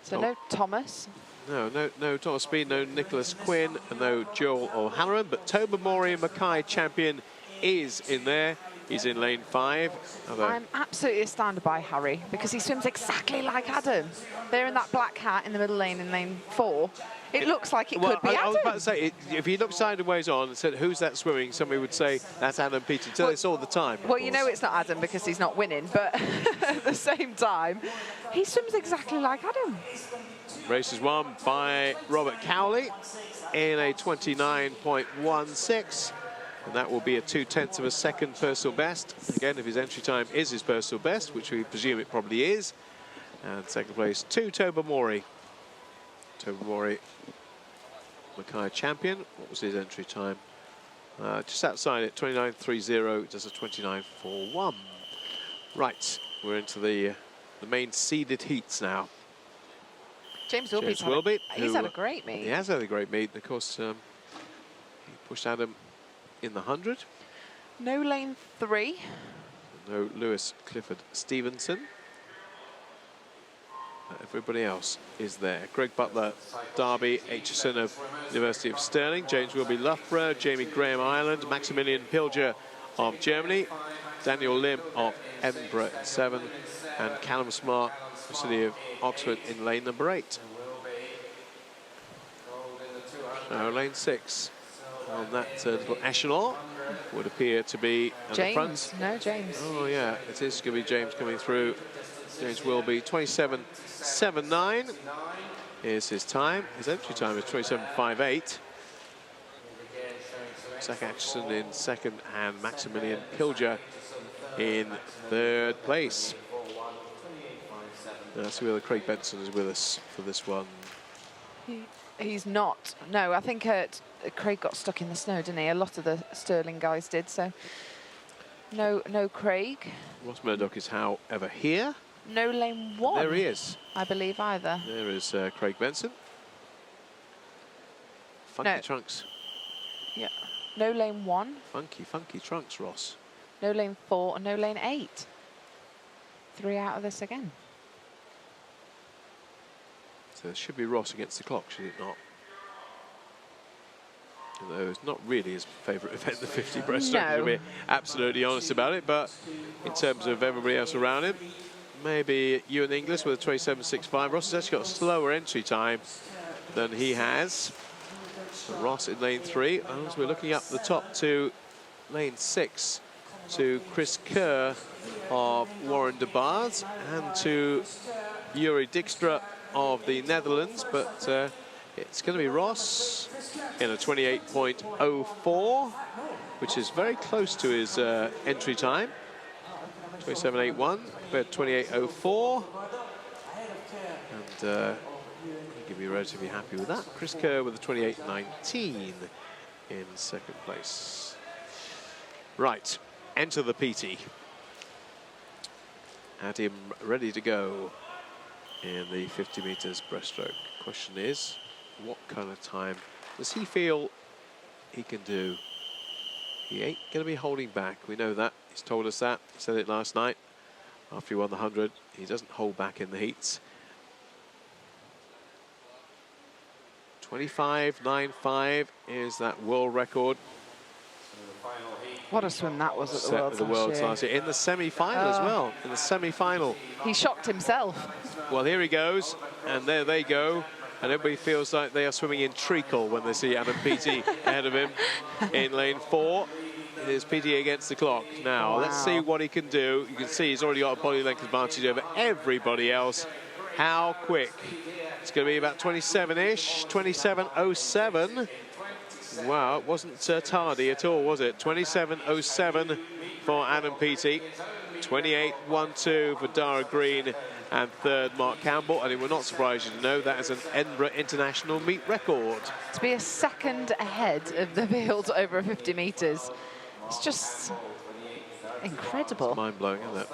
S2: So no Thomas.
S4: No Thomas Speed, no Nicholas Quinn, and no Joel O'Halloran, but Toba Mori and Mackay Champion is in there. He's in lane 5.
S2: I'm absolutely astounded by Harry because he swims exactly like Adam. They're in that black hat in the middle lane in lane 4. It looks like it could be Adam.
S4: I was about to say, if you look sideways on and said, who's that swimming, somebody would say, that's Adam Peaty. Tell us all the time.
S2: Well, you know it's not Adam because he's not winning, but at the same time, he swims exactly like Adam.
S4: Race is won by Robert Cowley in a 29.16. And that will be a 0.2 of a second personal best. Again, if his entry time is his personal best, which we presume it probably is. And second place to Toba Mori. Toba Mori, Mackay Champion. What was his entry time? Just outside it, 29.30, does a 29.41. Right, we're into the main seeded heats now.
S2: James Wilby, he's had a great meet.
S4: He has had a great meet. Of course, he pushed Adam in the 100.
S2: No lane 3.
S4: No Lewis Clifford Stevenson. Everybody else is there. Greg Butler, Derby, Aitchison of University of Stirling, James Wilby Loughborough, Jamie Graham Ireland, Maximilian Pilger of Germany, Daniel Lim of Edinburgh in 7, and Callum Smart of the City of Oxford in lane number 8. So lane 6 on that little echelon would appear to be at the front.
S2: No, James.
S4: Oh yeah, it is going to be James coming through. James Wilby, 27.79 is his time. His entry time is 27.58. Zach Atchison in second, and Maximilian Pilger in third place. Let's see whether Craig Benson is with us for this one.
S2: He's not. No, I think Craig got stuck in the snow, didn't he? A lot of the Sterling guys did, so no Craig.
S4: Ross Murdoch is, however, here.
S2: No lane 1.
S4: There he is.
S2: I believe either.
S4: There is Craig Benson. Funky trunks.
S2: Yeah. No lane 1.
S4: Funky trunks, Ross.
S2: No lane 4 and no lane 8. 3 out of this again.
S4: So it should be Ross against the clock, should it not? Although it's not really his favourite event, the 50 breaststroke, to be absolutely honest about it. But in terms of everybody else around him, maybe Ewan Inglis with a 27.65. Ross has actually got a slower entry time than he has. So Ross in lane 3. And as we're looking up the top to lane 6 to Chris Kerr of Warren de Baars and to Yuri Dijkstra of the Netherlands, but it's going to be Ross in a 28.04, which is very close to his entry time. 27.81 compared to 28.04, and he'll be relatively happy with that. Chris Kerr with a 28.19 in second place. Right, enter the PT. Had him ready to go in the 50 meters breaststroke. Question is, what kind of time does he feel he can do? He ain't going to be holding back. We know that. He's told us that. He said it last night after he won the 100. He doesn't hold back in the heats. 25.95 is that world record.
S2: What a swim that was at the Worlds
S4: last year. In the semi-final as well. In the semi-final.
S2: He shocked himself.
S4: Well, here he goes, and there they go. And everybody feels like they are swimming in treacle when they see Adam Peaty ahead of him in lane 4. It is Peaty against the clock. Now, let's see what he can do. You can see he's already got a body length advantage over everybody else. How quick? It's going to be about 27-ish, 27.07. Wow, it wasn't tardy at all, was it? 27.07 for Adam Peaty, 28.12 for Dara Green, and third Mark Campbell. And it will not surprise you to know that is an Edinburgh International meet record.
S2: To be a second ahead of the field over 50 metres, it's just incredible.
S4: It's mind-blowing, isn't it?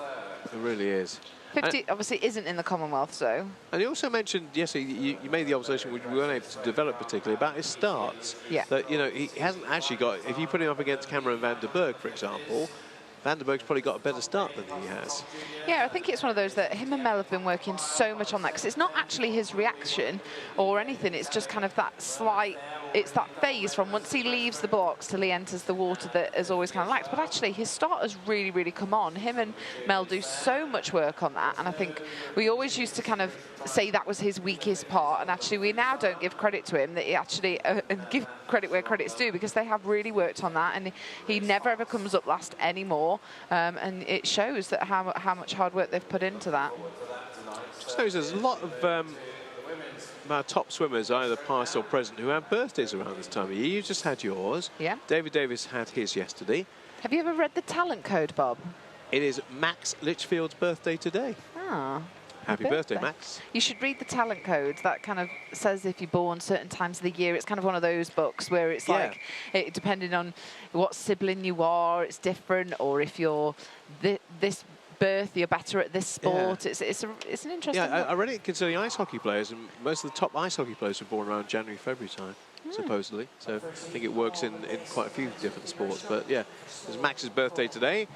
S4: It really is.
S2: 50 obviously isn't in the Commonwealth, so.
S4: And you also mentioned, yes, you made the observation which we weren't able to develop particularly about his starts.
S2: Yeah.
S4: That, you know, he hasn't actually got, if you put him up against Cameron van der Berg, for example, van der Berg's probably got a better start than he has.
S2: Yeah, I think it's one of those that him and Mel have been working so much on that, because it's not actually his reaction or anything, it's just kind of that slight, it's that phase from once he leaves the blocks till he enters the water that has always kind of lacked. But actually, his start has really, really come on. Him and Mel do so much work on that, and I think we always used to kind of say that was his weakest part, and actually we now don't give credit to him, that he actually and give credit where credit's due, because they have really worked on that, and he never ever comes up last anymore, and it shows that how much hard work they've put into that.
S4: Just knows there's a lot of our top swimmers, either past or present, who have birthdays around this time of year. You just had yours.
S2: Yeah.
S4: David Davis had his yesterday.
S2: Have you ever read the talent code, Bob?
S4: It is Max Litchfield's birthday today.
S2: Ah.
S4: Happy birthday, Max.
S2: You should read the talent code. That kind of says if you're born certain times of the year. It's kind of one of those books where it's like, depending on what sibling you are, it's different, or if you're this birth, you're better at this sport. Yeah. It's an interesting book.
S4: I read it concerning ice hockey players, and most of the top ice hockey players were born around January, February time, supposedly. So I think it works in quite a few different sports. But yeah, it's Max's birthday today,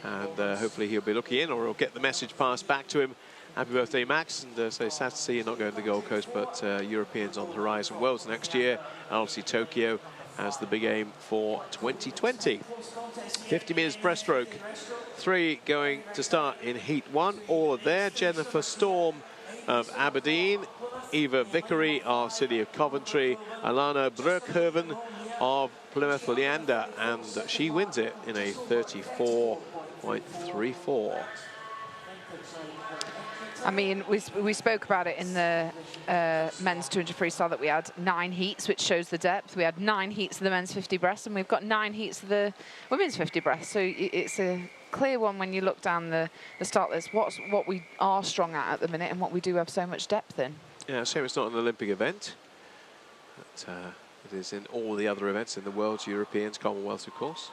S4: and hopefully he'll be looking in, or he'll get the message passed back to him. Happy birthday, Max, and so sad to see you're not going to the Gold Coast, but Europeans on the horizon. Worlds next year, and obviously Tokyo as the big aim for 2020. 50 metres breaststroke. 3 going to start in Heat 1. All are there. Jennifer Storm of Aberdeen, Eva Vickery of City of Coventry, Alana Broekhoven of Plymouth Leander, and she wins it in a 34.34.
S2: I mean, we spoke about it in the men's 200 freestyle that we had 9 heats, which shows the depth. We had 9 heats of the men's 50 breast, and we've got 9 heats of the women's 50 breast. So it's a clear one when you look down the start list. What we are strong at the minute, and what we do have so much depth in.
S4: Yeah, shame it's not an Olympic event. But, it is in all the other events in the Worlds, Europeans, Commonwealths, of course.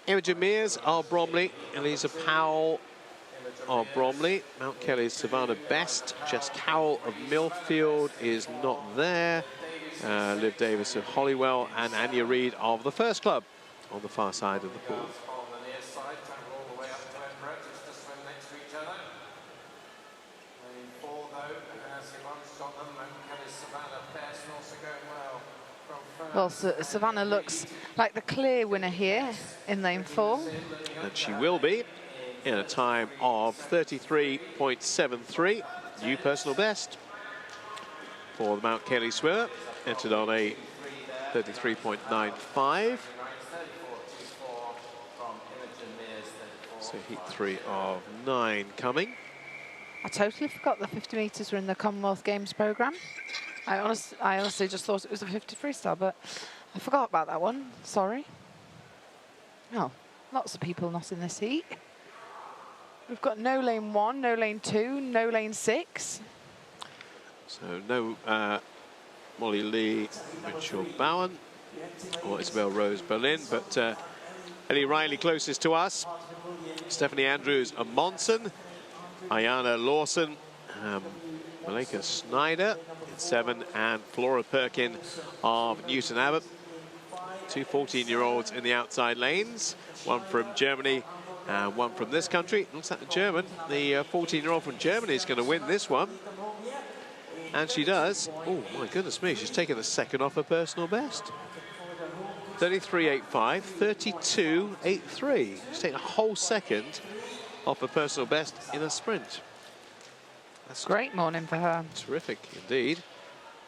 S4: Imogen Mears are Bromley, Elisa Powell of Bromley, Mount Kelly's Savannah Best, Jess Cowell of Millfield is not there, Liv Davis of Hollywell, and Anya Reid of the First Club on the far side of the pool.
S3: On the near side, travel all the way up to Edinburgh, just to swim next to each other. Lane 4 though, Siobhan's got them, and Kelly's Savannah Best also going well from first.
S2: Well, Savannah looks like the clear winner here in lane 4.
S4: And she will be in a time of 33.73, new personal best for the Mount Kelly swimmer, entered on a 33.95. So heat 3 of 9 coming.
S2: I totally forgot the 50 metres were in the Commonwealth Games programme. I honestly just thought it was a 50 freestyle, but I forgot about that one. Sorry. Oh, lots of people not in this heat. We've got no lane 1, no lane 2, no lane 6.
S4: So no Molly Lee, Mitchell Bowen, or Isabel Rose Berlin, but Ellie Riley closest to us. Stephanie Andrews of Monson, Ayana Lawson, Malika Snyder in 7, and Flora Perkin of Newton Abbot. 2 14-year-olds in the outside lanes, one from Germany and one from this country. Looks like the German, the 14-year-old from Germany is going to win this one. And she does. Oh, my goodness me, she's taken the second off her personal best. 33.85, 32.83. She's taken a whole second off her personal best in a sprint. That's
S2: Great morning for her.
S4: terrific indeed.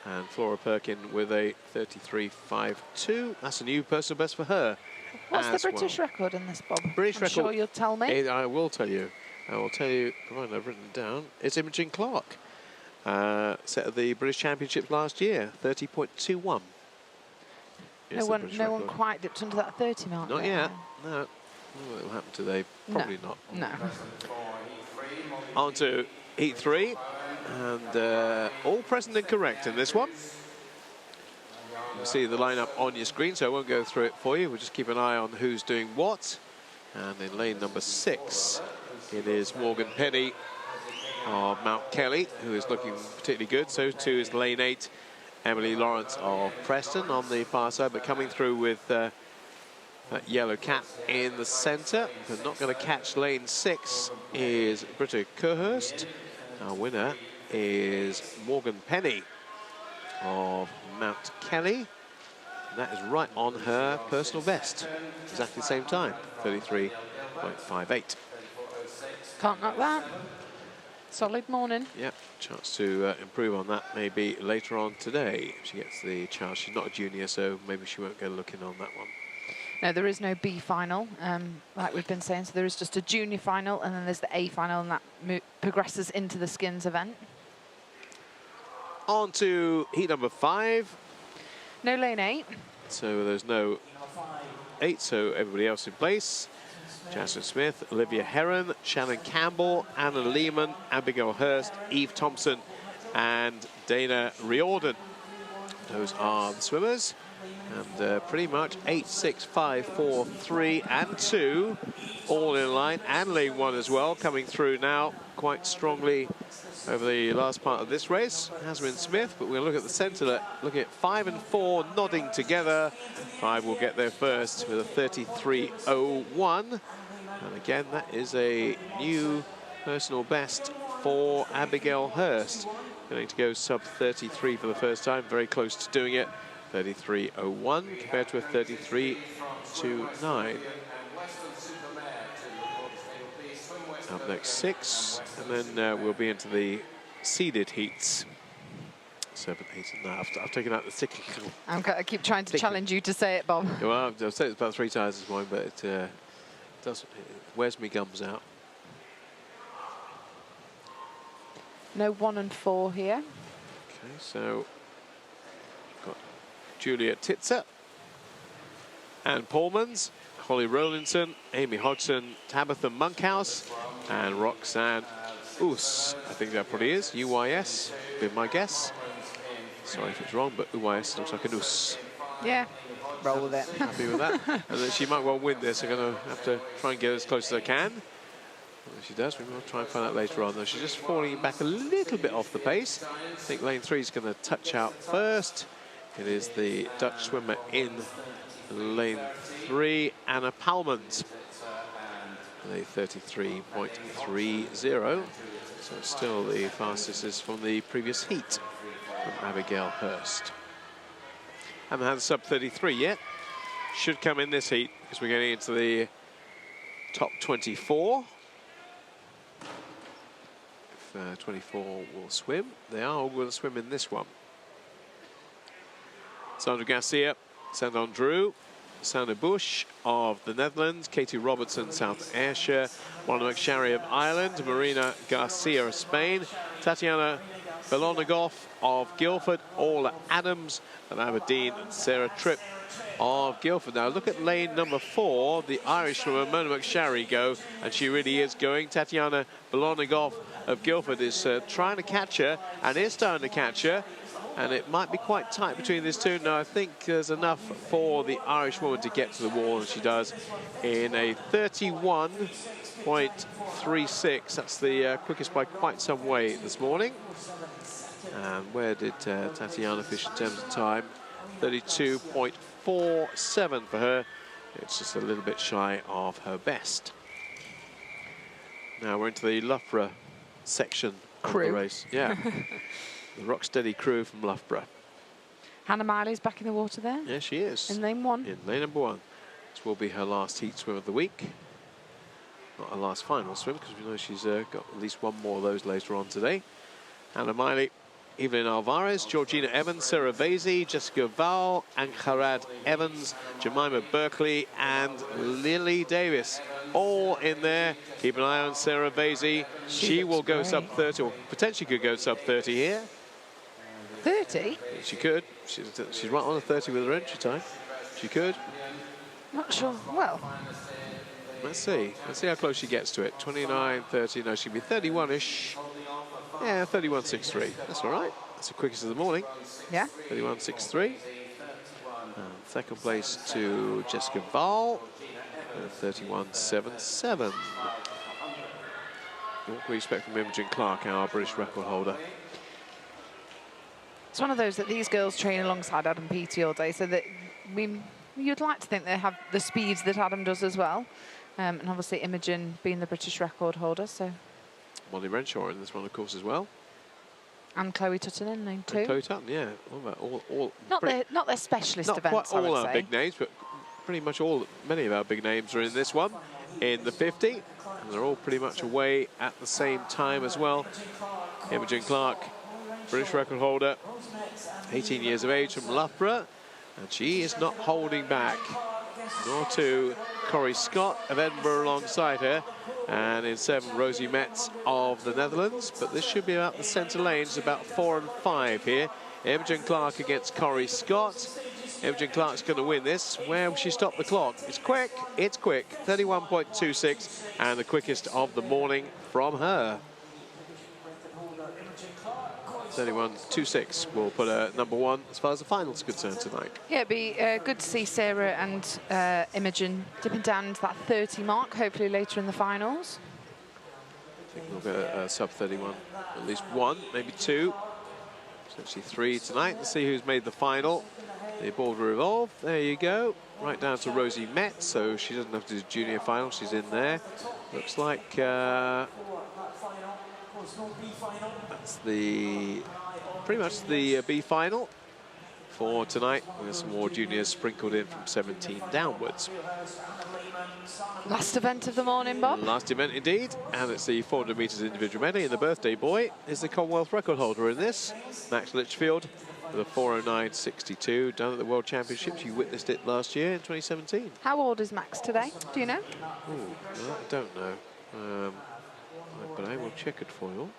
S4: And Flora Perkin with a 33.52. That's a new personal best for her.
S2: What's the
S4: as
S2: British
S4: well.
S2: record in this, Bob?
S4: British
S2: I'm
S4: record.
S2: sure you'll tell me.
S4: I will tell you. I will tell you, provided I've written it down. It's Imogen Clark. Set at the British Championships last year, 30.21.
S2: No one quite dipped under that 30 mark.
S4: Not
S2: there.
S4: yet. No. What will happen today? Probably not.
S2: No.
S4: On to heat 3, and all present and correct in this one. You see the lineup on your screen, so I won't go through it for you. We'll just keep an eye on who's doing what. And in lane number 6, it is Morgan Penny of Mount Kelly, who is looking particularly good. So too is lane 8, Emily Lawrence of Preston on the far side, but coming through with that yellow cap in the centre. But not going to catch lane 6 is Britta Kerhurst. Our winner is Morgan Penny of Mount Kelly. And that is right on her personal best. Exactly the same time, 33.58.
S2: Can't knock that. Solid morning.
S4: Yep, chance to improve on that maybe later on today. If she gets the chance. She's not a junior, so maybe she won't go looking on that one.
S2: No, there is no B final, like we've been saying. So there is just a junior final, and then there's the A final, and that progresses into the skins event.
S4: On to heat number 5.
S2: No lane 8.
S4: So there's no 8, so everybody else in place. Jasmine Smith, Olivia Heron, Shannon Campbell, Anna Lehman, Abigail Hurst, Eve Thompson, and Dana Riordan. Those are the swimmers. And pretty much 8, 6, 5, 4, 3, and 2 all in line. And lane 1 as well, coming through now quite strongly over the last part of this race. Hasmin Smith, but we'll look at the centre, looking at 5 and 4 nodding together. 5 will get there first with a 33.01. And again, that is a new personal best for Abigail Hurst. Going to go sub 33 for the first time, very close to doing it. 33.01 compared to a 33.29. Up next 6, and then we'll be into the seeded heats. 7, 8, and 9. I've taken out the cyclical.
S2: I keep trying to challenge you to say it, Bob.
S4: Well, I've said it about 3 times this morning, but it does. It wears me gums out.
S2: No 1 and 4 here.
S4: Okay, so got Julia Titzer, Anne Paulmans, Holly Rowlinson, Amy Hodgson, Tabitha Monkhouse, and Roxanne Oos. I think that probably is UYS, be my guess. Sorry if it's wrong, but UYS looks like an Oos.
S2: Yeah, roll with it.
S4: Happy with that. And then she might well win this. I'm going to have to try and get as close as I can. Well, she does. We will try and find out later on, though. She's just falling back a little bit off the pace. I think lane 3 is going to touch out first. It is the Dutch swimmer in lane 3, Anna Palmans. A 33.30. So it's still the fastest is from the previous heat from Abigail Hurst. Haven't had a sub 33 yet. Should come in this heat because we're getting into the top 24. If 24 will swim, they are all going to swim in this one. Sandra Garcia, Sandon Drew, Sanne Bush of the Netherlands, Katie Robertson, South Ayrshire, Monica McSharry of Ireland, Marina Garcia of Spain, Tatiana Belonigov of Guildford, Orla Adams of Aberdeen, and Sarah Tripp of Guildford. Now look at lane number 4, the Irish swimmer Mona McSharry go, and she really is going. Tatiana Belonigov of Guildford is trying to catch her, and is starting to catch her. And it might be quite tight between these two. Now, I think there's enough for the Irish woman to get to the wall, and she does in a 31.36. That's the quickest by quite some way this morning. And where did Tatiana fish in terms of time? 32.47 for her. It's just a little bit shy of her best. Now we're into the Loughborough section of the race. Yeah. The Rocksteady crew from Loughborough.
S2: Hannah Miley's back in the water there.
S4: Yeah, she is.
S2: In lane 1.
S4: In lane number 1. This will be her last heat swim of the week. Not her last final swim, because we know she's got at least one more of those later on today. Hannah Miley, Evelyn Alvarez, Georgina Evans, Sarah Vasey, Jessica Val, Ankharad Evans, Jemima Berkeley, and Lily Davis. All in there. Keep an eye on Sarah Vasey. She will go sub 30, or potentially could go sub 30 here.
S2: 30?
S4: She could. She's right on the 30 with her entry time. She could.
S2: Not sure. Well,
S4: Let's see. Let's see how close she gets to it. 29, 30. No, she'll be 31-ish. Yeah, 31.63. That's all right. That's the quickest of the morning.
S2: yeah.
S4: 31.63. Second place to Jessica Val. 31.77. What can we expect from Imogen Clark, our British record holder?
S2: It's one of those that these girls train alongside Adam Peaty all day, so that you'd like to think they have the speeds that Adam does as well. And obviously Imogen being the British record holder, so.
S4: Molly Renshaw in this one, of course, as well.
S2: And Chloe Tutton in lane 2.
S4: And Chloe Tutton, yeah. All
S2: Not their specialist
S4: not
S2: events,
S4: quite
S2: I
S4: all
S2: would
S4: our
S2: say.
S4: big names, but pretty much many of our big names are in this one, in the 50. And they're all pretty much away at the same time as well. Imogen Clark, British record holder, 18 years of age from Loughborough. And she is not holding back. Nor to Corrie Scott of Edinburgh alongside her. And in 7, Rosie Metz of the Netherlands. But this should be about the centre lanes, about 4 and 5 here. Imogen Clark against Corrie Scott. Imogen Clark's going to win this. Where will she stop the clock? It's quick. It's quick. 31.26, and the quickest of the morning from her. 31.26 will put her number 1 as far as the final's concerned tonight.
S2: Yeah, it'd be good to see Sarah and Imogen dipping down to that 30 mark, hopefully later in the finals.
S4: I think we'll get a sub 31, at least 1, maybe 2, potentially 3 tonight. Let's see who's made the final. The board will revolve. There you go. Right down to Rosie Metz, so she doesn't have to do junior final. She's in there. Looks like that's pretty much the B final for tonight. There's some more juniors sprinkled in from 17 downwards.
S2: Last event of the morning, Bob.
S4: Last event indeed, and it's the 400 metres individual medley, and the birthday boy is the Commonwealth record holder in this, Max Litchfield, with a 4:09.62 done at the World Championships. You witnessed it last year in 2017.
S2: How old is Max today? Do you know?
S4: Ooh, well, I don't know. But I will check it for you.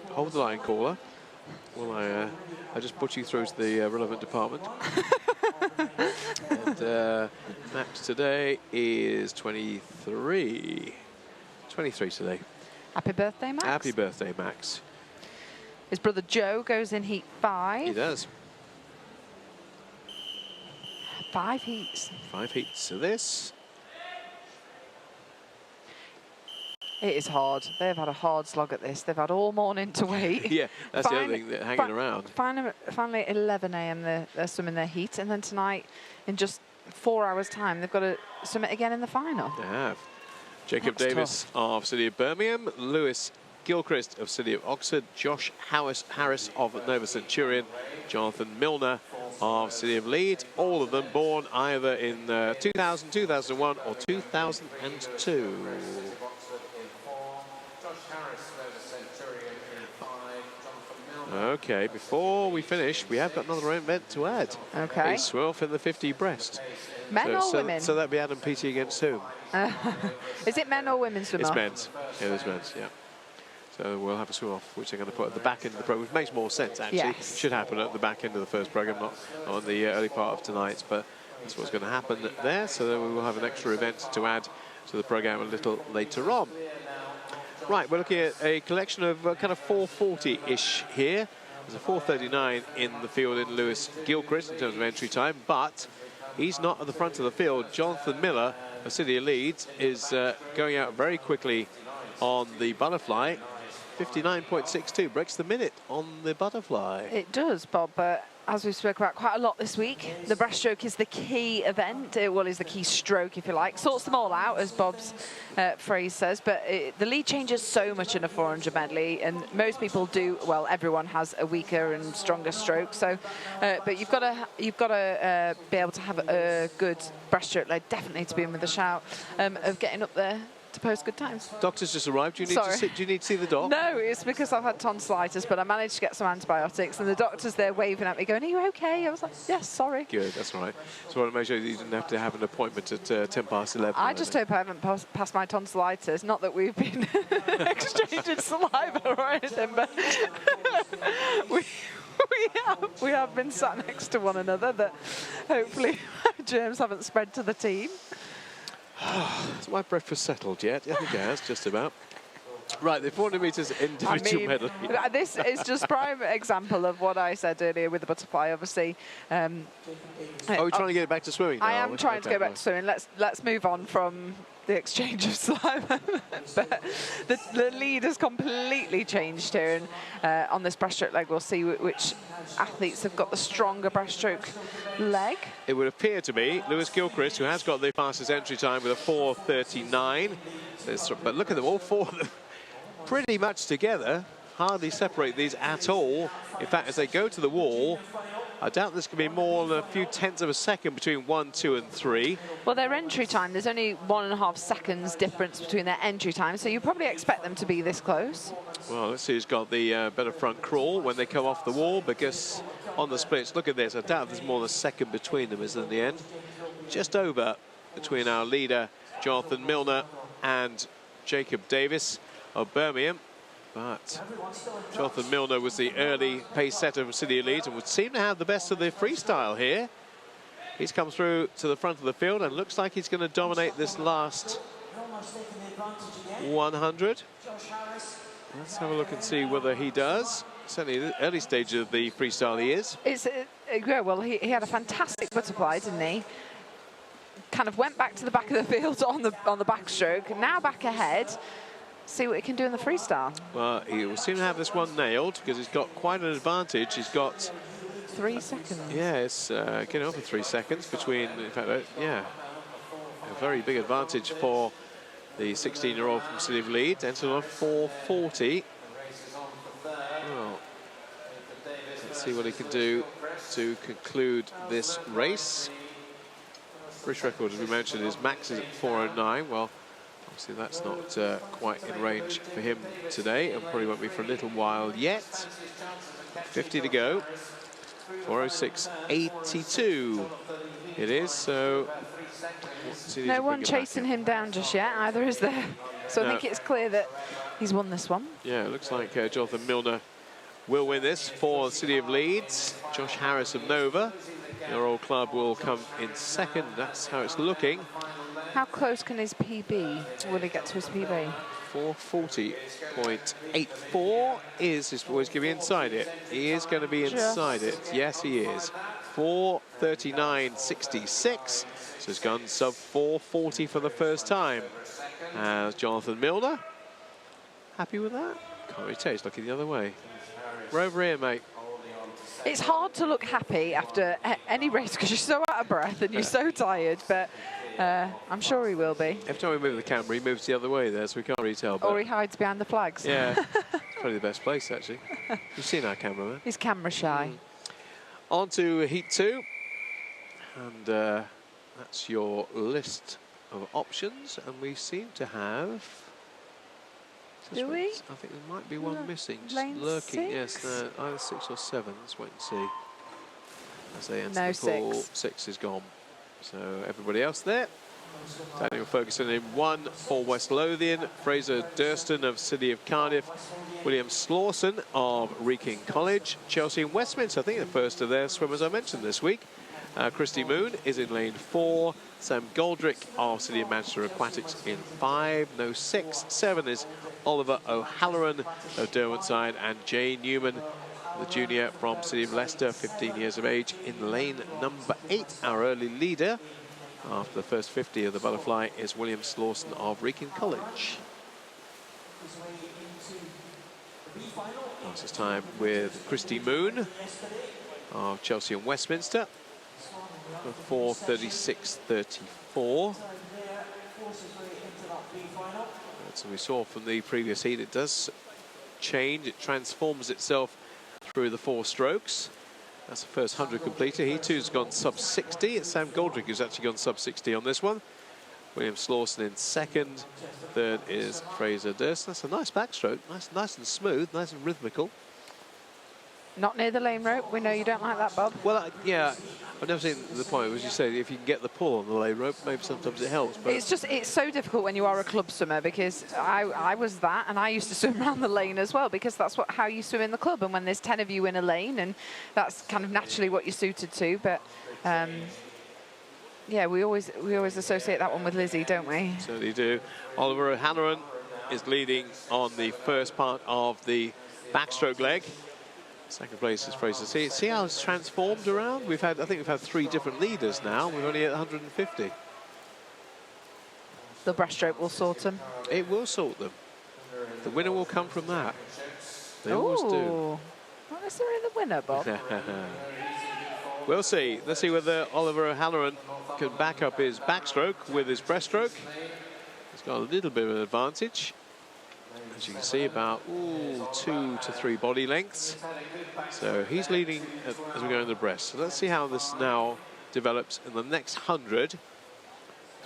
S4: Hold the line, caller. Well, I just put you through to the relevant department. And Max today is 23. 23 today.
S2: Happy birthday, Max.
S4: Happy birthday, Max.
S2: His brother Joe goes in heat 5.
S4: He does.
S2: 5 heats.
S4: 5 heats to this.
S2: It is hard. They've had a hard slog at this. They've had all morning to wait.
S4: Yeah, that's the other thing, they're hanging around.
S2: Finally, at 11 a.m. they're swimming their heat, and then tonight, in just 4 hours' time, they've got to swim it again in the final.
S4: They have. Jacob
S2: That's
S4: Davis of City of Birmingham, Lewis Gilchrist of City of Oxford, Josh Harris of Nova Centurion, Jonathan Milner of City of Leeds, all of them born either in 2000, 2001 or 2002. Okay, before we finish, we have got another event to add.
S2: Okay.
S4: A swim off in the 50 breast.
S2: Men or women?
S4: So that'd be Adam Peaty against whom?
S2: Is it men or women swim
S4: It's
S2: off?
S4: men's. Yeah, there's men's, yeah. So we'll have a swim off, which they're going to put at the back end of the program, which makes more sense, actually.
S2: Yes.
S4: It should happen at the back end of the first program, not on the early part of tonight's, but that's what's going to happen there. So then we will have an extra event to add to the program a little later on. Right, we're looking at a collection of kind of 440-ish here. There's a 439 in the field in Lewis Gilchrist in terms of entry time, but he's not at the front of the field. Jonathan Miller of City of Leeds is going out very quickly on the butterfly. 59.62 breaks the minute on the butterfly.
S2: It does, Bob, but as we've spoken about quite a lot this week, the breaststroke is the key event. Well, is the key stroke, if you like. Sorts them all out, as Bob's phrase says, but the lead changes so much in a 400 medley, and most people do, well, everyone has a weaker and stronger stroke, so, but you've got to be able to have a good breaststroke leg, definitely to be in with a shout of getting up there to post good times.
S4: Doctor's just arrived. Do you need to see the doc?
S2: No, it's because I've had tonsillitis, but I managed to get some antibiotics, and the doctor's there waving at me, going, "Are you okay?" I was like, "Yes, sorry." Good,
S4: that's all right. So I want to make sure that you didn't have to have an appointment at 10:11.
S2: I just hope I haven't passed my tonsillitis. Not that we've been exchanging saliva or anything, but we have been sat next to one another. That hopefully germs haven't spread to the team.
S4: Is my breakfast settled yet? I think it has, just about. Right, the 400 metres individual medley.
S2: This is just prime example of what I said earlier with the butterfly, obviously.
S4: Are we trying to get back to swimming now?
S2: I am trying to go back to swimming. Let's move on from the exchange of saliva. But the lead has completely changed here, and on this breaststroke leg, we'll see which athletes have got the stronger breaststroke leg.
S4: It would appear to be Lewis Gilchrist, who has got the fastest entry time with a 4:39. But look at them, all four of them pretty much together. Hardly separate these at all. In fact, as they go to the wall, I doubt there's going to be more than a few tenths of a second between 1, 2 and 3.
S2: Well, their entry time, there's only 1.5 seconds difference between their entry time, so you probably expect them to be this close.
S4: Well, let's see who's got the better front crawl when they come off the wall, because on the splits, look at this, I doubt there's more than a second between them, is there, in the end? Just over between our leader, Jonathan Milner, and Jacob Davis of Birmingham. But Jonathan Milner was the early pace setter from City of Leeds and would seem to have the best of the freestyle here. He's come through to the front of the field and looks like he's going to dominate this last 100. Let's have a look and see whether he does. Certainly in the early stage of the freestyle he is.
S2: Yeah, well, he had a fantastic butterfly, didn't he? Kind of went back to the back of the field on the backstroke, now back ahead. See what he can do in the freestyle.
S4: Well, he will seem to have this one nailed because he's got quite an advantage. He's got
S2: 3 seconds.
S4: Yeah, it's getting over 3 seconds between, in fact, yeah, a very big advantage for the 16-year-old from City of Leeds, entered on 4:40. Well, let's see what he can do to conclude this race. British record, as we mentioned, is max is at 4:09. Well, obviously that's not quite in range for him today, and probably won't be for a little while yet. 50 to go. 4:06.82 it is, so
S2: no one chasing him down just yet either, is there? So I think it's clear that He's won this one.
S4: Yeah, it looks like Jonathan Milner will win this for the City of Leeds. Josh Harris of Nova, your old club, will come in second. That's how it's looking.
S2: How close can his PB? Will he get to his PB?
S4: 440.84 is his boy's going to be inside it. He is going to be inside it. Yes, he is. 439.66. So he's gone sub 440 for the first time. As Jonathan Milner. Happy with that? Can't really tell. He's looking the other way. We're over here, mate.
S2: It's hard to look happy after any race because you're so out of breath and you're so tired, but I'm sure he will be.
S4: Every time we move the camera, he moves the other way there, so we can't really tell.
S2: Or he hides behind the flags.
S4: Yeah, it's probably the best place, actually. You've seen our cameraman.
S2: He's camera shy.
S4: On to Heat 2. And that's your list of options. And we seem to have...
S2: Do we?
S4: I think there might be one missing, just
S2: lane
S4: lurking.
S2: 6?
S4: Yes, either 6 or 7. Let's wait and see. As they enter
S2: No,
S4: the pool,
S2: 6.
S4: 6 is gone. So everybody else there. Daniel Ferguson in 1 for West Lothian. Fraser Durston of City of Cardiff. William Slawson of Wrekin College. Chelsea and Westminster, I think the first of their swimmers I mentioned this week. Christy Moon is in lane 4. Sam Goldrick of City of Manchester Aquatics in 5. No 6. 7 is Oliver O'Halloran of Derwentide, and Jay Newman, the junior from City of Leicester, 15 years of age, in lane number 8. Our early leader after the first 50 of the butterfly is William Slawson of Wrekin College. Fastest time with Christy Moon of Chelsea and Westminster for 4:36.34. So we saw from the previous heat, it does change, it transforms itself through the 4 strokes. That's the first 100 completed. He too's gone sub 60. It's Sam Goldrick who's actually gone sub 60 on this one. William Slawson in second. Third is Fraser Durst. That's a nice backstroke, nice and smooth, nice and rhythmical.
S2: Not near the lane rope. We know you don't like that, Bob.
S4: Well, yeah, I've never seen the point, as you say, if you can get the pull on the lane rope, maybe sometimes it helps. But
S2: It's so difficult when you are a club swimmer, because I was that, and I used to swim around the lane as well, because that's how you swim in the club. And when there's 10 of you in a lane, and that's kind of naturally what you're suited to. But yeah, we always associate that one with Lizzie, don't we?
S4: Certainly do. Oliver O'Halloran is leading on the first part of the backstroke leg. Second place is Fraser. See how it's transformed around? I think we've had 3 different leaders now. We're only at 150.
S2: The breaststroke will sort them.
S4: It will sort them. The winner will come from that. They always do.
S2: Not necessarily the winner, Bob.
S4: We'll see. Let's see whether Oliver O'Halloran can back up his backstroke with his breaststroke. He's got a little bit of an advantage. As you can see, about 2 to 3 body lengths. So he's leading as we go in the breast. So let's see how this now develops in the next 100. His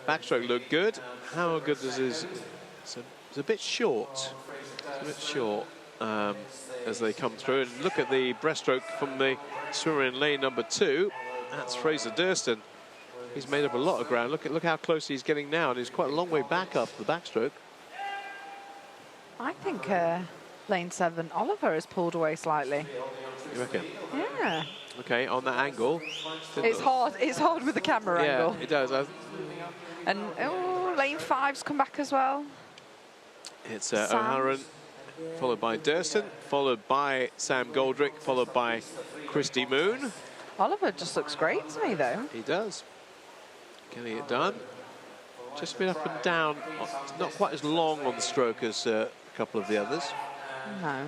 S4: backstroke looked good. How good does his... It's a bit short. It's a bit short as they come through. And look at the breaststroke from the swimmer in lane number 2. That's Fraser Durston. He's made up a lot of ground. Look how close he's getting now, and he's quite a long way back up the backstroke.
S2: I think lane 7, Oliver has pulled away slightly.
S4: You reckon?
S2: Yeah.
S4: Okay, on that angle.
S2: It's hard with the camera angle.
S4: Yeah, it does.
S2: And lane 5's come back as well.
S4: It's O'Halloran, followed by Durston, followed by Sam Goldrick, followed by Christy Moon.
S2: Oliver just looks great to me, though.
S4: He does. Getting it done. Just a bit up and down. It's not quite as long on the stroke as a couple of the others.
S2: No.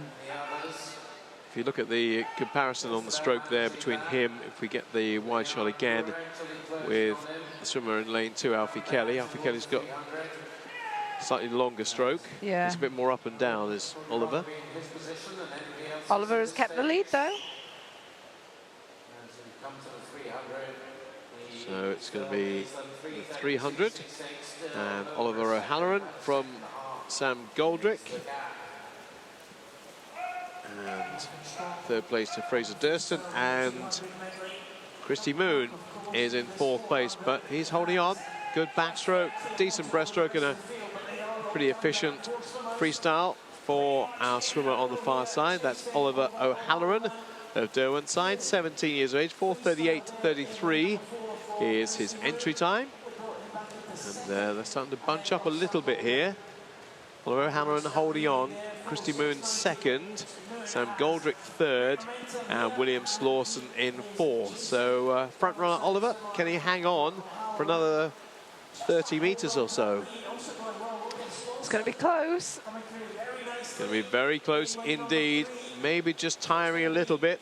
S4: If you look at the comparison on the stroke there between him, if we get the wide shot again with the swimmer in lane 2, Alfie Kelly. Alfie Kelly's got a slightly longer stroke.
S2: Yeah.
S4: It's a bit more up and down as Oliver.
S2: Oliver has kept the lead, though.
S4: So it's going to be the 300. And Oliver O'Halloran from Sam Goldrick. And third place to Fraser Durston. And Christy Moon is in 4th place, but he's holding on. Good backstroke, decent breaststroke, and a pretty efficient freestyle. for our swimmer on the far side. That's Oliver O'Halloran of Derwent side, 17 years of age, 4:38.33 is his entry time. And they're starting to bunch up a little bit here. Oliver O'Halloran holding on, Christy Moon second, Sam Goldrick third, and William Slawson in fourth. So front runner Oliver, can he hang on for another 30 metres or so?
S2: It's going to be close.
S4: It's going to be very close indeed. Maybe just tiring a little bit.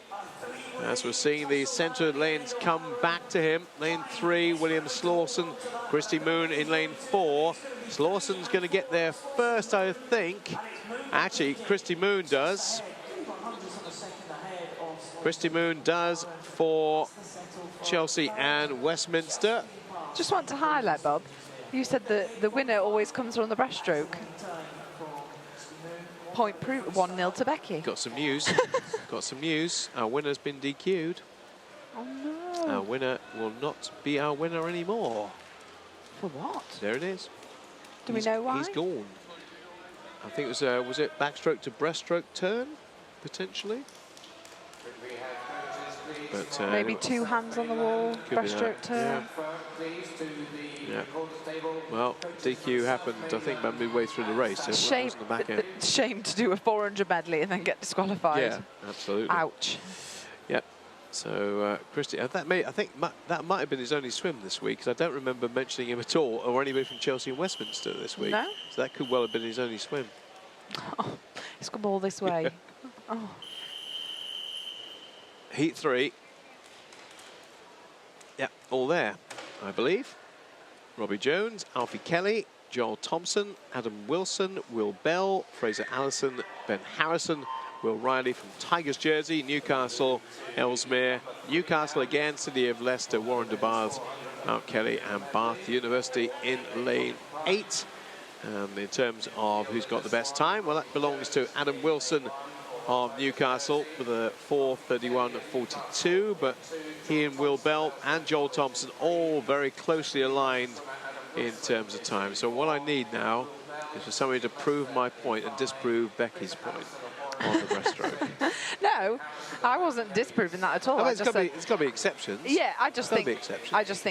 S4: As we're seeing the centre lanes come back to him. Lane 3, William Slawson, Christy Moon in lane 4. Slawson's going to get there first, I think. Actually, Christy Moon does. Christy Moon does for Chelsea and Westminster.
S2: Just want to highlight, Bob, you said that the winner always comes from the breaststroke. Point proof, 1-0 to Becky.
S4: Got some news. Got some news. Our winner's been DQ'd.
S2: Oh no.
S4: Our winner will not be our winner anymore.
S2: For what?
S4: There it is.
S2: Do we know why?
S4: He's gone. I think it was it backstroke to breaststroke turn, potentially? But,
S2: maybe 2 hands on the wall, breaststroke turn.
S4: Yeah. Well, DQ happened, I think, about midway through the race. So
S2: Shame,
S4: the back end.
S2: shame to do a 400 medley and then get disqualified.
S4: Yeah, absolutely.
S2: Ouch.
S4: Yep. So Christy, I think that might have been his only swim this week, because I don't remember mentioning him at all, or anybody from Chelsea and Westminster this week.
S2: No.
S4: So that could well have been his only swim.
S2: Oh, it's come all this way. Oh.
S4: Heat 3. Yeah, all there, I believe. Robbie Jones, Alfie Kelly, Joel Thompson, Adam Wilson, Will Bell, Fraser Allison, Ben Harrison, Will Riley from Tigers Jersey, Newcastle, Ellesmere, Newcastle again, City of Leicester, Warren de Bars, Mount Kelly and Bath University in lane 8. In terms of who's got the best time, well, that belongs to Adam Wilson of Newcastle with a 4:31.42, but he and Will Bell and Joel Thompson all very closely aligned in terms of time. So what I need now is for somebody to prove my point and disprove Becky's point on the breaststroke.
S2: No, I wasn't disproving that at all.
S4: I mean,
S2: I
S4: it's
S2: just
S4: got to be exceptions.
S2: Yeah, I just think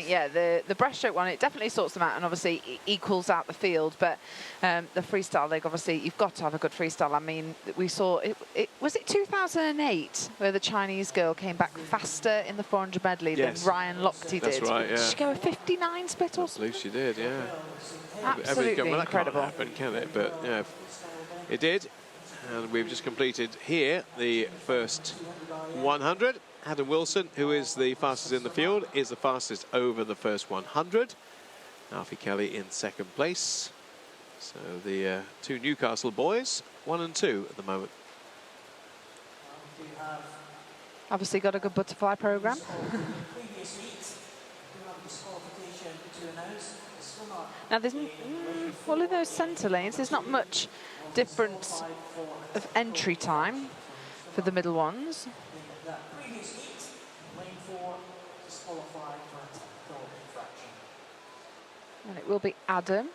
S2: yeah, the breaststroke one, it definitely sorts them out and obviously equals out the field. But the freestyle leg, obviously, you've got to have a good freestyle. I mean, we saw was it 2008 where the Chinese girl came back faster in the 400 medley than Ryan Lochte did.
S4: That's right. Yeah.
S2: Did she go a 59 split or something?
S4: I believe she did. Yeah.
S2: Absolutely
S4: well, that
S2: incredible.
S4: Can't happen, can it? But yeah, it did. And we've just completed here the first 100. Adam Wilson, who is the fastest in the field, is the fastest over the first 100. Alfie Kelly in second place. So the two Newcastle boys, 1 and 2 at the moment.
S2: Obviously got a good butterfly programme. Now there's well, in those centre lanes, there's not much difference of entry time for the middle ones. And it will be Adam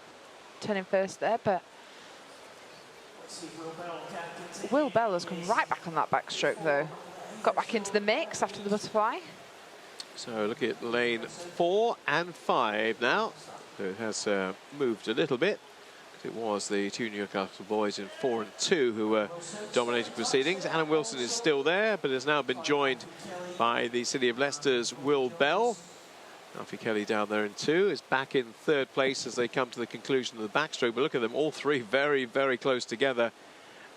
S2: turning first there, but Will Bell has come right back on that backstroke though. Got back into the mix after the butterfly.
S4: So look at lane 4 and 5 now. So it has moved a little bit. It was the two Newcastle boys in 4 and 2 who were dominating proceedings. Adam Wilson is still there, but has now been joined by the City of Leicester's Will Bell. Alfie Kelly down there in 2 is back in 3rd place as they come to the conclusion of the backstroke. But look at them, all three very, very close together.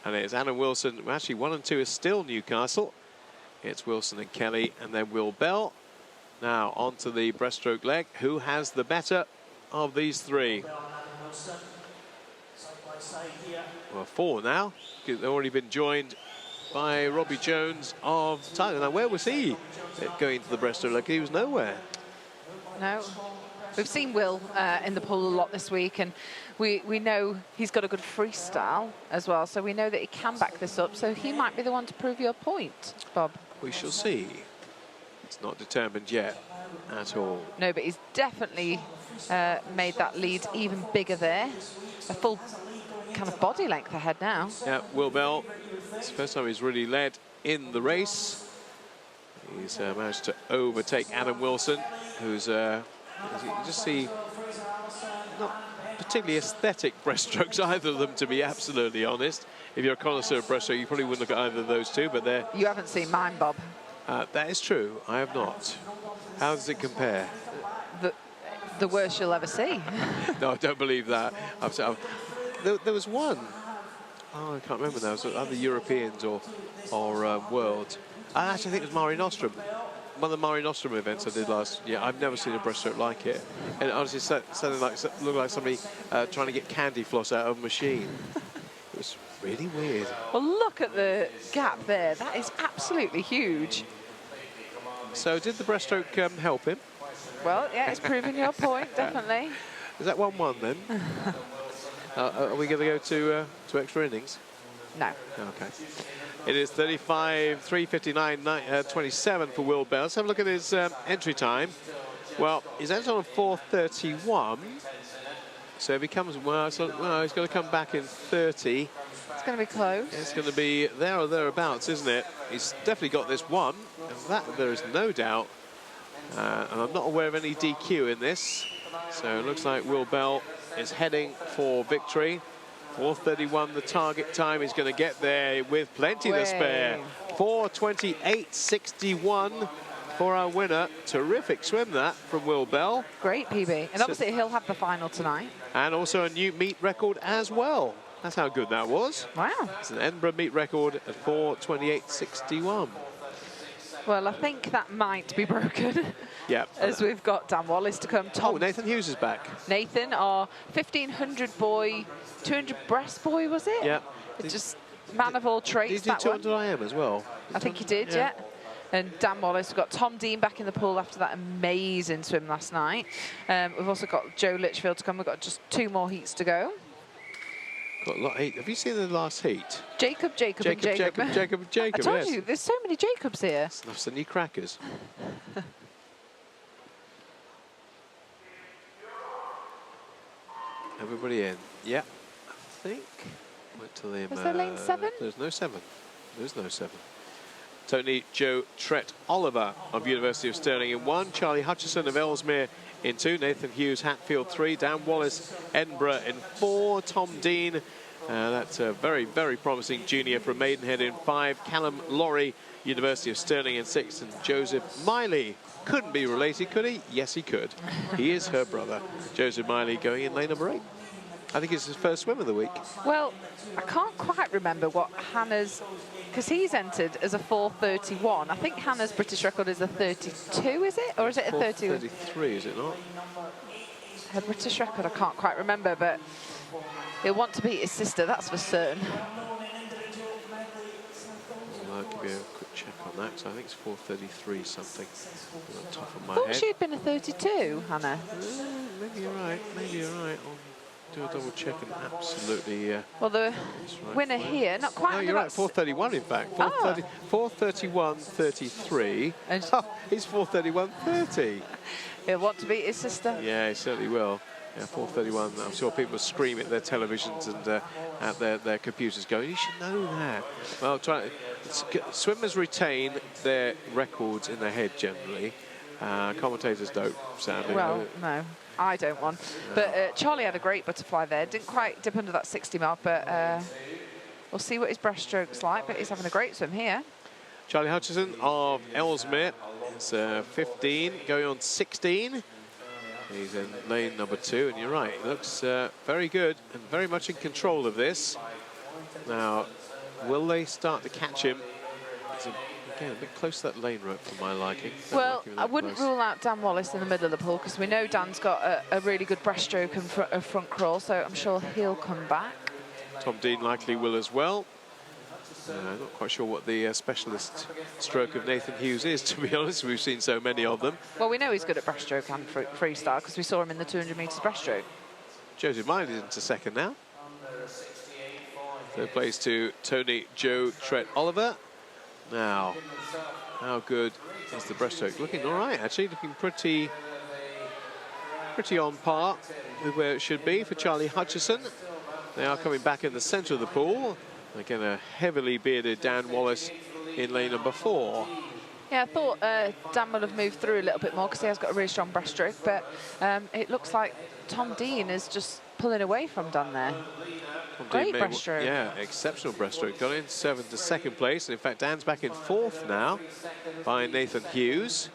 S4: And it's Adam Wilson. Actually, 1 and 2 is still Newcastle. It's Wilson and Kelly, and then Will Bell. Now on to the breaststroke leg. Who has the better of these three? Well, 4 now. They've already been joined by Robbie Jones of Thailand. Now, where was he going to the breaststroke leg? He was nowhere.
S2: No. We've seen Will in the pool a lot this week, and we know he's got a good freestyle as well, so we know that he can back this up, so he might be the one to prove your point, Bob.
S4: We shall see. It's not determined yet at all.
S2: No, but he's definitely made that lead even bigger there. A full kind of body length ahead now.
S4: Yeah, Will Bell, it's the first time he's really led in the race. He's managed to overtake Adam Wilson, who's, as you can just see, not particularly aesthetic breaststrokes, either of them, to be absolutely honest. If you're a connoisseur of breaststroke, you probably wouldn't look at either of those two, but they're...
S2: You haven't seen mine, Bob.
S4: That is true, I have not. How does it compare?
S2: The worst you'll ever see.
S4: No, I don't believe that. There was one. Oh, I can't remember now. It was either Europeans or World. I actually think it was Mare Nostrum. One of the Mare Nostrum events I did last year. I've never seen a breaststroke like it. And it honestly looked like somebody trying to get candy floss out of a machine. It was really weird.
S2: Well, look at the gap there. That is absolutely huge.
S4: So did the breaststroke help him?
S2: Well, yeah, it's proving your point, definitely.
S4: Is that 1-1 then? Are we going to go to extra innings?
S2: No.
S4: Okay. It is 3:59.27 for Will Bell. Let's have a look at his entry time. Well, he's entered on 4:31. So if he comes, well, he's got to come back in 30.
S2: It's going to be close.
S4: It's going to be there or thereabouts, isn't it? He's definitely got this one, and that there is no doubt. And I'm not aware of any DQ in this. So it looks like Will Bell is heading for victory. 4:31 the target time. He's going to get there with plenty to spare. 4:28.61 for our winner. Terrific swim that from Will Bell.
S2: Great PB. And obviously he'll have the final tonight.
S4: And also a new meet record as well. That's how good that was.
S2: Wow.
S4: It's an Edinburgh meet record at 4:28.61.
S2: Well, I think that might be broken.
S4: Yeah.
S2: As we've got Dan Wallace to come.
S4: Oh, Nathan Hughes is back.
S2: Nathan, our 1500 boy, 200 breast boy, was it?
S4: Yeah.
S2: It's just man of all trades.
S4: Did he do 200 IM as well?
S2: I think he did, yeah. And Dan Wallace. We've got Tom Dean back in the pool after that amazing swim last night. We've also got Joe Litchfield to come. We've got just 2 more heats to go.
S4: Got a lot of heat. Have you seen the last heat?
S2: Jacob.
S4: I
S2: told you, there's so many Jacobs here.
S4: Snuffs any crackers. Everybody in. Yeah, I think. Wait till the.
S2: Was there lane 7?
S4: There's no 7. There's no 7. Tony Joe Trett Oliver of University of Stirling in 1. Charlie Hutchison of Ellesmere in 2. Nathan Hughes, Hatfield 3. Dan Wallace, Edinburgh in 4. Tom Dean, that's a very, very promising junior from Maidenhead in 5. Callum Laurie, University of Stirling in 6. And Joseph Miley. Couldn't be related, could he? Yes, he could. He is her brother. Joseph Miley going in lane number 8. I think it's his first swim of the week.
S2: Well, I can't quite remember what Hannah's, because he's entered as a 4:31. I think Hannah's British record is a 32, is it? Or is it a 30?
S4: 33, is it not?
S2: Her British record, I can't quite remember, but he'll want to beat his sister, that's for certain.
S4: I'll give you a quick check on that, so I think it's 4:33 something on the top of my
S2: I thought
S4: head.
S2: she'd been a 32, Hannah.
S4: Maybe you're right, maybe you're right. I'll do a double check and absolutely...
S2: Well, the
S4: right.
S2: winner here, not quite...
S4: No, you're right, 4:31 in fact. 4:31.33.
S2: And
S4: Oh, he's 4:31.30.
S2: he'll want to beat his sister.
S4: Yeah, he certainly will. Yeah, 4:31. I'm sure people scream at their televisions and at their computers going, you should know that. Well, swimmers retain their records in their head generally. Commentators don't, sadly.
S2: Well, no, I don't want. But Charlie had a great butterfly there. Didn't quite dip under that 60 mark, but we'll see what his breaststroke's like. But he's having a great swim here.
S4: Charlie Hutchison of Ellesmere. It's 15, going on 16. He's in lane number 2, and you're right, he looks very good and very much in control of this. Now, will they start to catch him? It's again a bit close to that lane rope for my liking.
S2: Well, I wouldn't rule out Dan Wallace in the middle of the pool, because we know Dan's got a really good breaststroke and front crawl, so I'm sure he'll come back.
S4: Tom Dean likely will as well. I'm not quite sure what the specialist stroke of Nathan Hughes is, to be honest. We've seen so many of them.
S2: Well, we know he's good at breaststroke and freestyle, because we saw him in the 200 metres breaststroke.
S4: Joseph Miley into second now. Third place to Tony Joe Trett Oliver. Now, how good is the breaststroke? Looking all right, actually. Looking pretty on par with where it should be for Charlie Hutchison. They are coming back in the centre of the pool. Again, a heavily bearded Dan Wallace in lane number 4.
S2: Yeah, I thought Dan will have moved through a little bit more because he has got a really strong breaststroke, but it looks like Tom Dean is just pulling away from Dan there. Great breaststroke.
S4: Yeah, exceptional breaststroke. Got in 7th to 2nd place. And in fact, Dan's back in 4th now by Nathan Hughes.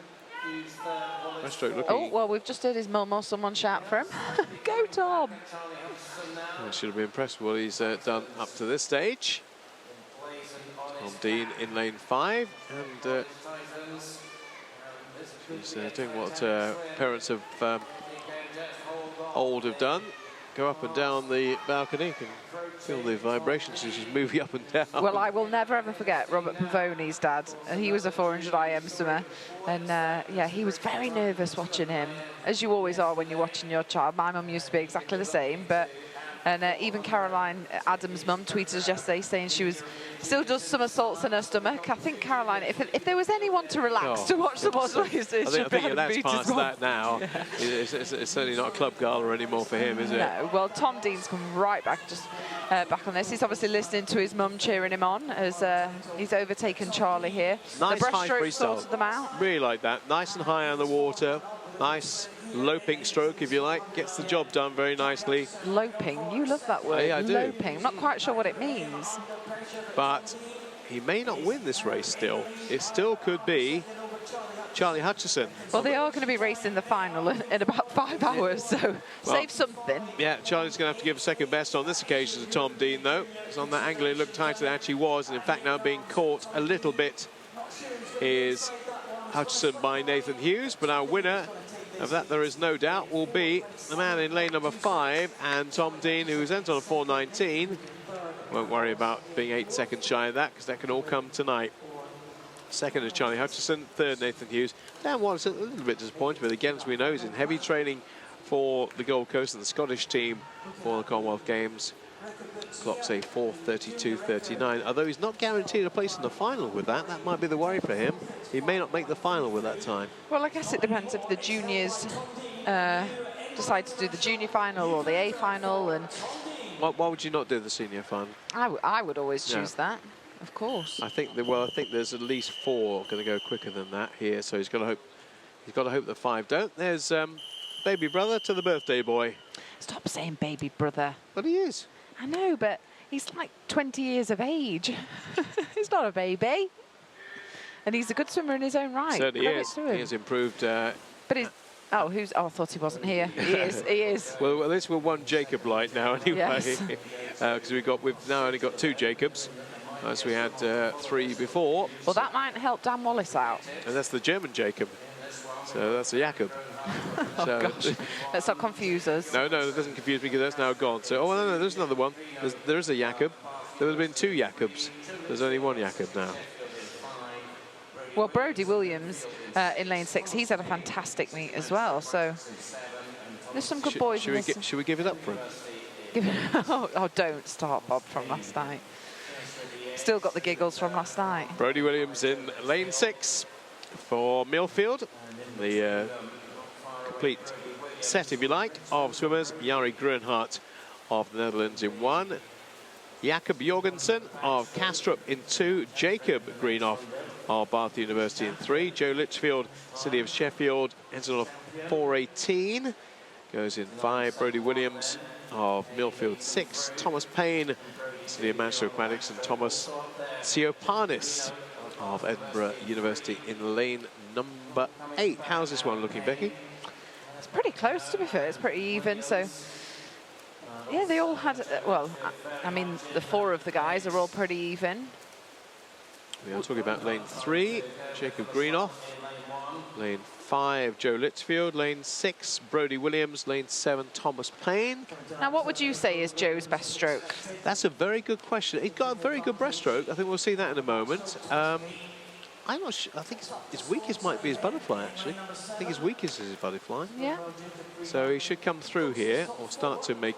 S4: Breaststroke looking...
S2: Oh, well, we've just heard his mum or someone shout for him. Go, Tom!
S4: I should have been impressed with what he's done up to this stage. Tom Dean in lane 5, and he's doing what parents of old have done. Go up and down the balcony, you can feel the vibrations as he's moving up and down.
S2: Well, I will never ever forget Robert Pavoni's dad. He was a 400 IM swimmer, and yeah, he was very nervous watching him, as you always are when you're watching your child. My mum used to be exactly the same, but even Caroline, Adam's mum, tweeted us yesterday saying she was still does somersaults in her stomach. I think Caroline, if there was anyone to relax to watch the model race, it should be Adam
S4: that's past
S2: Beater's
S4: that now.
S2: Yeah.
S4: It's certainly not a club gala anymore for him, is it?
S2: No. Well, Tom Dean's come right back, back on this. He's obviously listening to his mum cheering him on as he's overtaken Charlie here.
S4: Nice
S2: the
S4: high
S2: breaststroke
S4: freestyle.
S2: sorted them out.
S4: Really like that. Nice and high on the water. Nice loping stroke, if you like. Gets the job done very nicely.
S2: Loping, you love that word.
S4: Yeah, I do.
S2: Loping. I'm not quite sure what it means.
S4: But he may not win this race still. It still could be Charlie Hutchison.
S2: Well, they are going to be racing the final in about 5 hours, so save something.
S4: Yeah, Charlie's going to have to give a second best on this occasion to Tom Dean, though. Because on that angle, it looked tighter than it actually was. And in fact, now being caught a little bit is Hutchison by Nathan Hughes. But our winner of that, there is no doubt, will be the man in lane number 5, and Tom Dean, who's entered on a 4:19. Won't worry about being 8 seconds shy of that, because that can all come tonight. Second is Charlie Hutchison, third Nathan Hughes. Dan Wallace a little bit disappointed, but again, as we know, he's in heavy training for the Gold Coast and the Scottish team for the Commonwealth Games. Clock's a 4:32.39. Although he's not guaranteed a place in the final with that. That might be the worry for him. He may not make the final with that time.
S2: Well, I guess it depends if the juniors decide to do the junior final or the A final. And
S4: why would you not do the senior final?
S2: I would always choose that, of course.
S4: I think I think there's at least 4 going to go quicker than that here. So he's got to hope. He's got to hope that 5 don't. There's baby brother to the birthday boy.
S2: Stop saying baby brother.
S4: But he is.
S2: I know, but he's like 20 years of age. He's not a baby. And he's a good swimmer in his own right.
S4: Certainly is. He has improved.
S2: But he's... Oh, I thought he wasn't here. He is. He is.
S4: Well, at least we're one Jacob light now, anyway.
S2: Yes.
S4: Because we've now only got 2 Jacobs, as we had 3 before.
S2: Well, that might help Dan Wallace out.
S4: And that's the German Jacob. So that's a Jakob.
S2: Oh, gosh. Let's not confuse us.
S4: No, it doesn't confuse me, because that's now gone. So, no, there's another one. There is a Jakob. There would have been 2 Jakobs. There's only 1 Jakob now.
S2: Well, Brodie Williams in lane 6, he's had a fantastic meet as well. So there's some good boys in this.
S4: Should we give it up for him?
S2: Oh, don't start, Bob, from last night. Still got the giggles from last night.
S4: Brodie Williams in lane 6 for Millfield. The complete set, if you like, of swimmers. Jari Gruenhart of the Netherlands in 1. Jakob Jorgensen of Kastrup in 2. Jacob Greenhoff of Bath University in 3. Joe Litchfield, City of Sheffield, entered on a 4:18. Goes in 5. Brodie Williams of Millfield 6. Thomas Payne, City of Manchester Aquatics, and Thomas Siopanis of Edinburgh University in lane number 8. How's this one looking, Becky?
S2: It's pretty close, to be fair. It's pretty even. So, yeah, they all had... well, I mean, the 4 of the guys are all pretty even.
S4: We are talking about lane 3, Jacob Greenhoff. Lane 5, Joe Litchfield. Lane 6, Brodie Williams. Lane 7, Thomas Payne.
S2: Now, what would you say is Joe's best stroke?
S4: That's a very good question. He's got a very good breaststroke. I think we'll see that in a moment. I'm not sure. I think his weakest might be his butterfly, actually. I think his weakest is his butterfly.
S2: Yeah.
S4: So he should come through here or start to make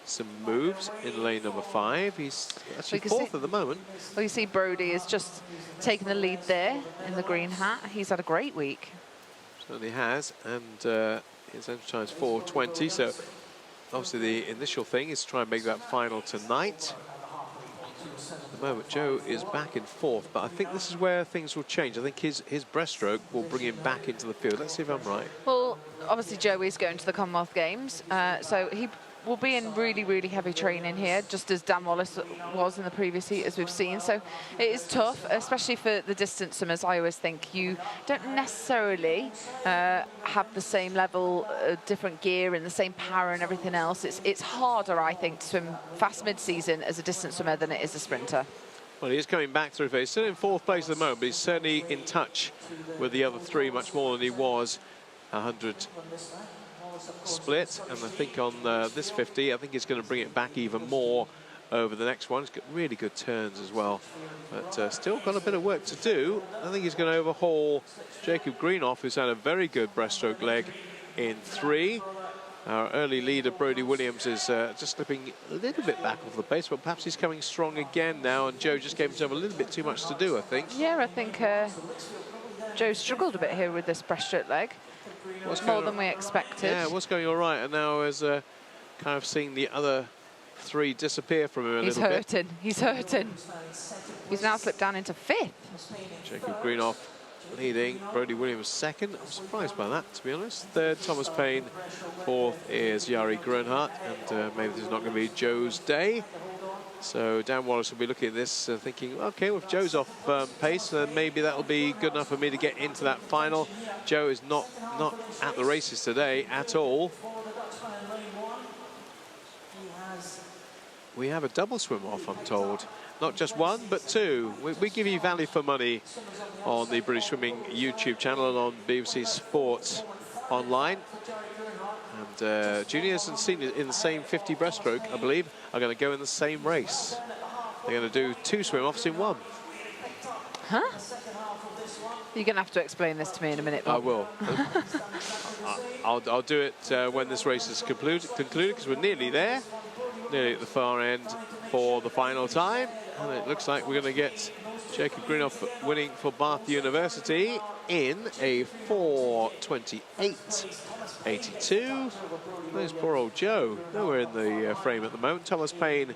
S4: some moves in lane number 5. He's actually 4th at the moment.
S2: Well, you see Brodie is just taking the lead there in the green hat. He's had a great week.
S4: Certainly has. And his entry time is 4:20. So obviously the initial thing is to try and make that final tonight. At the moment, Joe is back in 4th, but I think this is where things will change. I think his breaststroke will bring him back into the field. Let's see if I'm right.
S2: Well, obviously Joe is going to the Commonwealth Games, so he will be in really, really heavy training here, just as Dan Wallace was in the previous heat, as we've seen. So it is tough, especially for the distance swimmers. I always think you don't necessarily have the same level of different gear and the same power and everything else. It's harder, I think, to swim fast mid-season as a distance swimmer than it is a sprinter.
S4: Well, he is coming back through. He's still in 4th place at the moment, but he's certainly in touch with the other 3 much more than he was 100 split. And I think on this 50, I think he's going to bring it back even more over the next one. He's got really good turns as well, but still got a bit of work to do. I think he's going to overhaul Jacob Greenoff, who's had a very good breaststroke leg in 3. Our early leader, Brodie Williams, is just slipping a little bit back off the pace, but perhaps he's coming strong again now, and Joe just gave himself a little bit too much to do, I think.
S2: Yeah, I think Joe struggled a bit here with this breaststroke leg. More than we expected.
S4: Yeah, what's going all right, and now is kind of seeing the other 3 disappear from him a little bit.
S2: He's hurting. He's now slipped down into 5th.
S4: Jacob Greenoff leading, Brodie Williams 2nd. I'm surprised by that, to be honest. 3rd, Thomas Payne. 4th is Jari Grönhardt, and maybe this is not going to be Joe's day. So Dan Wallace will be looking at this thinking, okay, well, if Joe's off pace, then maybe that'll be good enough for me to get into that final. Joe is not at the races today at all. We have a double swim off, I'm told. Not just 1, but 2. We give you value for money on the British Swimming YouTube channel and on BBC Sports Online. And juniors and seniors in the same 50 breaststroke, I believe, are going to go in the same race. They're going to do 2 swim-offs in 1.
S2: Huh? You're going to have to explain this to me in a minute, Bob.
S4: I will. I'll do it when this race is concluded, because we're nearly there, nearly at the far end for the final time. And it looks like we're going to get Jacob Greenoff winning for Bath University in a 4:28.82. There's poor old Joe. Nowhere in the frame at the moment. Thomas Payne,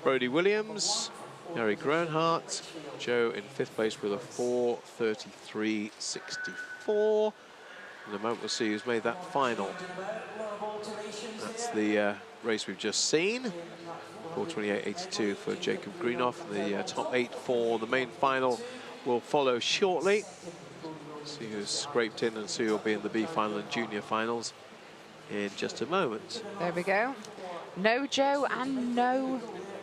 S4: Brodie Williams, Jari Grönhardt. Joe in 5th place with a 4:33.64. In a moment we'll see who's made that final. That's the race we've just seen. 4:28.82 for Jacob Greenoff. The top 8 for the main final will follow shortly. See who's scraped in and see who will be in the B final and junior finals in just a moment.
S2: There we go. No Joe and no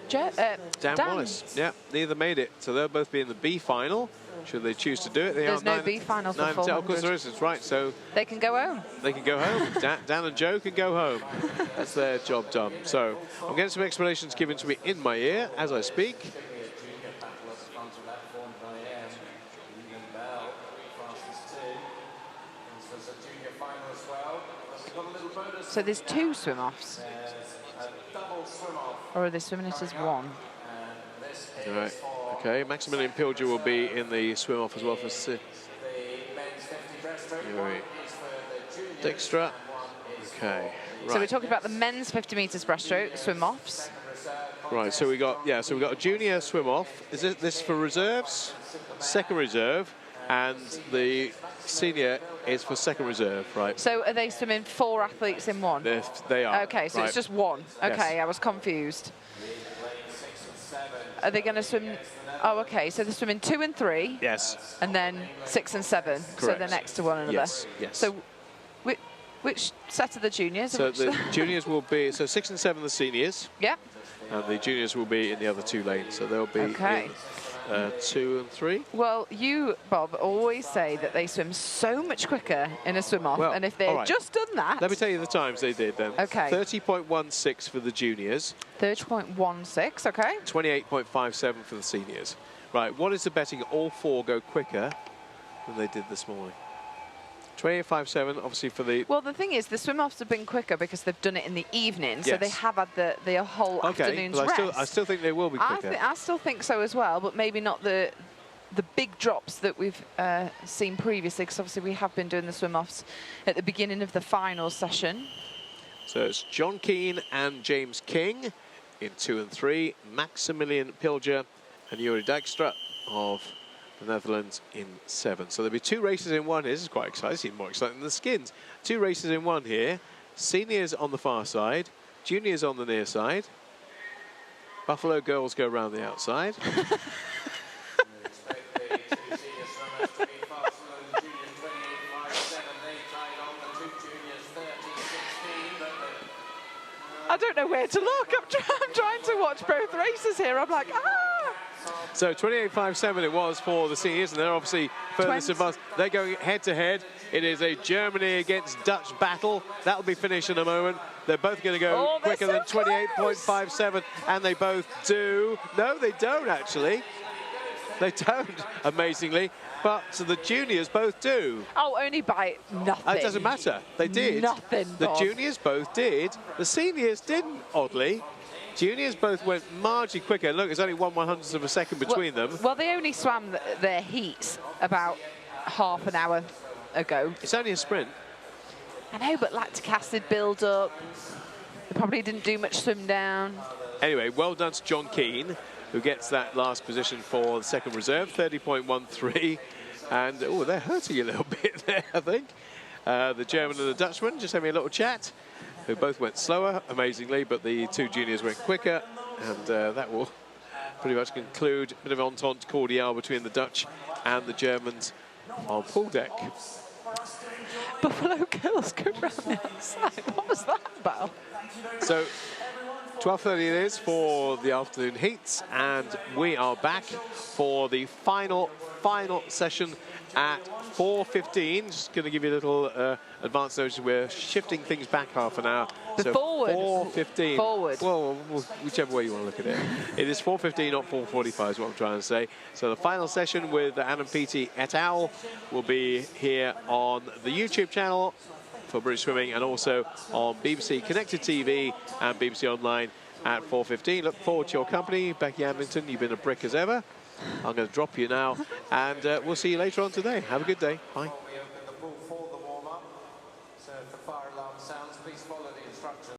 S2: Joe.
S4: Dan Wallace. Yeah, neither made it. So they'll both be in the B final. Should they choose to do it?
S2: There's no B final for 400.
S4: Of course there is, right. So
S2: they can go home.
S4: They can go home. Dan and Joe can go home. That's their job done. So I'm getting some explanations given to me in my ear as I speak.
S2: So there's 2 swim-offs? Or are they swimming it as 1?
S4: All right. Okay, Maximilian Pilger will be in the swim-off as well for Dijkstra. Okay. Right.
S2: So we're talking about the men's 50 metres breaststroke swim-offs.
S4: Right, so we got a junior swim-off. Is this for reserves? Second reserve, and the senior is for second reserve, right?
S2: So are they swimming 4 athletes in 1?
S4: They are.
S2: Okay, so
S4: right.
S2: it's just 1. Okay,
S4: yes.
S2: I was confused. Are they going to swim? Oh, okay, so they're swimming 2 and 3.
S4: Yes.
S2: And then 6 and 7.
S4: Correct.
S2: So they're next to one another.
S4: Yes, yes.
S2: So which set of the juniors?
S4: So the juniors will be, so 6 and 7 the seniors.
S2: Yeah.
S4: And the juniors will be in the other 2 lanes. So they'll be in 2 and 3.
S2: Well, you, Bob, always say that they swim so much quicker in a swim-off.
S4: Well,
S2: and if they'd
S4: right.
S2: just done that...
S4: Let me tell you the times they did then.
S2: Okay.
S4: 30.16 for the juniors.
S2: 30.16, okay.
S4: 28.57 for the seniors. Right, what is the betting all 4 go quicker than they did this morning? 28.57, obviously for the...
S2: Well, the thing is, the swim-offs have been quicker because they've done it in the evening, so
S4: yes.
S2: they have had the whole afternoon's
S4: but
S2: rest.
S4: I still think they will be quicker.
S2: I still think so as well, but maybe not the big drops that we've seen previously, because obviously we have been doing the swim-offs at the beginning of the final session.
S4: So it's John Keane and James King in 2 and 3, Maximilian Pilger and Yuri Dijkstra of the Netherlands in 7. So there'll be 2 races in one here. This is quite exciting. This is even more exciting than the skins. 2 races in one here. Seniors on the far side, juniors on the near side. Buffalo girls go around the outside.
S2: I don't know where to look. I'm trying to watch both races here. I'm like, ah!
S4: So 28.57 it was for the seniors, and they're obviously furthest advanced. They're going head-to-head. It is a Germany against Dutch battle. That'll be finished in a moment. They're both going to go quicker than 28.57, and they both do. No, they don't, actually. They don't, amazingly. But so the juniors both do.
S2: Oh, only by nothing.
S4: It doesn't matter. They did.
S2: Nothing,
S4: The
S2: Bob.
S4: juniors both did. The seniors didn't, oddly. Juniors both went marginally quicker. Look, there's only 1/100th of a second between them.
S2: Well, they only swam their heats about half an hour ago.
S4: It's only a sprint.
S2: I know, but lactic acid build-up. They probably didn't do much swim down.
S4: Anyway, well done to John Keane, who gets that last position for the second reserve, 30.13. And, oh, they're hurting a little bit there, I think. The German and the Dutchman just having a little chat, who both went slower, amazingly, but the 2 juniors went quicker. And that will pretty much conclude a bit of entente cordiale between the Dutch and the Germans on pool deck.
S2: Buffalo girls go round the outside. What was that about?
S4: So 12:30 it is for the afternoon heats, and we are back for the final session at 4:15. Just going to give you a little advance notice. We're shifting things back half an hour. So
S2: forward.
S4: 4:15.
S2: Forward.
S4: Well, whichever way you want to look at it. It is 4:15, not 4:45 is what I'm trying to say. So the final session with Adam Peaty et al. Will be here on the YouTube channel for British Swimming, and also on BBC Connected TV and BBC Online at 4:15. Look forward to your company. Becky Adlington, you've been a brick as ever. I'm going to drop you now, and we'll see you later on today. Have a good day. Bye.
S3: We open the pool for the warm-up. So if the fire alarm sounds, please follow the instructions.